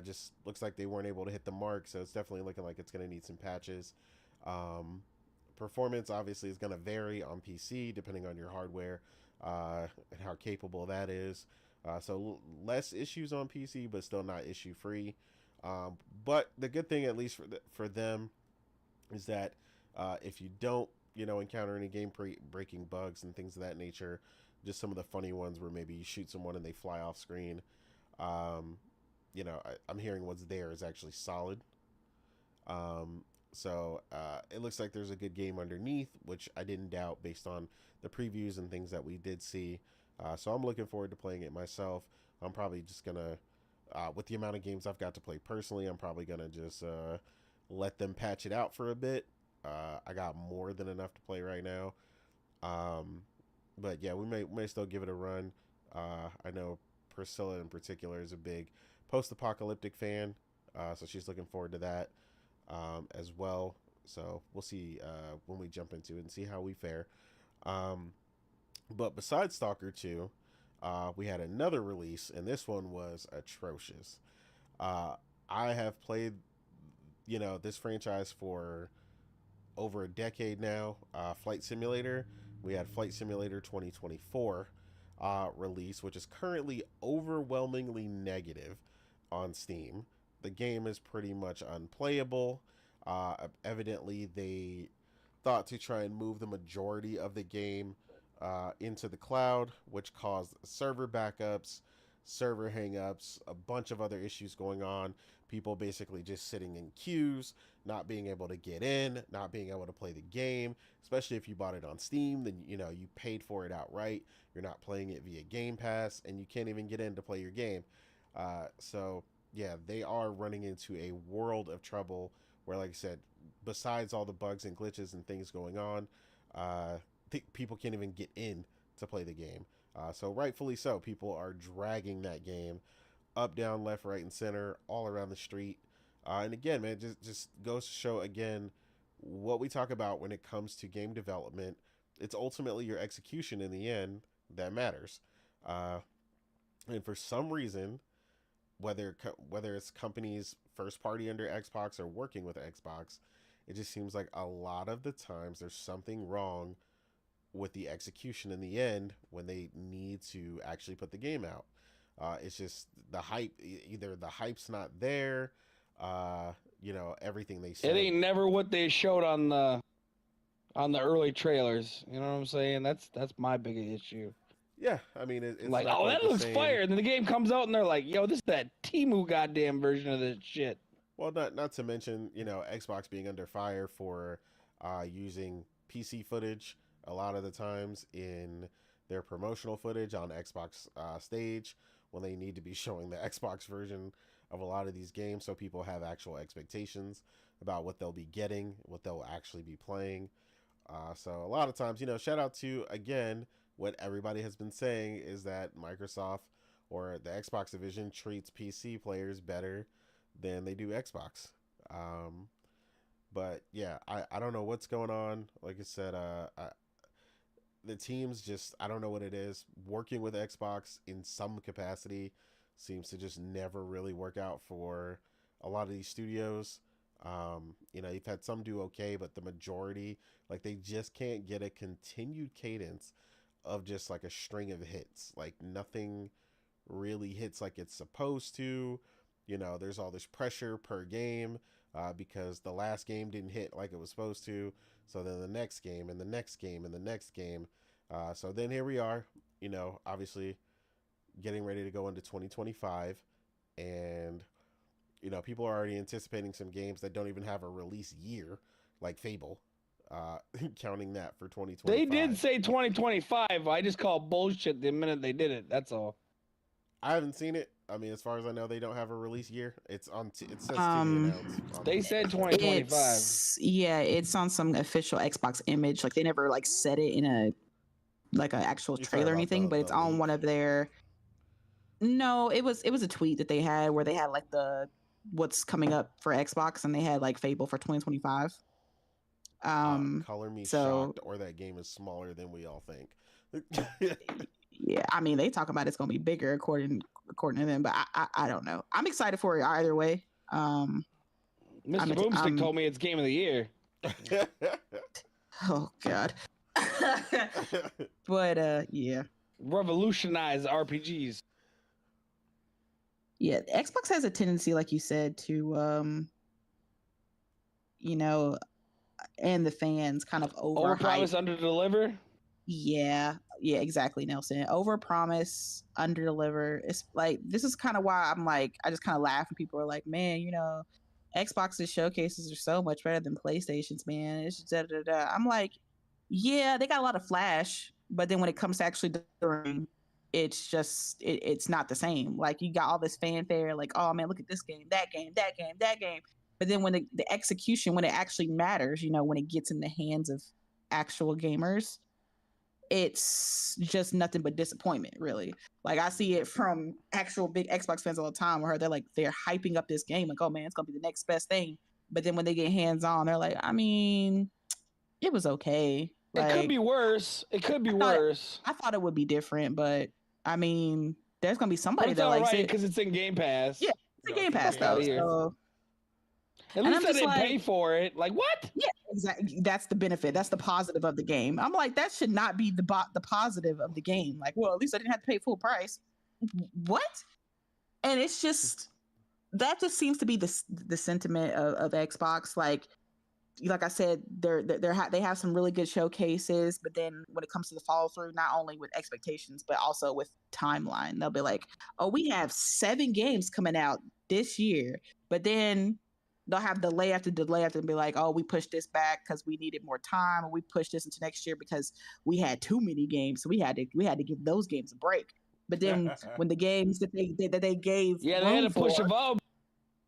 S1: Just looks like they weren't able to hit the mark, so it's definitely looking like it's going to need some patches. Performance obviously is going to vary on PC depending on your hardware and how capable that is. So less issues on PC, but still not issue free. But the good thing, at least for them, is that if you don't, encounter any game breaking bugs and things of that nature, just some of the funny ones where maybe you shoot someone and they fly off screen. I'm hearing what's there is actually solid. So it looks like there's a good game underneath, which I didn't doubt based on the previews and things that we did see. So I'm looking forward to playing it myself. I'm probably just going to, with the amount of games I've got to play personally, I'm probably going to just let them patch it out for a bit. I got more than enough to play right now. But yeah, we may still give it a run. I know Priscilla in particular is a big post-apocalyptic fan, so she's looking forward to that. As well. So we'll see when we jump into it and see how we fare. But besides Stalker 2, we had another release, and this one was atrocious. I have played, this franchise for over a decade now. Flight Simulator. We had Flight Simulator 2024 release, which is currently overwhelmingly negative on Steam. The game is pretty much unplayable. Evidently, they thought to try and move the majority of the game into the cloud, which caused server backups, server hangups, a bunch of other issues going on. People basically just sitting in queues, not being able to get in, not being able to play the game, especially if you bought it on Steam, then you paid for it outright. You're not playing it via Game Pass, and you can't even get in to play your game. So yeah, they are running into a world of trouble where, like I said, besides all the bugs and glitches and things going on, people can't even get in to play the game. So rightfully so, people are dragging that game up, down, left, right, and center, all around the street. And again, man, just goes to show again what we talk about when it comes to game development, it's ultimately your execution in the end that matters. Uh, and for some reason, whether it's companies first party under Xbox or working with Xbox, it just seems like a lot of the times there's something wrong with the execution in the end when they need to actually put the game out. It's just the hype. Either the hype's not there, everything they
S4: It
S1: said.
S4: ain't never what they showed on the early trailers. You know what I'm saying? That's my biggest issue.
S1: Yeah, I mean, it's
S4: Like,
S1: not
S4: oh,
S1: quite
S4: that
S1: the
S4: looks
S1: same.
S4: fire. And then the game comes out and they're like, yo, this is that Temu goddamn version of this shit.
S1: Well, not to mention, Xbox being under fire for using PC footage a lot of the times in their promotional footage on Xbox stage when they need to be showing the Xbox version of a lot of these games, so people have actual expectations about what they'll be getting, what they'll actually be playing. So a lot of times, shout out to, again, what everybody has been saying is that Microsoft or the Xbox division treats PC players better than they do Xbox. But yeah, I don't know what's going on. Like I said, the teams just, I don't know what it is. Working with Xbox in some capacity seems to just never really work out for a lot of these studios. You've had some do okay, but the majority, like, they just can't get a continued cadence of just like a string of hits. Like, nothing really hits like it's supposed to. There's all this pressure per game because the last game didn't hit like it was supposed to. So then the next game and the next game and the next game. So then here we are, obviously getting ready to go into 2025. And, people are already anticipating some games that don't even have a release year, like Fable, counting that for 2025.
S4: They did say 2025. I just call bullshit the minute they did it. That's all.
S1: I haven't seen it. I mean, as far as I know, they don't have a release year. It says to be announced.
S4: They said 2025.
S5: It's on some official Xbox image. Like, they never like said it in a like an actual
S1: You
S5: trailer or
S1: talking about
S5: anything, but it's on
S1: leak?
S5: one of their. No, it was a tweet that they had where they had like the what's coming up for Xbox, and they had like Fable for 2025.
S1: Color me
S5: so
S1: shocked, or that game is smaller than we all think.
S5: yeah, I mean, they talk about it's gonna be bigger according to them, but I don't know. I'm excited for it either way.
S4: Mr. Boomstick told me it's game of the year.
S5: Oh God. But yeah.
S4: Revolutionize RPGs.
S5: Yeah, Xbox has a tendency, like you said, to and the fans kind of
S4: Overpromise, underdeliver.
S5: Yeah, exactly, Nelson. Overpromise, underdeliver. It's like, this is kind of why I'm like, I just kind of laugh when people are like, man, Xbox's showcases are so much better than PlayStation's, man. It's just da da da. I'm like, yeah, they got a lot of flash, but then when it comes to actually delivering, it's just it's not the same. Like, you got all this fanfare, like, oh man, look at this game, that game, that game, that game. But then when the execution, when it actually matters, when it gets in the hands of actual gamers, it's just nothing but disappointment, really. Like, I see it from actual big Xbox fans all the time, where they're hyping up this game, like, oh man, it's gonna be the next best thing. But then when they get hands on, they're like, I mean, it was okay. Like,
S4: it could be worse. It could be worse.
S5: I thought it would be different, but I mean, there's gonna be somebody that
S4: likes
S5: it
S4: because it's in Game Pass.
S5: Yeah, it's a Game Pass though. So.
S4: At least I didn't pay for it. Like, what?
S5: Yeah, exactly. That's the benefit. That's the positive of the game. I'm like, that should not be the positive of the game. Like, well, at least I didn't have to pay full price. What? And it's just, that just seems to be the sentiment of Xbox. Like I said, they have some really good showcases, but then when it comes to the follow through, not only with expectations but also with timeline, they'll be like, oh, we have 7 games coming out this year, but then they'll have delay after delay after, and be like, oh, we pushed this back because we needed more time, or we pushed this into next year because we had too many games, so we had to give those games a break. But then when the games that they gave,
S4: they had to push Evolve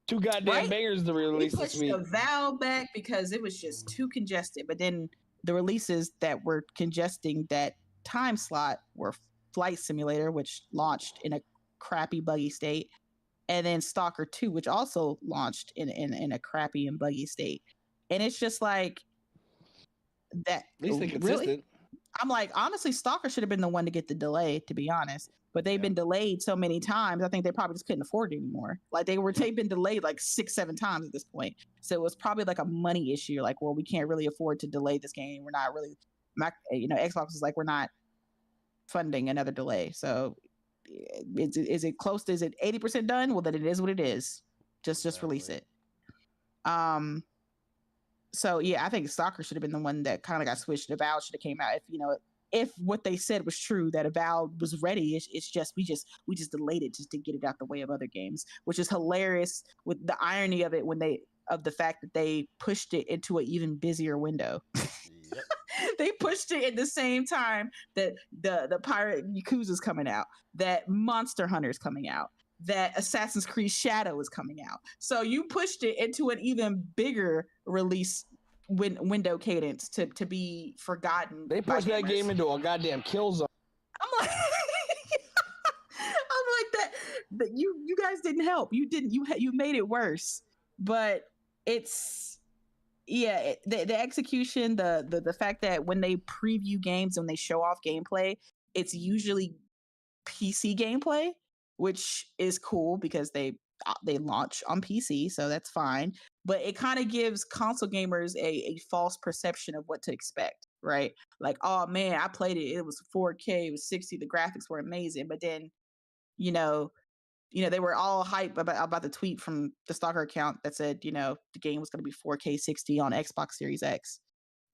S4: 2 goddamn bangers to release this week.
S5: We pushed the Valve back because it was just too congested. But then the releases that were congesting that time slot were Flight Simulator, which launched in a crappy, buggy state, and then Stalker 2, which also launched in a crappy and buggy state. and it's just like that.
S4: At least they
S5: Really,
S4: consistent.
S5: I'm like, honestly, Stalker should have been the one to get the delay, to be honest. But they've been delayed so many times. I think they probably just couldn't afford it anymore. Like they've been delayed like 6-7 times at this point. So it was probably like a money issue. Like, well, we can't really afford to delay this game. We're not really, Xbox is like, we're not funding another delay. So is it close to, is it 80% done? Well, then it is what it is. Just release it. So yeah, I think Stalker should have been the one that kind of got switched. Avowed should have came out if what they said was true, that Avowed was ready. It's just we just delayed it just to get it out the way of other games, which is hilarious with the irony of it of the fact that they pushed it into an even busier window.
S1: Yep.
S5: They pushed it at the same time that the Pirate Yakuza's coming out, that Monster Hunter's coming out, that Assassin's Creed Shadow is coming out. So you pushed it into an even bigger release window cadence to be forgotten.
S4: They pushed that game into a goddamn kill zone.
S5: I'm like, that you guys didn't help. You made it worse. But it's the execution, the fact that when they preview games and they show off gameplay, it's usually PC gameplay, which is cool because they launch on PC, so that's fine. But it kind of gives console gamers a false perception of what to expect, right? Like, oh man, I played it. It was 4K, it was 60, the graphics were amazing. But then, they were all hype about the tweet from the Stalker account that said, the game was going to be 4K 60 on Xbox Series X.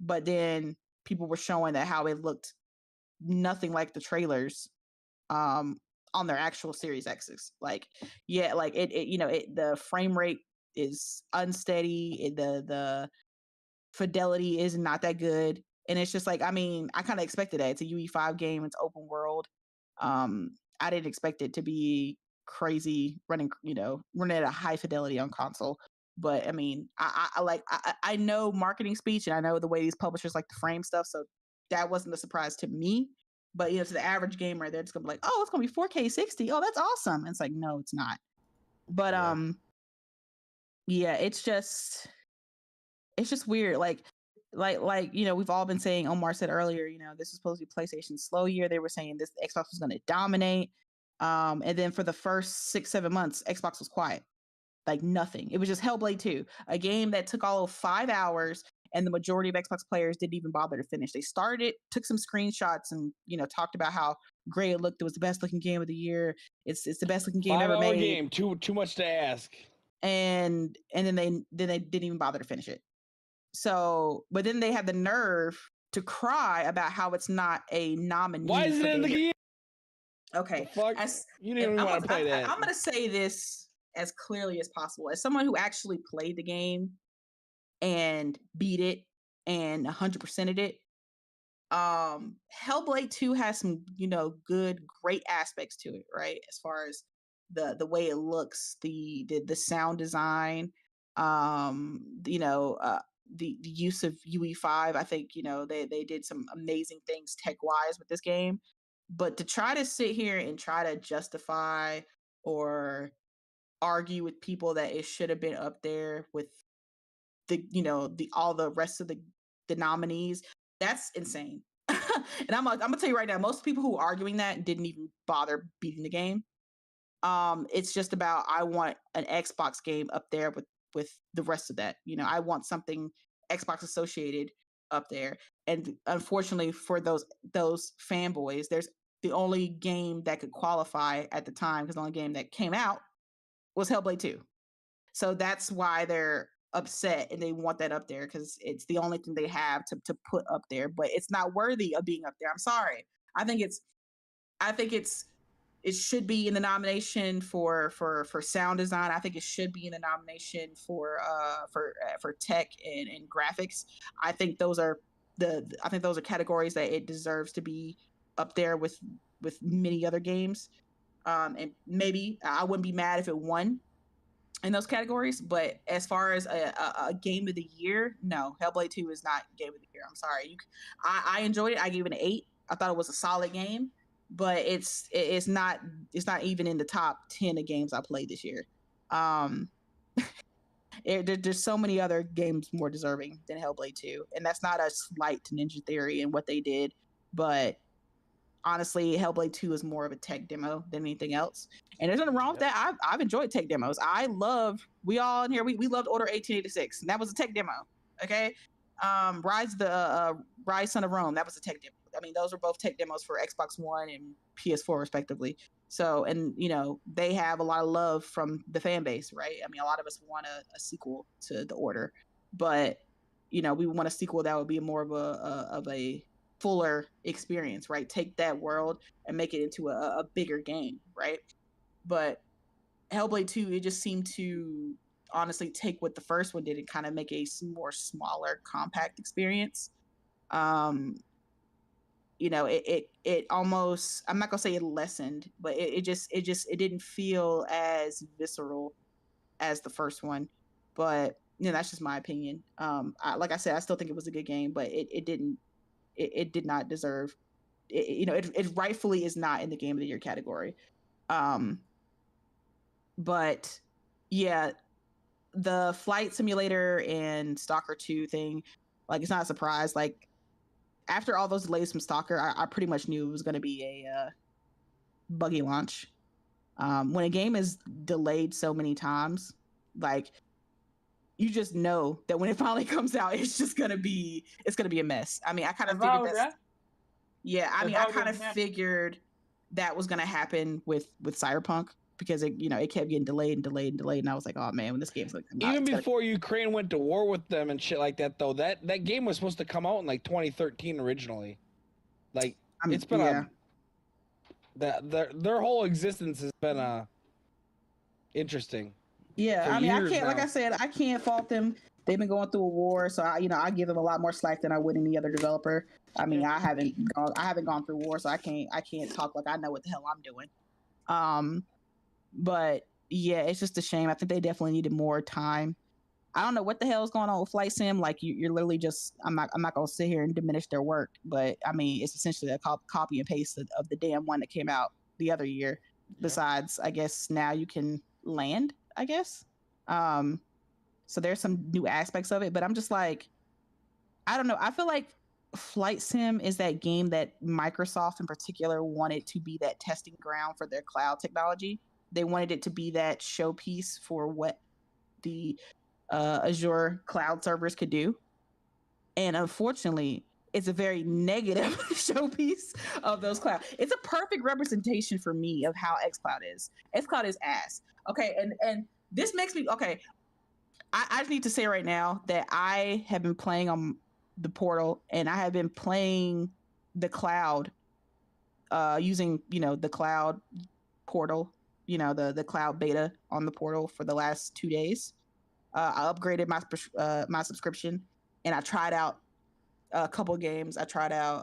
S5: But then people were showing that how it looked nothing like the trailers on their actual Series X's. Like, yeah, like the frame rate is unsteady. The fidelity is not that good. And it's just like, I mean, I kind of expected that. It's a UE5 game. It's open world. I didn't expect it to be crazy running at a high fidelity on console. But I mean, I know marketing speech, and I know the way these publishers like to frame stuff. So that wasn't a surprise to me. But to the average gamer, they're just gonna be like, "Oh, it's gonna be 4K 60. Oh, that's awesome." And it's like, no, it's not. But it's just weird. Like we've all been saying. Omar said earlier, this is supposed to be PlayStation's slow year. They were saying this Xbox was going to dominate. And then for the first 6-7 months, Xbox was quiet, like nothing. It was just Hellblade 2, a game that took all of 5 hours. And the majority of Xbox players didn't even bother to finish. They started, took some screenshots, and talked about how great it looked. It was the best looking game of the year. It's the best looking game ever made.
S4: Game, too much to ask.
S5: And then they didn't even bother to finish it. So, but then they had the nerve to cry about how it's not a nominee.
S4: Why is it in the game?
S5: Okay,
S4: you didn't even want to play that.
S5: I'm gonna say this as clearly as possible. As someone who actually played the game and beat it and 100%ed it, Hellblade 2 has some great aspects to it, right? As far as the way it looks, the sound design, the use of UE5. I think they did some amazing things tech wise with this game. But to try to sit here and try to justify or argue with people that it should have been up there with all the rest of the nominees, that's insane. And I'm gonna tell you right now, most people who are arguing that didn't even bother beating the game. It's just about, I want an Xbox game up there with the rest of that. I want something Xbox associated up there. And unfortunately for those fanboys, there's the only game that could qualify at the time, because the only game that came out was Hellblade 2. So that's why they're upset and they want that up there, because it's the only thing they have to put up there. But it's not worthy of being up there. I'm sorry. I think it should be in the nomination for sound design. I think it should be in the nomination for tech and graphics. I think those are categories that it deserves to be up there with many other games. And maybe I wouldn't be mad if it won in those categories. But as far as a game of the year, no, Hellblade 2 is not game of the year. I'm sorry. I enjoyed it. I gave it an 8. I thought it was a solid game, but it's not even in the top 10 of games I played this year. There's so many other games more deserving than Hellblade 2, and that's not a slight to Ninja Theory and what they did, but honestly, Hellblade 2 is more of a tech demo than anything else. And there's nothing wrong with that. I've enjoyed tech demos. We all in here, we loved Order 1886, and that was a tech demo. Okay. Rise Son of Rome, that was a tech demo. I mean, those were both tech demos for Xbox One and PS4 respectively. So, and they have a lot of love from the fan base, right? I mean, a lot of us want a sequel to The Order, but we want a sequel that would be more of a fuller experience, right? Take that world and make it into a bigger game, right? But Hellblade 2, it just seemed to honestly take what the first one did and kind of make a more smaller, compact experience. It almost, I'm not gonna say it lessened, but it didn't feel as visceral as the first one. But that's just my opinion. Like I said, I still think it was a good game, but it did not deserve it rightfully is not in the game of the year category. But yeah, the flight simulator and Stalker 2 thing, like, it's not a surprise. Like, after all those delays from Stalker, I pretty much knew it was going to be a buggy launch. When a game is delayed so many times, like, you just know that when it finally comes out, it's going to be a mess. I mean, I kind of figured that. Yeah, I mean, I kind of figured that was going to happen with Cyberpunk, because it kept getting delayed, and I was like, oh man, when this game's like,
S4: even before Ukraine went to war with them and shit like that, though, that game was supposed to come out in like 2013 originally. Like, it's been their whole existence has been interesting.
S5: Yeah, I mean, I can't, like I said, I can't fault them. They've been going through a war, so I give them a lot more slack than I would any other developer. I mean, I haven't gone through war, so I can't talk like I know what the hell I'm doing. But yeah, it's just a shame. I think they definitely needed more time. I don't know what the hell is going on with Flight Sim. Like, you're literally just, I'm not gonna sit here and diminish their work, but I mean, it's essentially a copy and paste of the damn one that came out the other year. Yeah. Besides, I guess now you can land, I guess. So there's some new aspects of it, but I'm just like, I don't know. I feel like Flight Sim is that game that Microsoft in particular wanted to be that testing ground for their cloud technology. They wanted it to be that showpiece for what the Azure cloud servers could do. And unfortunately, it's a very negative showpiece of those clouds. It's a perfect representation for me of how xCloud is. xCloud is ass. Okay, and this makes me, okay, I just need to say right now that I have been playing on the Portal, and I have been playing the cloud using, the cloud Portal, the cloud beta on the Portal for the last 2 days. I upgraded my subscription, and I tried out a couple of games. I tried out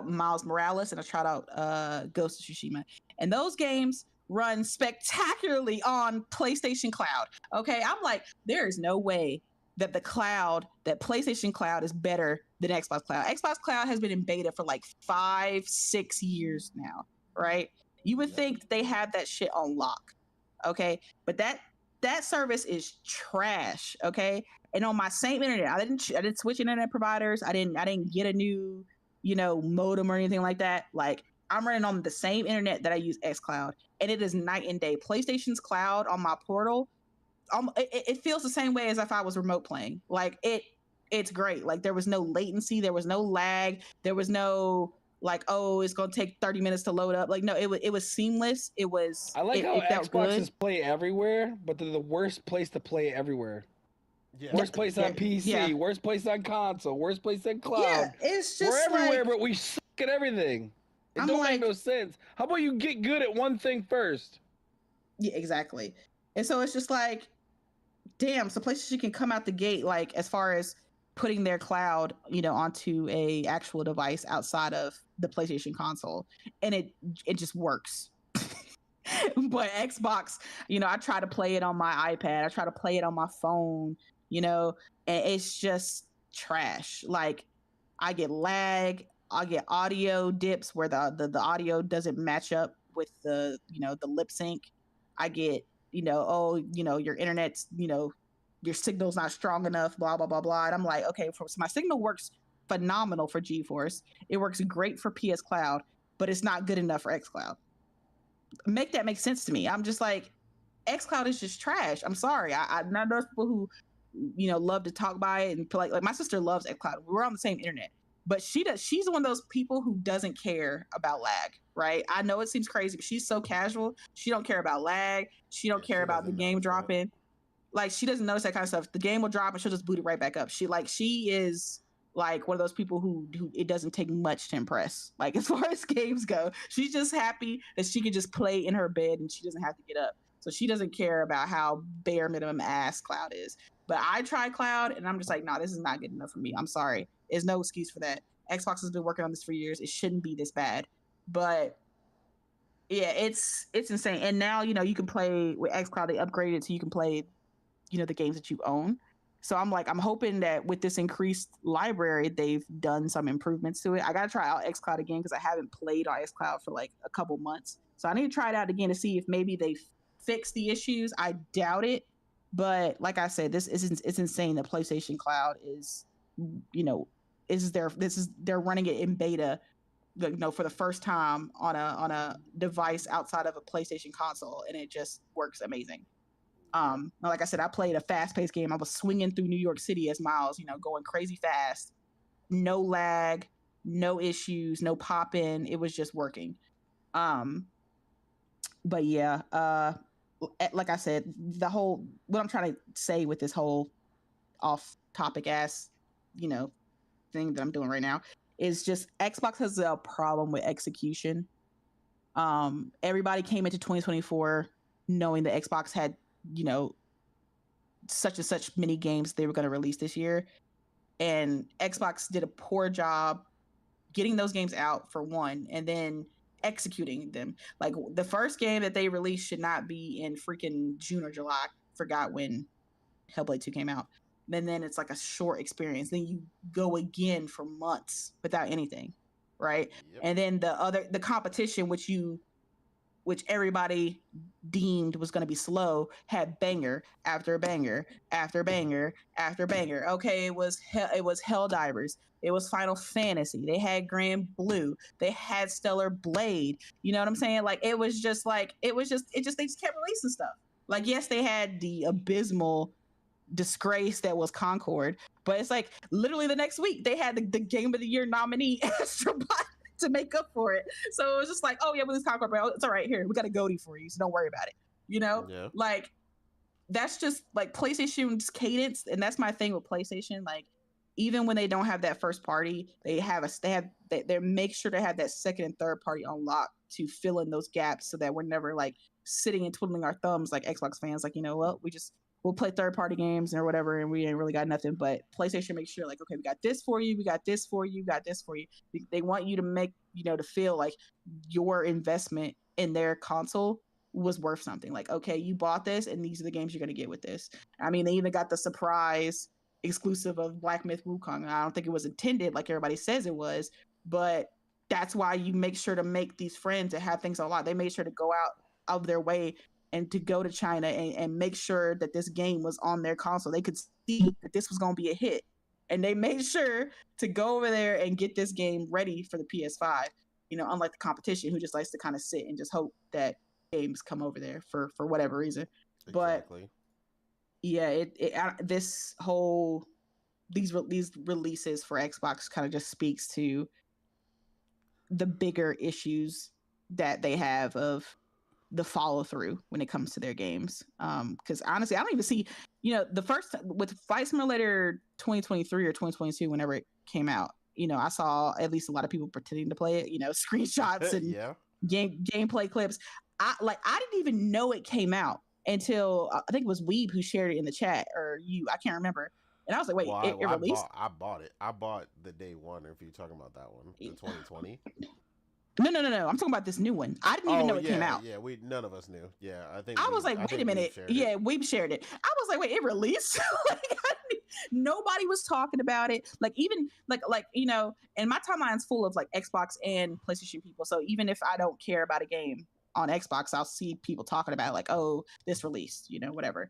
S5: Miles Morales, and I tried out Ghost of Tsushima, and those games run spectacularly on PlayStation Cloud. Okay, I'm like, there is no way that PlayStation Cloud is better than Xbox Cloud. Xbox Cloud has been in beta for like 5-6 years now, right? You would think they have that shit on lock, okay? But that service is trash, okay? And on my same internet, I didn't switch internet providers. I didn't get a new, modem or anything like that. Like, I'm running on the same internet that I use xCloud, and it is night and day. PlayStation's cloud on my Portal, it feels the same way as if I was remote playing. Like, it's great. Like, there was no latency, there was no lag, there was no like, oh, it's gonna take 30 minutes to load up. Like, no, it was seamless. It was.
S4: I like how Xboxes play everywhere, but they're the worst place to play everywhere. Yeah. Worst place on PC, worst place on console, worst place on cloud.
S5: Yeah, it's just
S4: we're everywhere, but we suck at everything. It don't make no sense. How about you get good at one thing first?
S5: Yeah, exactly. And so it's just like, damn, so PlayStation can come out the gate, like, as far as putting their cloud, onto a actual device outside of the PlayStation console, and it just works. But Xbox, I try to play it on my iPad, I try to play it on my phone, and it's just trash. Like, I get lag, I get audio dips where the audio doesn't match up with the the lip sync. I get your internet's, your signal's not strong enough, blah, blah, blah, blah. And I'm like, okay, so my signal works phenomenal for GeForce. It works great for PS Cloud, but it's not good enough for xCloud. Make that make sense to me. I'm just like, xCloud is just trash. I'm sorry. I'm not those people who, love to talk by it and like my sister loves xCloud. We're on the same internet, but she's one of those people who doesn't care about lag, right? I know it seems crazy, but she's so casual. She don't care about lag. She don't care about the game dropping. Like, she doesn't notice that kind of stuff. The game will drop and she'll just boot it right back up. She is like one of those people who it doesn't take much to impress. Like, as far as games go, she's just happy that she can just play in her bed and she doesn't have to get up. So she doesn't care about how bare minimum ass Cloud is. But I tried Cloud and I'm just like, nah, this is not good enough for me. I'm sorry. There's no excuse for that. Xbox has been working on this for years. It shouldn't be this bad. But yeah, it's insane. And now, you can play with xCloud. They upgraded it so you can play, the games that you own. So I'm hoping that with this increased library, they've done some improvements to it. I got to try out xCloud again because I haven't played on xCloud for like a couple months. So I need to try it out again to see if maybe they fix the issues. I doubt it. But like I said, it's insane that PlayStation Cloud is, they're running it in beta, for the first time on a device outside of a PlayStation console, and it just works amazing. Like I said, I played a fast-paced game. I was swinging through New York City as Miles, going crazy fast, no lag, no issues, no pop-in. It was just working. But yeah, like I said, what I'm trying to say with this whole off-topic ass, thing that I'm doing right now is just Xbox has a problem with execution. Everybody came into 2024 knowing that Xbox had, such and such many games they were going to release this year, and Xbox did a poor job getting those games out, for one, and then executing them. Like, the first game that they released should not be in freaking June or July. Forgot when Hellblade 2 came out. And then it's like a short experience. Then you go again for months without anything, right? Yep. And then the competition, which everybody deemed was going to be slow, had banger after banger after banger after banger. Okay, it was Helldivers. It was Final Fantasy. They had Grand Blue. They had Stellar Blade. You know what I'm saying? Like, they just kept releasing stuff. Like, yes, they had the abysmal disgrace that was Concord, but it's like literally the next week they had the Game of the Year nominee Astrobot to make up for it. So it was just like, oh yeah, with this Concord, but it's all right, here, we got a GOTY for you, so don't worry about it. Yeah. Like, that's just like PlayStation's cadence, and that's my thing with PlayStation. Like, even when they don't have that first party, they make sure to have that second and third party unlocked to fill in those gaps, so that we're never like sitting and twiddling our thumbs like Xbox fans, like, we'll play third-party games or whatever, and we ain't really got nothing. But PlayStation makes sure, like, okay, we got this for you, we got this for you, we got this for you. They want you to make, to feel like your investment in their console was worth something. Like, okay, you bought this, and these are the games you're going to get with this. I mean, they even got the surprise exclusive of Black Myth Wukong. I don't think it was intended like everybody says it was, but that's why you make sure to make these friends and have things a lot. They made sure to go out of their way and to go to China and make sure that this game was on their console. They could see that this was going to be a hit. And they made sure to go over there and get this game ready for the PS5, unlike the competition, who just likes to kind of sit and just hope that games come over there for whatever reason. Exactly. But yeah, these releases for Xbox kind of just speaks to the bigger issues that they have of the follow through when it comes to their games. Because honestly, I don't even see, the first with Flight Simulator 2023 or 2022, whenever it came out, I saw at least a lot of people pretending to play it, screenshots and gameplay clips. I didn't even know it came out until I think it was Weeb who shared it in the chat, or I can't remember. And I was like, wait, it released?
S1: I bought it. I bought the day one, if you're talking about that one, the 2020.
S5: No. I'm talking about this new one. I didn't even know it came out.
S1: Yeah, none of us knew. Yeah,
S5: I was like, wait a minute. Yeah, Weeb shared it. I was like, wait, it released? Nobody was talking about it. Like, even like and my timeline's full of like Xbox and PlayStation people. So even if I don't care about a game on Xbox, I'll see people talking about like, oh, this released, whatever.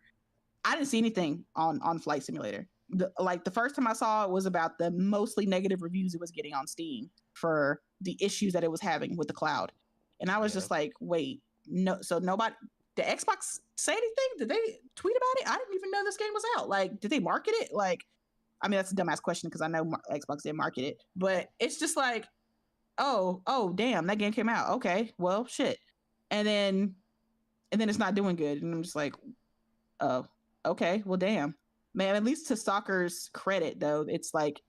S5: I didn't see anything on Flight Simulator. The first time I saw it was about the mostly negative reviews it was getting on Steam for the issues that it was having with the cloud. And I was just like, wait, no, so nobody, did Xbox say anything? Did they tweet about it? I didn't even know this game was out. Like, did they market it? Like, I mean, that's a dumbass question because I know Xbox did market it, but it's just like, oh, damn, that game came out. Okay, well, shit. And then it's not doing good. And I'm just like, oh, okay, well, damn. Man, at least to Stalker's credit, though, it's like,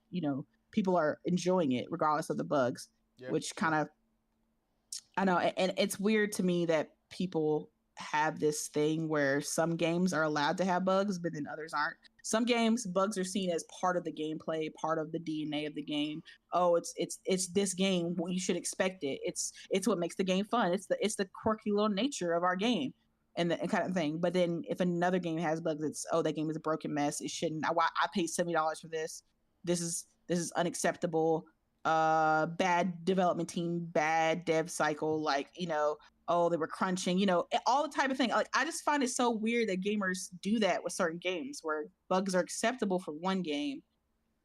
S5: people are enjoying it regardless of the bugs, which kind of, I know. And it's weird to me that people have this thing where some games are allowed to have bugs, but then others aren't. Some games, bugs are seen as part of the gameplay, part of the DNA of the game. Oh, it's this game. Well, you should expect it. It's what makes the game fun. It's the quirky little nature of our game, and kind of thing. But then if another game has bugs, it's, oh, that game is a broken mess. It shouldn't. I paid $70 for this. This is unacceptable. Bad development team, bad dev cycle. Like, oh, they were crunching, all the type of thing. Like, I just find it so weird that gamers do that with certain games where bugs are acceptable for one game,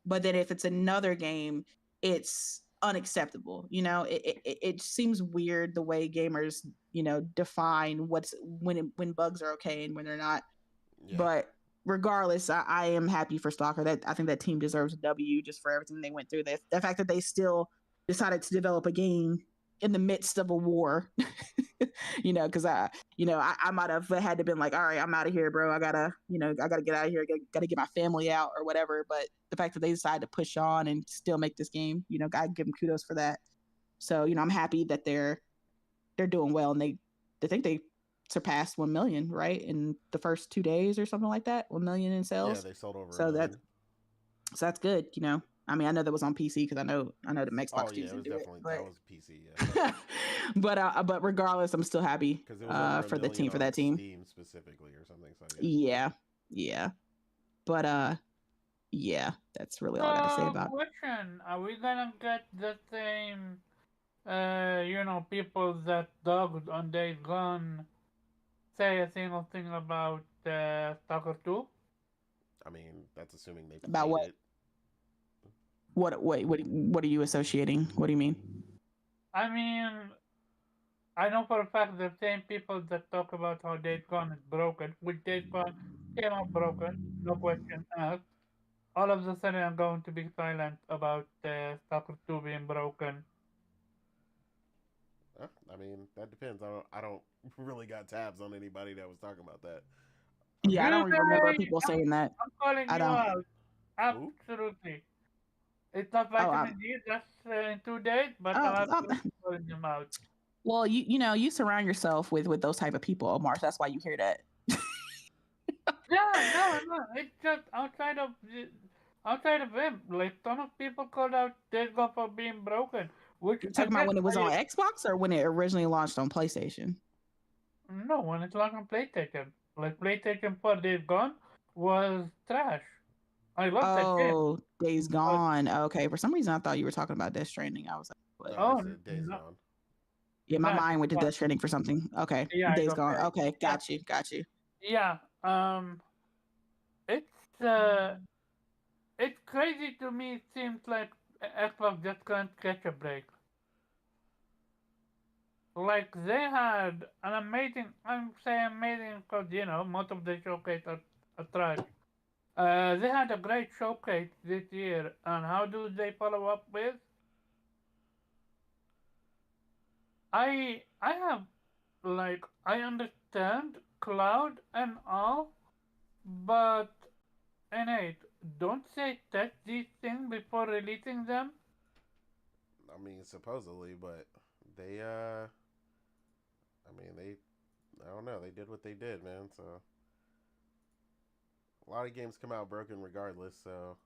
S5: but then if it's another game, it's unacceptable. It seems weird the way gamers, define when bugs are okay and when they're not. Yeah. But regardless, I am happy for Stalker. That I think that team deserves a W just for everything they went through. The fact that they still decided to develop a game in the midst of a war, because I might have had to been like, all right, I'm out of here, bro. I gotta get out of here. Gotta get my family out or whatever. But the fact that they decided to push on and still make this game, gotta give them kudos for that. So, I'm happy that they're doing well, and they think they surpassed 1 million, right, in the first 2 days or something like that. 1 million in sales.
S1: Yeah, they sold over.
S5: So that's good. I mean, I know that was on PC because I know the Xbox teams didn't do it. But...
S1: that was PC. Yeah.
S5: but regardless, I'm still happy for the team, for that team.
S1: Steam specifically or something. So
S5: yeah. But yeah, that's really all I gotta say about it.
S3: Question: are we gonna get the same, people that dogged on Days Gone say a single thing about Stalker 2?
S1: I mean, that's assuming they
S5: about what?
S1: It.
S5: What are you associating? What do you mean?
S3: I mean, I know for a fact the same people that talk about how Days Gone is broken, which Days Gone came out broken, no question asked. All of a sudden, I'm going to be silent about Stalker 2 being broken.
S1: I mean, that depends. I don't really got tabs on anybody that was talking about that.
S5: Yeah, I don't remember people saying that.
S3: I'm calling you out. Absolutely. It's not vitamin D, that's in 2 days, but I'm calling them out.
S5: Well, you surround yourself with those type of people, Omar. So that's why you hear that.
S3: No. It's just outside of him. Like, ton of people called out Days Gone for being broken.
S5: You're talking about when it was on Xbox or when it originally launched on PlayStation?
S3: No, when it launched on PlayStation. Like, PlayStation 4 Days Gone was trash. I love that game.
S5: Oh, Days Gone. Okay, for some reason I thought you were talking about Death Stranding. I was like,
S1: what? Days Gone.
S5: Yeah, my mind went to Death Stranding for something. Okay,
S3: yeah,
S5: Days Gone. Okay, got you.
S3: Yeah, it's crazy to me. It seems like Xbox just can't catch a break. Like, they had an amazing, I'm saying amazing because, most of the showcase are trash. They had a great showcase this year, and how do they follow up with? I have, like, I understand cloud and all, but Nate, don't they test these things before releasing them?
S1: I mean, supposedly, but they, I don't know, they did what they did, man, so... A lot of games come out broken regardless, so...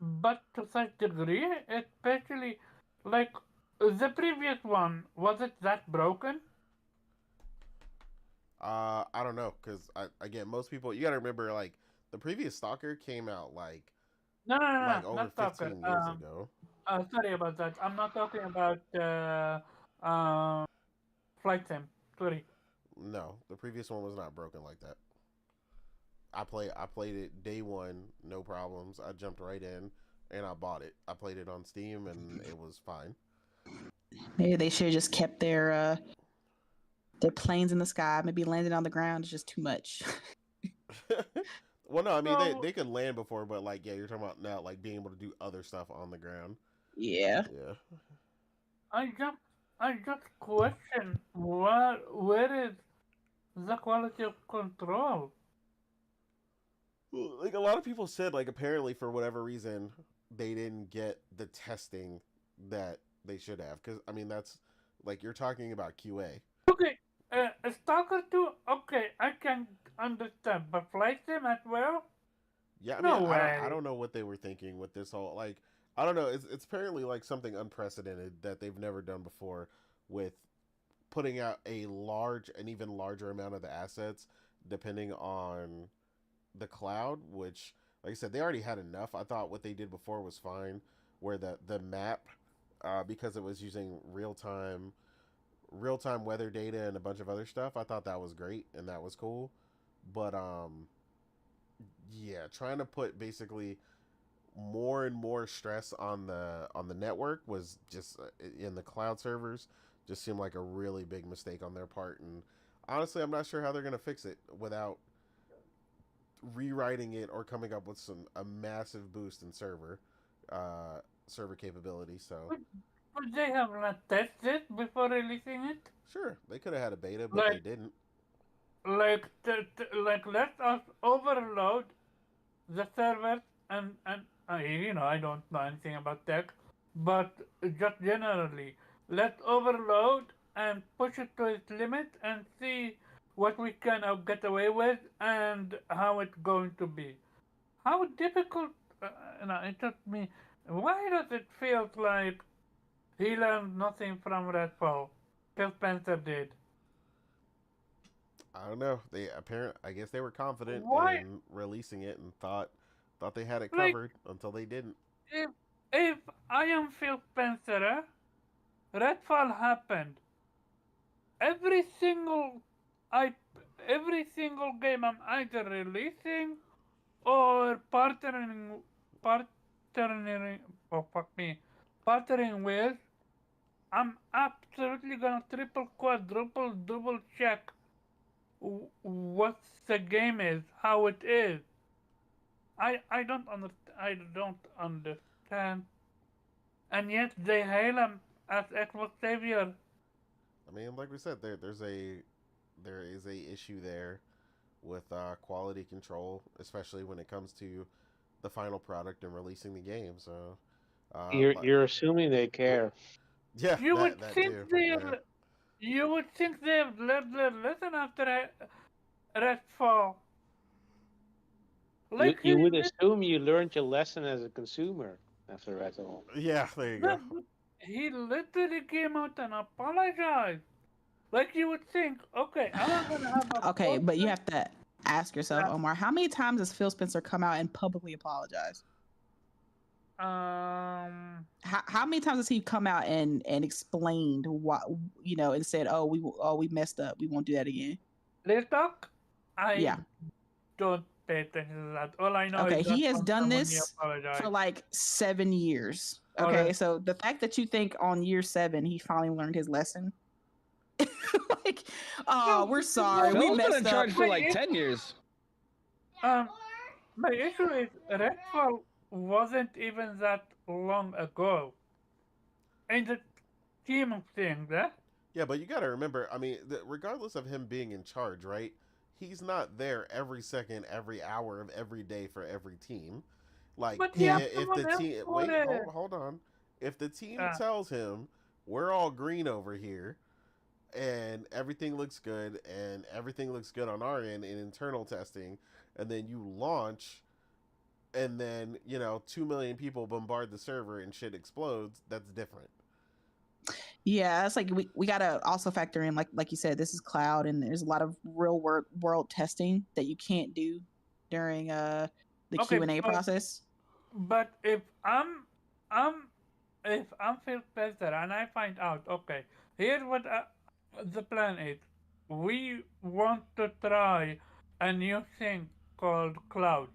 S3: But to such degree, especially, like, the previous one, was it that broken?
S1: I don't know, because, again, most people... You gotta remember, like, the previous Stalker came out, like...
S3: No,
S1: over 15 years ago.
S3: Sorry about that. I'm not talking about Flight Sim 3.
S1: No, the previous one was not broken like that. I played it day one, no problems. I jumped right in and I bought it. I played it on Steam and it was fine.
S5: Maybe they should have just kept their planes in the sky. Maybe landing on the ground is just too much.
S1: Well, no, I mean
S3: So
S1: they could land before, but like yeah, you're talking about now like being able to do other stuff on the ground.
S5: Yeah.
S1: Yeah.
S3: I just question where is the quality of control?
S1: Like a lot of people said, like apparently for whatever reason they didn't get the testing that they should have. Because I mean that's like you're talking about QA.
S3: Okay, Stalker 2, okay, I can understand, but Flight Sim as well?
S1: Yeah, I mean
S3: No
S1: I
S3: way.
S1: don't know what they were thinking with this whole like I don't know. It's apparently like something unprecedented that they've never done before with putting out an even larger amount of the assets depending on the cloud, which like I said they already had enough. I thought what they did before was fine, where the map because it was using real time weather data and a bunch of other stuff. I thought that was great and that was cool, but yeah, trying to put basically more and more stress on the network was just in the cloud servers just seemed like a really big mistake on their part, and honestly I'm not sure how they're going to fix it without rewriting it or coming up with a massive boost in server capability. So
S3: But they have not tested before releasing it?
S1: sure, they could have had a beta, but they
S3: Like,
S1: didn't.
S3: like let us overload the servers and I don't know anything about tech, but just generally, let's overload and push it to its limit and see what we can get away with and how it's going to be. How difficult, it took me. Why does it feel like he learned nothing from Redfall? Phil Spencer did.
S1: I don't know. I guess they were confident
S3: Why?
S1: in releasing it and thought they had it
S3: Like,
S1: covered until they didn't.
S3: if if I am Phil Spencer, Redfall happened. Every single I every single game I'm either releasing or partnering oh fuck me partnering with, I'm absolutely gonna triple quadruple double check what the game is, how it is. I don't understand, and yet they hail him as Xbox savior.
S1: I mean, like we said, there is a issue there with quality control, especially when it comes to the final product and releasing the game. So, but
S2: You're assuming they care.
S1: yeah,
S3: You would
S1: that
S3: think
S1: too. Yeah,
S3: they'll you would think they've learned their lesson after Redfall.
S2: You
S3: Like
S2: you would assume you learned your lesson as a consumer after that all.
S1: yeah. There you go.
S3: no, but he literally came out and apologized. Like you would think, okay, I'm not gonna have a
S5: Okay, but you
S3: person.
S5: have to ask yourself, Omar, how many times has Phil Spencer come out and publicly apologize? How many times has he come out and explained what and said, we messed up, we won't do that again?
S3: Let's talk. I
S5: Yeah.
S3: don't pay attention to that. All I know
S5: Okay,
S3: is that
S5: he has done
S3: someone
S5: this
S3: apologized.
S5: for like 7 years.
S3: Oh,
S5: Okay,
S3: that's-
S5: so the fact that you think on year 7 he finally learned his lesson, like, oh,
S3: No,
S5: we're
S3: but
S5: sorry, we
S4: Phil's been in
S5: messed up.
S4: charge for
S3: Wait,
S4: like 10 years.
S3: my issue is Redfall wasn't even that long ago. In the scheme of things,
S1: Yeah, but you got to remember. I mean, regardless of him being in charge, right? He's not there every second, every hour of every day for every team. Like,
S3: but he
S5: Yeah.
S3: has
S1: if the
S3: someone else
S1: team
S3: for
S1: wait,
S3: it.
S1: hold on. If the team
S3: Uh,
S1: tells him we're all green over here and everything looks good and everything looks good on our end in internal testing, and then you launch and then 2 million people bombard the server and shit explodes, that's different.
S5: Yeah, it's like we gotta also factor in, like you said, this is cloud and there's a lot of real world testing that you can't do during the
S3: okay,
S5: Q&A process.
S3: but I'm if I'm Phil Spencer and I find out, okay, here's what the plan is we want to try a new thing called cloud.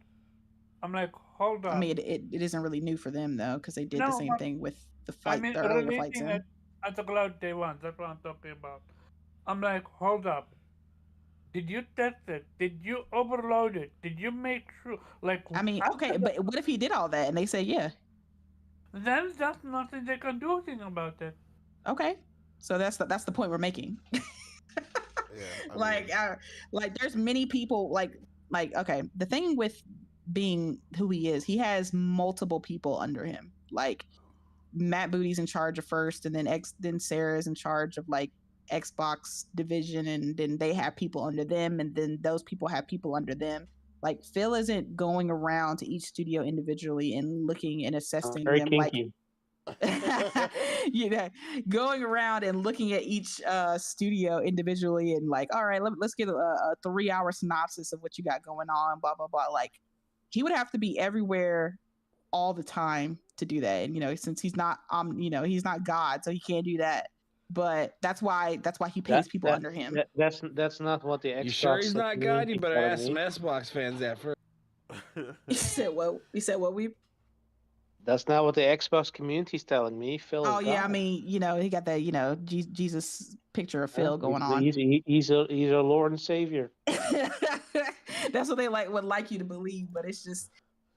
S3: I'm like, hold
S5: I
S3: up.
S5: mean, it isn't really new for them though, because they did the
S3: No,
S5: same
S3: but
S5: thing with
S3: I mean
S5: the earlier flight
S3: releasing it
S5: sim.
S3: at the cloud day one. That's what I'm talking about. I'm like, hold up. Did you test it? Did you overload it? Did you make sure? Like
S5: I mean,
S3: after
S5: okay,
S3: the,
S5: but what if he did all that and they say yeah?
S3: then that's nothing they can do anything about it.
S5: Okay, so that's the point we're making.
S1: Yeah, I
S5: like,
S1: mean,
S5: like there's many people like okay. The thing with being who he is, he has multiple people under him. Like Matt Booty's in charge of first, and then Sarah's in charge of like Xbox division, and then they have people under them, and then those people have people under them. Like Phil isn't going around to each studio individually and looking and assessing
S2: Very
S5: them like
S2: kinky.
S5: you know, going around and looking at each studio individually and like, all right, let's get a 3-hour synopsis of what you got going on, blah blah blah. Like he would have to be everywhere all the time to do that, and since he's not he's not God, so he can't do that. But that's why he pays people under him.
S2: That's not what the Xbox
S4: You sure he's not God? You
S2: community
S4: better
S2: telling
S4: ask some
S2: me.
S4: Xbox fans that first.
S5: He said, "Well, we."
S2: That's not what the Xbox community is telling me. Phil is
S5: Oh yeah, I
S2: God.
S5: mean, he got that Jesus picture of
S2: Huh?
S5: Phil going on.
S2: He's a Lord and Savior.
S5: That's what they would like you to believe, but it's just,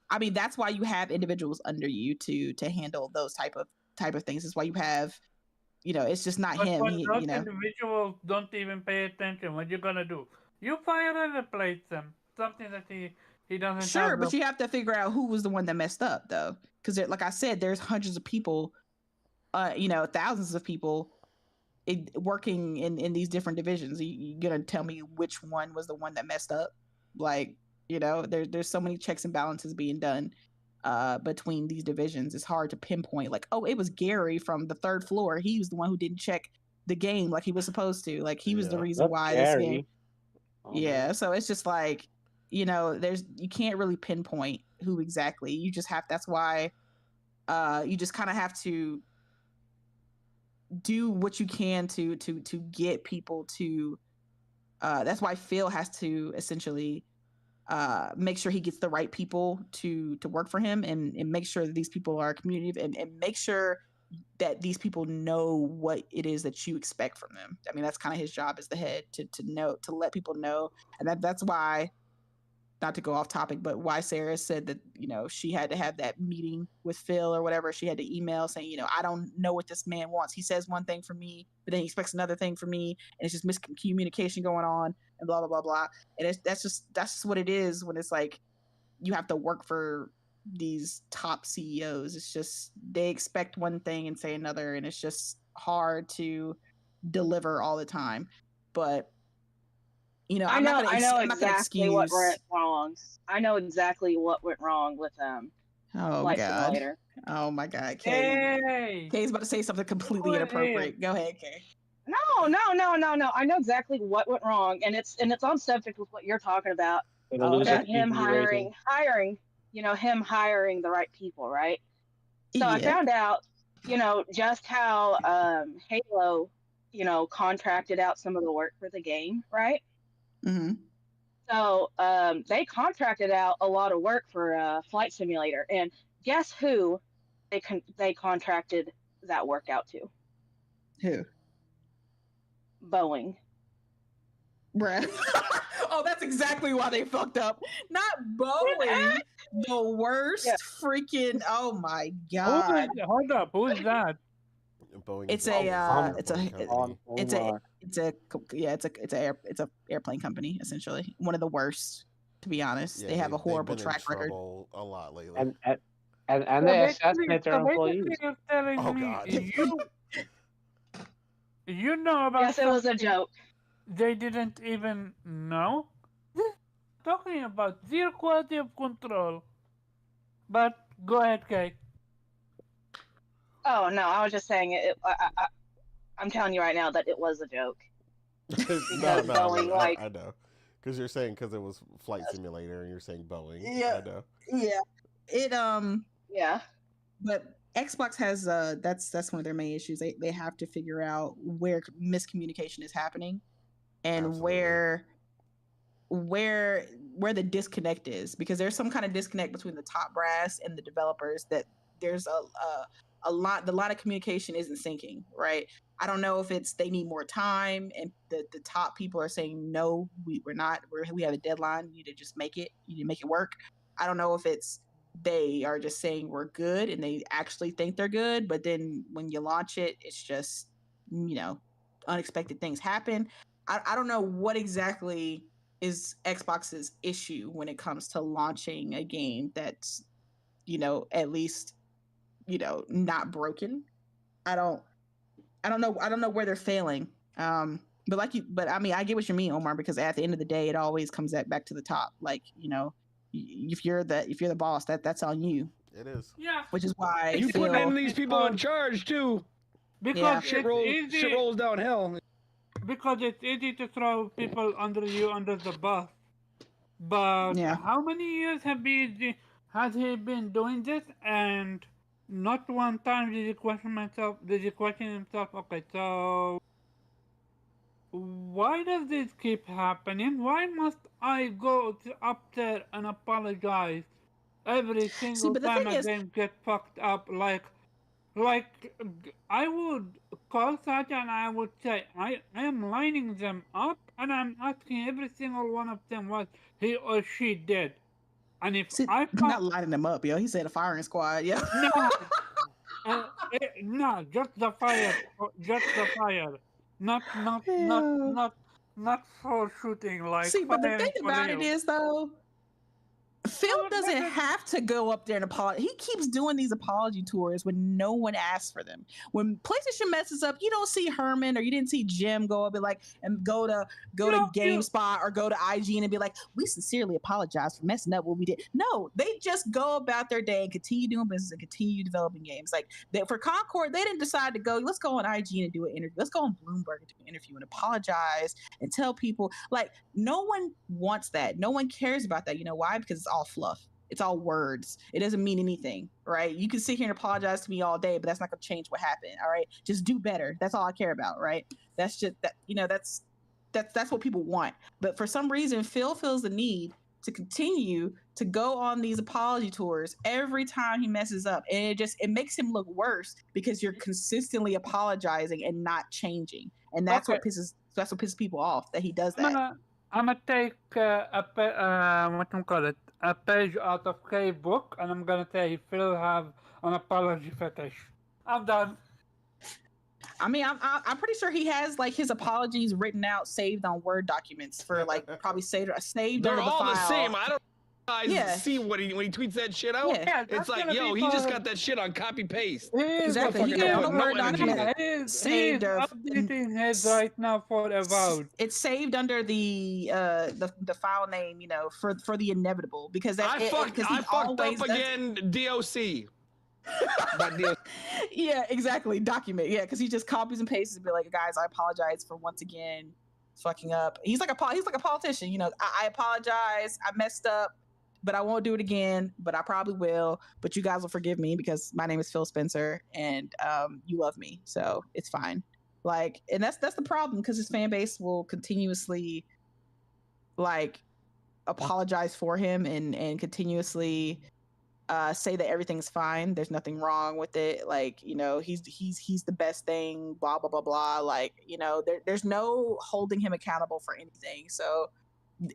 S5: I mean, that's why you have individuals under you to handle those type of things. That's why you have, it's just not
S3: But
S5: him.
S3: when
S5: He,
S3: those individuals don't even pay attention, what you gonna do? You fire and replace them. Something that he doesn't
S5: sure,
S3: have
S5: but
S3: the
S5: you have to figure out who was the one that messed up, though, because like I said, there's hundreds of people, thousands of people working in these different divisions. You gonna tell me which one was the one that messed up? Like, there's so many checks and balances being done between these divisions. It's hard to pinpoint like, oh, it was Gary from the third floor. He was the one who didn't check the game like he was supposed to. Like he was the
S1: Yeah.
S5: reason
S2: Not
S5: why this game.
S2: Gary. Oh,
S5: Yeah,
S2: no.
S5: so it's just like, you can't really pinpoint who exactly. You just have, that's why you just kind of have to do what you can to get people to that's why Phil has to essentially make sure he gets the right people to work for him, and make sure that these people are community, and make sure that these people know what it is that you expect from them. I mean, that's kind of his job as the head to know, to let people know. And that's why, not to go off topic, but why Sarah said that, she had to have that meeting with Phil or whatever. She had to email saying, I don't know what this man wants. He says one thing for me, but then he expects another thing for me, and it's just miscommunication going on, and blah blah blah blah. And that's just what it is when it's like you have to work for these top CEOs. It's just they expect one thing and say another, and it's just hard to deliver all the time. But
S6: I
S5: I'm
S6: know
S5: not gonna
S6: exactly what
S5: excuse.
S6: went wrong. I know exactly what went wrong with
S5: Oh
S6: Flight
S5: God.
S6: Simulator.
S5: Oh my God, Kay.
S3: Hey,
S5: Kay's about to say something completely
S3: who is here?
S5: inappropriate. Go ahead, Kay.
S6: No. I know exactly what went wrong, and it's on subject with what you're talking about.
S2: Gonna
S5: Oh,
S2: lose a
S5: okay.
S6: That him
S2: TV rating.
S6: him hiring the right people, right? So I
S5: Yeah.
S6: found out, just how Halo, contracted out some of the work for the game, right?
S5: Mm-hmm.
S6: So they contracted out a lot of work for Flight Simulator, and guess who they contracted that work out to?
S5: Who?
S6: Boeing.
S5: Bruh. Oh, that's exactly why they fucked up. Not Boeing, the worst freaking. Oh my God.
S3: Hold up, who's that?
S1: Boeing
S5: It's
S1: is
S5: a airplane company, essentially. One of the worst, to be honest.
S1: Yeah,
S5: they have a horrible
S1: they've been
S5: track
S1: in
S5: record.
S1: trouble a lot lately.
S2: And they assassinate their
S3: So
S2: employees.
S3: basically you're telling
S1: Oh,
S3: me
S1: God.
S3: you know about
S6: Yes, it was a
S3: something
S6: joke.
S3: they didn't even know? Talking about zero quality of control. But go ahead, Kay.
S6: Oh no, I was just saying I'm telling you right now that it was a joke.
S1: No,
S6: Because
S1: I
S6: Boeing,
S1: mean,
S6: like,
S1: I know. Because you're saying because it was Flight Simulator and you're saying Boeing.
S5: Yeah.
S1: I know.
S5: Yeah. It
S6: yeah.
S5: but Xbox has that's one of their main issues. They have to figure out where miscommunication is happening and
S1: Absolutely.
S5: where the disconnect is, because there's some kind of disconnect between the top brass and the developers, that there's a lot of communication isn't syncing, right? I don't know if it's they need more time and the top people are saying no, we have a deadline, you need to just make it, you need to make it work. I don't know if it's they are just saying we're good and they actually think they're good, but then when you launch it, it's just, unexpected things happen. I don't know what exactly is Xbox's issue when it comes to launching a game that's, at least, not broken. I don't know where they're failing. But I mean, I get what you mean, Omar, because at the end of the day, it always comes back to the top. Like, if you're the boss, that's on you.
S1: It is.
S3: Yeah.
S5: Which is why
S4: You put in these people in charge too.
S3: Because
S4: Shit
S3: it's easy.
S4: shit rolls downhill.
S3: Because it's easy to throw people under the bus. But
S5: Yeah.
S3: how many years has he been doing this? And not one time did he question himself, okay, so why does this keep happening? Why must I go up there and apologize every single
S5: but the
S3: time
S5: thing
S3: a
S5: is,
S3: game gets fucked up? Like I would call Satya and I would say, I am lining them up and I'm asking every single one of them what he or she did. And if I
S5: not lighting them up, yo. He said a firing squad, yeah.
S3: No, just the fire, not for shooting, like
S5: See, but the thing
S3: firing for
S5: about it
S3: real.
S5: is, though, Phil doesn't have to go up there and apologize. He keeps doing these apology tours when no one asks for them. When PlayStation messes up, you don't see Herman or you didn't see Jim go up and go to GameSpot or go to IGN and be like, we sincerely apologize for messing up what we did. No, they just go about their day and continue doing business and continue developing games. Like for Concord, they didn't decide to go, let's go on IGN and do an interview. Let's go on Bloomberg and do an interview and apologize and tell people. Like, no one wants that. No one cares about that. You know why? Because it's all fluff. It's all words. It doesn't mean anything, right? You can sit here and apologize to me all day, but that's not going to change what happened. All right, just do better. That's all I care about, right? That's just that. That's what people want. But for some reason, Phil feels the need to continue to go on these apology tours every time he messes up, and it makes him look worse because you're consistently apologizing and not changing, and that's what pisses people off, that he does that.
S3: I'm gonna take a page out of K book, and I'm gonna say Phil have an apology fetish. I'm done.
S5: I mean, I'm pretty sure he has like his apologies written out, saved on Word documents for like probably saved
S4: They're
S5: under the
S4: all
S5: file.
S4: the same. I don't see when he tweets that shit out.
S5: Yeah,
S4: it's like, yo, he just got that shit on copy paste.
S5: Exactly. He got on a Word document.
S3: He's updating his right now for Avowed.
S5: It's saved under the file name, for the inevitable, because I fucked up
S4: again. DOC.
S5: Yeah, exactly. Document. Yeah, because he just copies and pastes and be like, guys, I apologize for once again fucking up. He's like a politician. I apologize. I messed up, but I won't do it again. But I probably will. But you guys will forgive me because my name is Phil Spencer and you love me, so it's fine. Like, and that's the problem, because his fan base will continuously like apologize for him and continuously say that everything's fine, there's nothing wrong with it, like, he's the best thing, blah blah blah blah, like, there's no holding him accountable for anything. So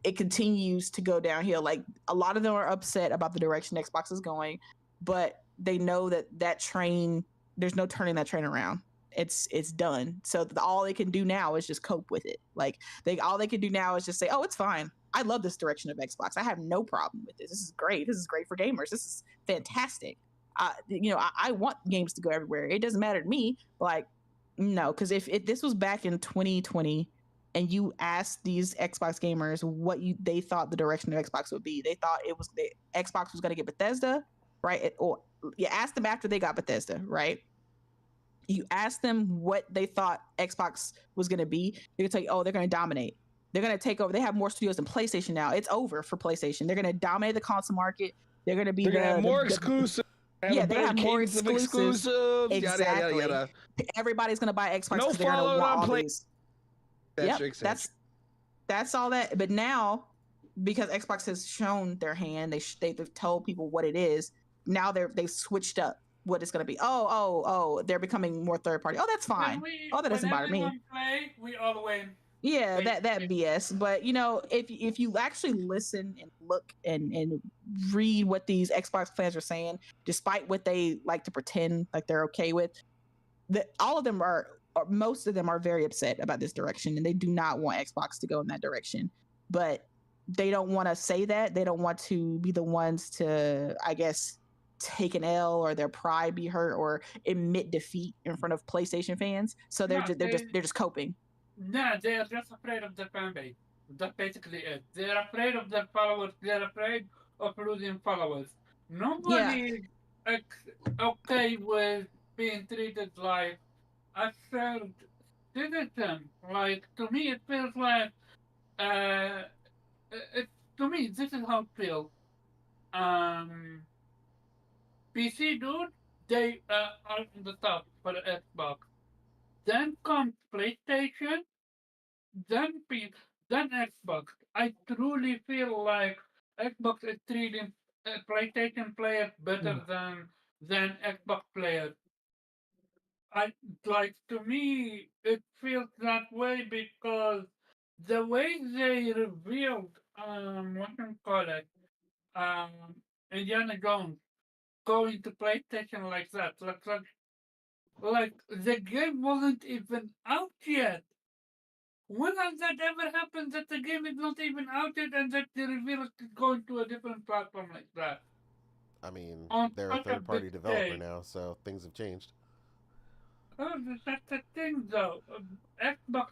S5: it continues to go downhill. Like, a lot of them are upset about the direction Xbox is going, but they know that train, there's no turning that train around. It's done. So all they can do now is just cope with it. Like, all they can do now is just say, oh, it's fine. I love this direction of Xbox. I have no problem with this. This is great. This is great for gamers. This is fantastic. I want games to go everywhere. It doesn't matter to me. Like, no, because if this was back in 2020 and you asked these Xbox gamers what they thought the direction of Xbox would be, they thought Xbox was going to get Bethesda, right? Or you asked them after they got Bethesda, right? You asked them what they thought Xbox was going to be, they're going to tell you, oh, they're going to dominate. They're going to take over. They have more studios than PlayStation now. It's over for PlayStation. They're going to dominate the console market. They're going to be
S4: have more exclusive.
S5: Yeah, they have more
S4: cadence of
S5: exclusives.
S4: Yada,
S5: Exactly.
S4: yada, yada.
S5: Everybody's gonna buy Xbox
S4: No
S5: because they're gonna
S4: follow
S5: want
S4: on
S5: all
S4: play-
S5: these.
S4: That's
S5: Yep, that's all that. But now, because Xbox has shown their hand, they've told people what it is. Now they've switched up what it's gonna be. Oh, they're becoming more third party. Oh, that's fine. That doesn't bother me.
S3: When everyone play, we all win.
S5: Yeah, that BS. But if you actually listen and look and read what these Xbox fans are saying, despite what they like to pretend like they're okay with, all of them are, or most of them are very upset about this direction, and they do not want Xbox to go in that direction. But they don't want to say that. They don't want to be the ones to, I guess, take an L or their pride be hurt or admit defeat in front of PlayStation fans. So they're just coping.
S3: No, they are just afraid of their fan base. That's basically it. They're afraid of their followers. They're afraid of losing followers. Nobody is okay with being treated like a third citizen. Like, to me, it feels like, to me, this is how it feels. PC dude, they are on the top for the Xbox. Then comes PlayStation, then then Xbox. I truly feel like Xbox is treating PlayStation players better than Xbox players. I like, to me it feels that way because the way they revealed what you call it, um Indiana Jones going to PlayStation like that, like the game wasn't even out yet. When has that ever happened that the game is not even out yet and that the reveal is going to a different platform like that?
S1: I mean,
S3: On
S1: they're a
S3: such a
S1: third-party
S3: big
S1: developer
S3: day.
S1: now, so things have changed.
S3: Oh, that's the thing though. Xbox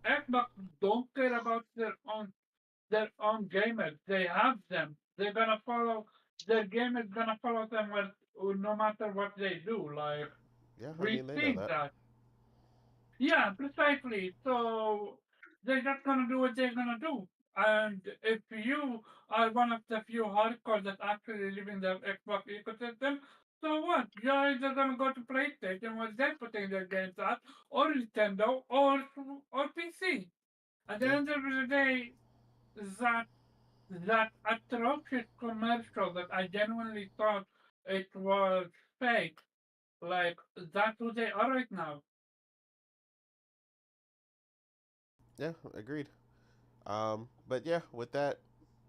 S3: Xbox don't care about their own gamers. They have them. They're gonna follow their game is gonna follow them no matter what they do. Like,
S1: Yeah, I
S3: we
S1: mean, they know
S3: see
S1: that.
S3: that. Yeah, precisely. So they're just gonna do what they're gonna do. And if you are one of the few hardcore that actually live in the Xbox ecosystem, so what? You're either gonna go to PlayStation where they're putting their games at, or Nintendo, or PC. At the
S1: Yeah.
S3: end of the day, that that atrocious commercial that I genuinely thought it was fake, like, that's who they are right now.
S1: Yeah, agreed. But yeah, with that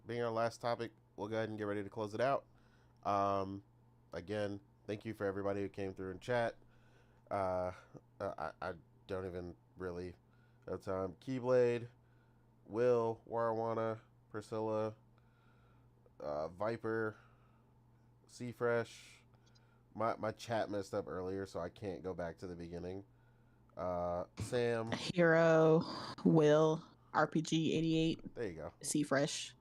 S1: being our last topic, we'll go ahead and get ready to close it out. Um, Again, thank you for everybody who came through and chat. I don't even really have time. Keyblade, Will, Warwana, Priscilla, Viper, Seafresh. My chat messed up earlier, so I can't go back to the beginning. Sam.
S5: Hero, Will, RPG88,
S1: There you go.
S5: C Fresh.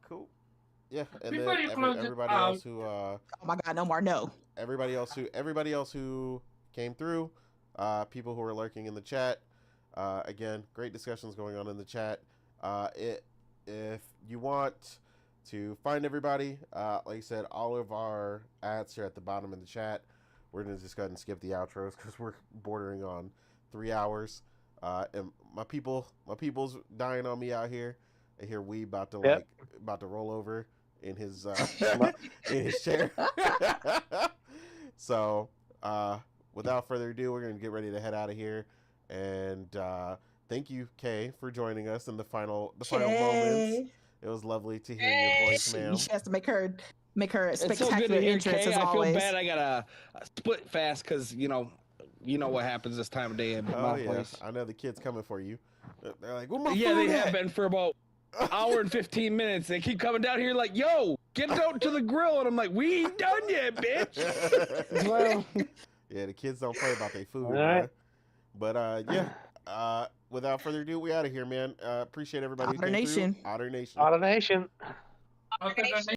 S1: Cool. Yeah, and
S3: Before
S1: then
S3: you close it
S1: everybody
S3: out,
S1: else who
S5: Oh my God, no more. No.
S1: everybody else who came through, people who are lurking in the chat. Again, great discussions going on in the chat. If you want to find everybody, like I said, all of our ads are at the bottom of the chat. We're gonna just go ahead and skip the outros because we're bordering on 3 hours. And my people's dying on me out here. I hear we about to roll over in his in his chair. So without further ado, we're gonna get ready to head out of here. And thank you, Kay, for joining us in the final moments. It was lovely to hear your voice, ma'am.
S5: She has to make her a
S4: It's so good
S5: spectacular
S4: to hear
S5: entrance
S4: Kay.
S5: as
S4: I feel
S5: always.
S4: bad I gotta split fast because you know what happens this time of day at my place.
S1: I know the kids coming for you. They're like, "Where my
S4: Yeah,
S1: food
S4: they
S1: at?"
S4: have been for about an hour and 15 minutes. They keep coming down here like, "Yo, get out to the grill," and I'm like, "We ain't done yet, bitch." Well,
S1: yeah, the kids don't play about their food,
S2: All right.
S1: But yeah, without further ado, we out of here, man. Appreciate everybody who
S5: Otter
S1: came
S5: Nation.
S1: through. Otter Nation.
S2: Automation.
S3: Otter Nation.